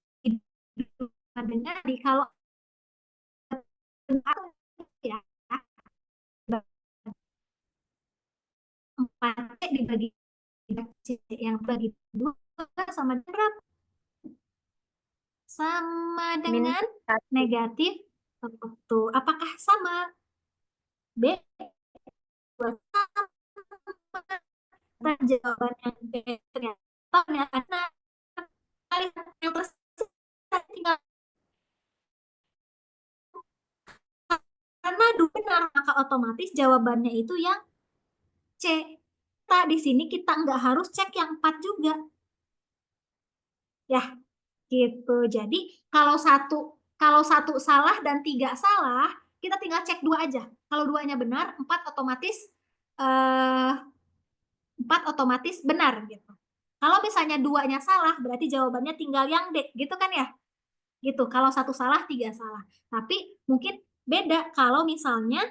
2 dengan D. Kalau ya, 4C dibagi C yang bagi 2 sama dengan berapa? Sama dengan negatif 1. Apakah sama? B. Sama. Jawabannya B. Ternyata yang tinggal karena benar, maka otomatis jawabannya itu yang C. Nah, di sini kita nggak harus cek yang 4 juga. Ya, gitu. Jadi kalau satu salah dan 3 salah, kita tinggal cek 2 aja. Kalau 2-nya benar, 4 otomatis benar gitu. Kalau misalnya 2-nya salah, berarti jawabannya tinggal yang D, gitu kan ya? Gitu. Kalau 1 salah, 3 salah. Tapi mungkin beda kalau misalnya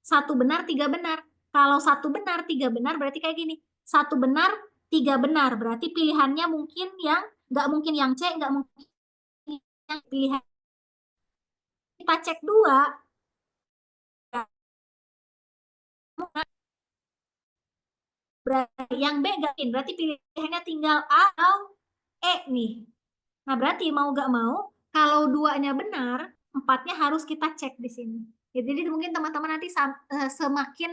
1 benar, 3 benar. Kalau 1 benar, 3 benar, berarti kayak gini. 1 benar, 3 benar. Berarti pilihannya mungkin yang, nggak mungkin yang C, nggak mungkin yang pilihan. Kita cek 2. Berarti yang B nggak mungkin. Berarti pilihannya tinggal A atau E nih. Nah, berarti mau nggak mau, kalau 2-nya benar, 4-nya harus kita cek di sini. Jadi mungkin teman-teman nanti semakin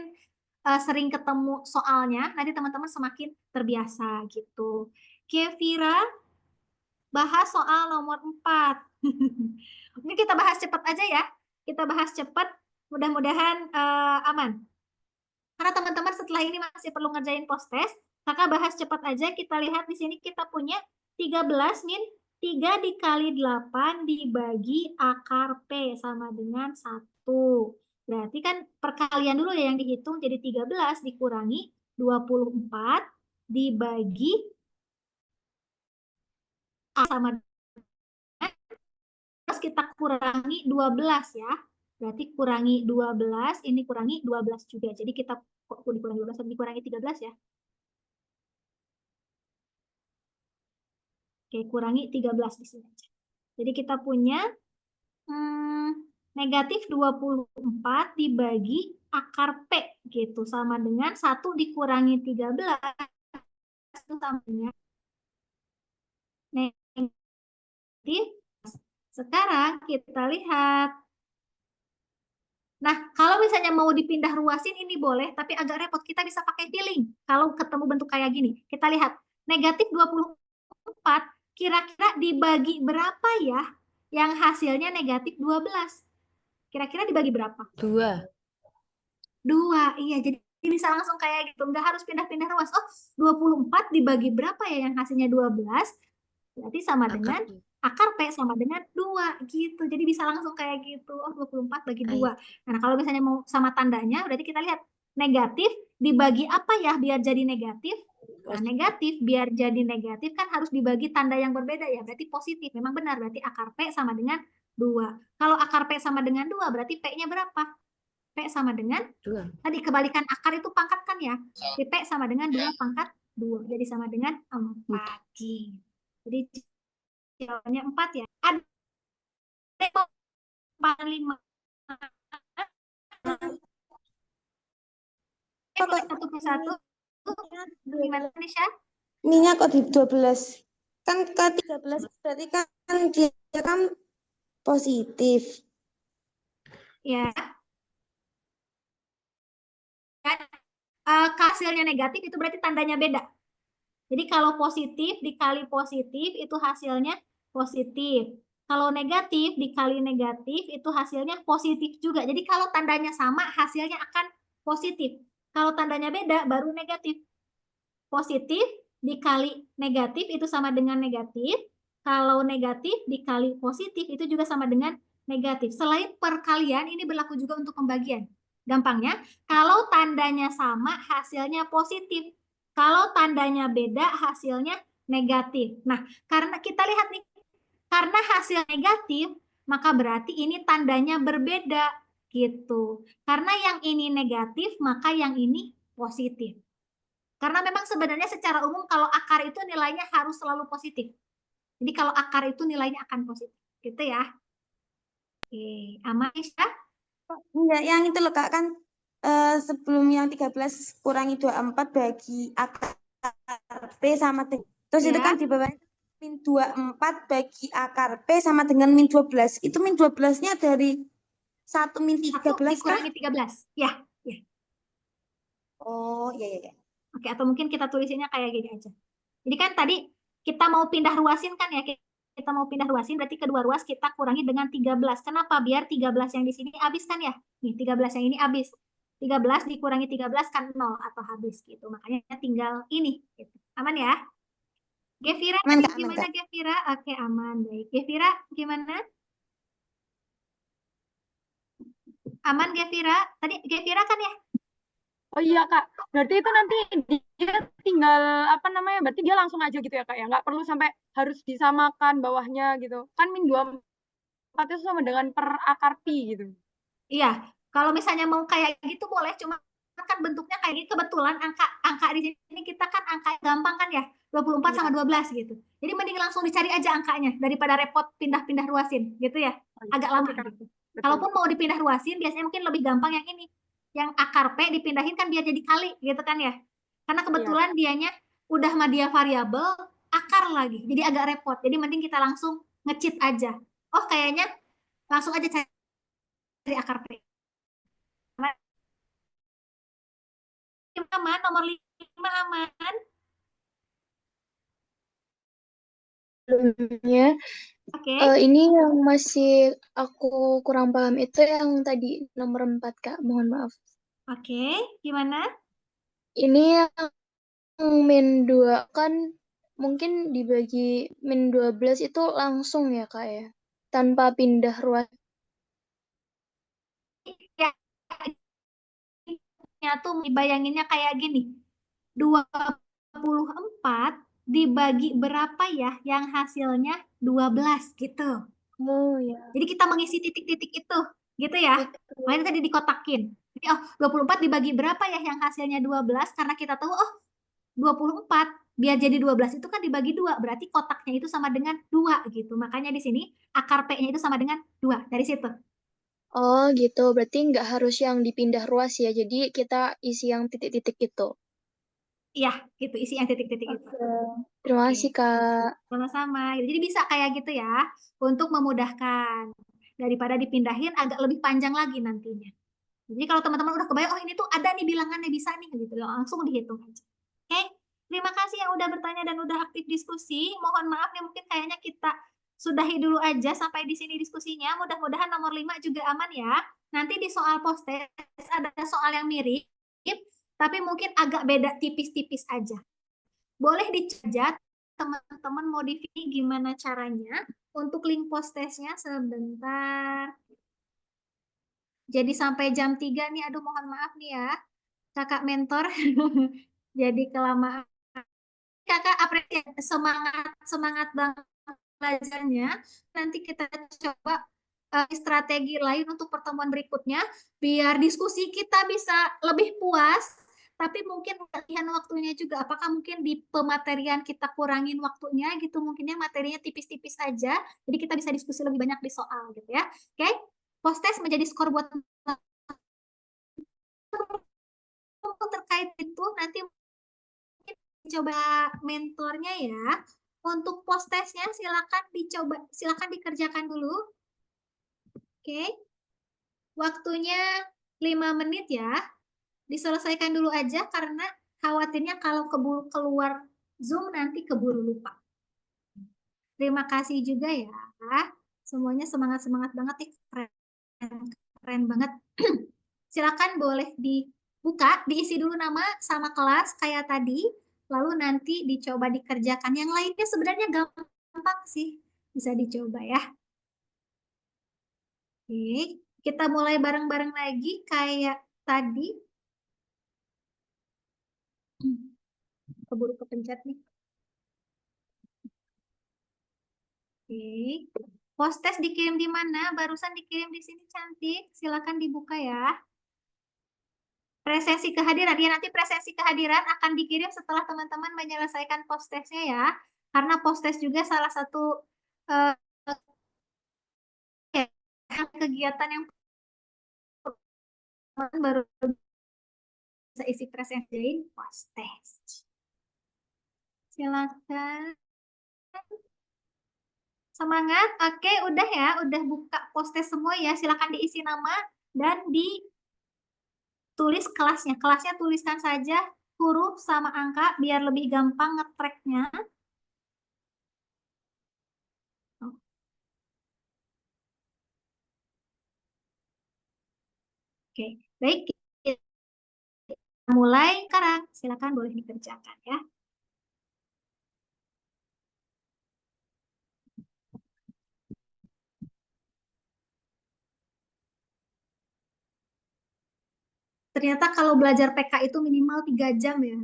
sering ketemu soalnya, nanti teman-teman semakin terbiasa gitu. Kevira bahas soal nomor 4. Ini kita bahas cepat aja ya. Kita bahas cepat, mudah-mudahan aman. Karena teman-teman setelah ini masih perlu ngerjain post-test, kakak bahas cepat aja. Kita lihat di sini kita punya 13 min 3 dikali 8 dibagi akar P sama dengan 1. Berarti kan perkalian dulu ya yang dihitung, jadi 13 dikurangi 24 dibagi A sama dengan, terus kita kurangi 12 ya. Berarti kurangi 12, ini kurangi 12 juga. Jadi kita kok dikurangi 12 atau dikurangi 13 ya? Oke, kurangi 13 di sini aja. Jadi kita punya negatif 24 dibagi akar P gitu. Sama dengan 1 dikurangi 13 itu sama dengan negatif. Sekarang kita lihat. Nah, kalau misalnya mau dipindah ruasin ini boleh, tapi agak repot. Kita bisa pakai feeling. Kalau ketemu bentuk kayak gini. Kita lihat. Negatif 24 kira-kira dibagi berapa ya yang hasilnya negatif 12? Kira-kira dibagi berapa? 2. 2, iya. Jadi bisa langsung kayak gitu. Nggak harus pindah-pindah ruas. Oh, 24 dibagi berapa ya yang hasilnya 12? Berarti sama dengan akar P sama dengan 2 gitu. Jadi bisa langsung kayak gitu. Oh, 24 bagi 2. Nah, kalau misalnya mau sama tandanya, berarti kita lihat negatif dibagi apa ya biar jadi negatif? Nah, negatif biar jadi negatif kan harus dibagi tanda yang berbeda ya. Berarti positif. Memang benar, berarti akar P sama dengan 2. Kalau akar P sama dengan 2, berarti P-nya berapa? P sama dengan 2. Tadi kebalikan akar itu pangkat kan ya. Jadi P sama dengan 2 pangkat 2. Jadi sama dengan 4. Jadi jawabannya 4 ya. Ada 45. Satu persatu. Gimana Nisha? Minyak kok di 12. Kan ke 13 berarti kan dia kan positif. Ya. Kan hasilnya negatif itu berarti tandanya beda. Jadi kalau positif dikali positif itu hasilnya positif. Kalau negatif dikali negatif itu hasilnya positif juga. Jadi kalau tandanya sama hasilnya akan positif. Kalau tandanya beda baru negatif. Positif dikali negatif itu sama dengan negatif. Kalau negatif dikali positif itu juga sama dengan negatif. Selain perkalian ini berlaku juga untuk pembagian. Gampangnya, kalau tandanya sama hasilnya positif. Kalau tandanya beda hasilnya negatif. Nah, karena kita lihat nih, karena hasil negatif, maka berarti ini tandanya berbeda gitu. Karena yang ini negatif, maka yang ini positif. Karena memang sebenarnya secara umum kalau akar itu nilainya harus selalu positif. Jadi kalau akar itu nilainya akan positif. Gitu ya. Oke, aman ya? Enggak, yang itu loh Kak, kan sebelum yang 13 kurangi 24 bagi akar P sama dengan. Terus itu kan di bawah min 24 bagi akar P sama dengan min 12. Itu min 12-nya dari 1 min 13 dikurangi 13. Ya, ya. Oh, iya. Oke, atau mungkin kita tulisinnya kayak gini aja. Jadi kan tadi kita mau pindah ruasin kan ya, kita mau pindah ruasin berarti kedua ruas kita kurangi dengan 13. Kenapa? Biar 13 yang di sini habis kan ya. Nih, 13 yang ini habis. 13 dikurangi 13 kan 0 atau habis gitu. Makanya tinggal ini. Gitu. Aman ya? Gevira, aman, tadi gimana Gevira? Oke, aman. Baik. Gevira, gimana? Aman Gevira? Tadi Gevira kan ya? Oh iya Kak, berarti itu nanti dia tinggal apa namanya? Berarti dia langsung aja gitu ya Kak ya, nggak perlu sampai harus disamakan bawahnya gitu. Kan min 24 itu sama dengan per akar pi gitu. Iya, kalau misalnya mau kayak gitu boleh, cuma kan bentuknya kayak gini. Kebetulan angka di sini kita kan angka gampang kan ya, 24 sama 12 gitu. Jadi mending langsung dicari aja angkanya daripada repot pindah-pindah ruasin gitu ya. Agak lama gitu. Kalaupun mau dipindah ruasin biasanya mungkin lebih gampang yang ini. Yang akar P dipindahin kan biar jadi kali gitu kan ya. Karena kebetulan dianya udah media variabel akar lagi. Jadi agak repot. Jadi mending kita langsung nge-cheat aja. Oh, kayaknya langsung aja cari akar P. Aman, nomor 5 aman. sebelumnya. Oke. Ini yang masih aku kurang paham itu yang tadi nomor 4, Kak. Mohon maaf. Oke, gimana? Ini yang min 2 kan mungkin dibagi min 12 itu langsung ya, Kak ya? Tanpa pindah ruas. Ya, tuh dibayanginnya kayak gini. 24 dibagi berapa ya yang hasilnya 12 gitu. Oh ya. Jadi kita mengisi titik-titik itu, gitu ya. Makanya tadi dikotakin. Jadi 24 dibagi berapa ya yang hasilnya 12 karena kita tahu 24 biar jadi 12 itu kan dibagi 2, berarti kotaknya itu sama dengan 2 gitu. Makanya di sini akar P-nya itu sama dengan 2 dari situ. Oh gitu, berarti nggak harus yang dipindah ruas ya. Jadi kita isi yang titik-titik itu. Iya, gitu isi yang titik-titik itu. Terima Oke. kasih, Kak. Sama-sama. Jadi bisa kayak gitu ya untuk memudahkan daripada dipindahin agak lebih panjang lagi nantinya. Jadi kalau teman-teman udah kebayang, oh ini tuh ada nih bilangannya bisa nih gitu, langsung dihitung aja. Oke, terima kasih yang udah bertanya dan udah aktif diskusi. Mohon maaf nih mungkin kayaknya kita sudahi dulu aja sampai di sini diskusinya. Mudah-mudahan nomor 5 juga aman ya. Nanti di soal post-test ada soal yang mirip, tapi mungkin agak beda tipis-tipis aja. Boleh dicatat teman-teman modifnya gimana caranya untuk link post-testnya sebentar. Jadi sampai jam 3 nih, aduh mohon maaf nih ya, kakak mentor. Jadi kelamaan. Kakak apresiasi semangat banget belajarnya. Nanti kita coba strategi lain untuk pertemuan berikutnya, biar diskusi kita bisa lebih puas, tapi mungkin latihan waktunya juga. Apakah mungkin di pematerian kita kurangin waktunya gitu, mungkinnya materinya tipis-tipis aja, jadi kita bisa diskusi lebih banyak di soal gitu ya. Oke, post-test menjadi skor buat terkait itu nanti mungkin coba mentornya ya. Untuk post testnya silakan dicoba, silakan dikerjakan dulu. Oke. Waktunya 5 menit ya. Diselesaikan dulu aja karena khawatirnya kalau keburu keluar Zoom nanti keburu lupa. Terima kasih juga ya. Semuanya semangat-semangat banget nih. Keren banget. Silakan boleh dibuka, diisi dulu nama sama kelas kayak tadi, lalu nanti dicoba dikerjakan. Yang lainnya sebenarnya gampang sih, bisa dicoba ya. Oke, kita mulai bareng-bareng lagi kayak tadi. Keburu kepencet nih. Oke, post test dikirim di mana? Barusan dikirim di sini cantik. Silakan dibuka ya. Presensi kehadiran, ya nanti presensi kehadiran akan dikirim setelah teman-teman menyelesaikan post testnya ya. Karena post test juga salah satu kegiatan yang baru bisa isi presensi post test. Silakan. Semangat. Oke, udah ya, udah buka post test semua ya. Silakan diisi nama dan ditulis kelasnya. Kelasnya tuliskan saja huruf sama angka biar lebih gampang nge-tracknya. Oke, baik. Kita mulai sekarang. Silakan boleh dikerjakan ya. Ternyata kalau belajar PK itu minimal 3 jam ya.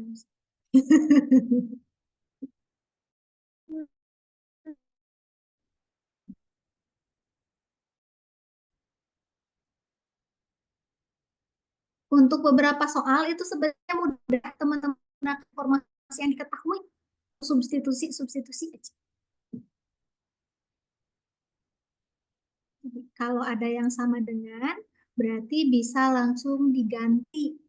Untuk beberapa soal itu sebenarnya mudah teman-teman informasi yang diketahui, substitusi aja. Jadi, kalau ada yang sama dengan, berarti bisa langsung diganti.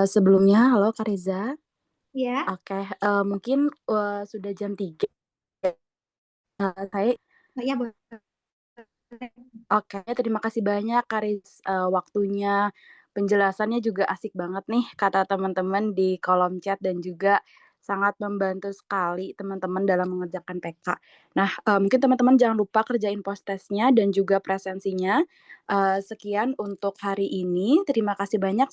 Sebelumnya, halo Kak Reza. Ya. Oke, mungkin sudah jam 3. Saya Ya, boleh. Oke, terima kasih banyak Karis, waktunya, penjelasannya juga asik banget nih kata teman-teman di kolom chat dan juga sangat membantu sekali teman-teman dalam mengerjakan PK. Nah, mungkin teman-teman jangan lupa kerjain post test-nya dan juga presensinya. Sekian untuk hari ini, terima kasih banyak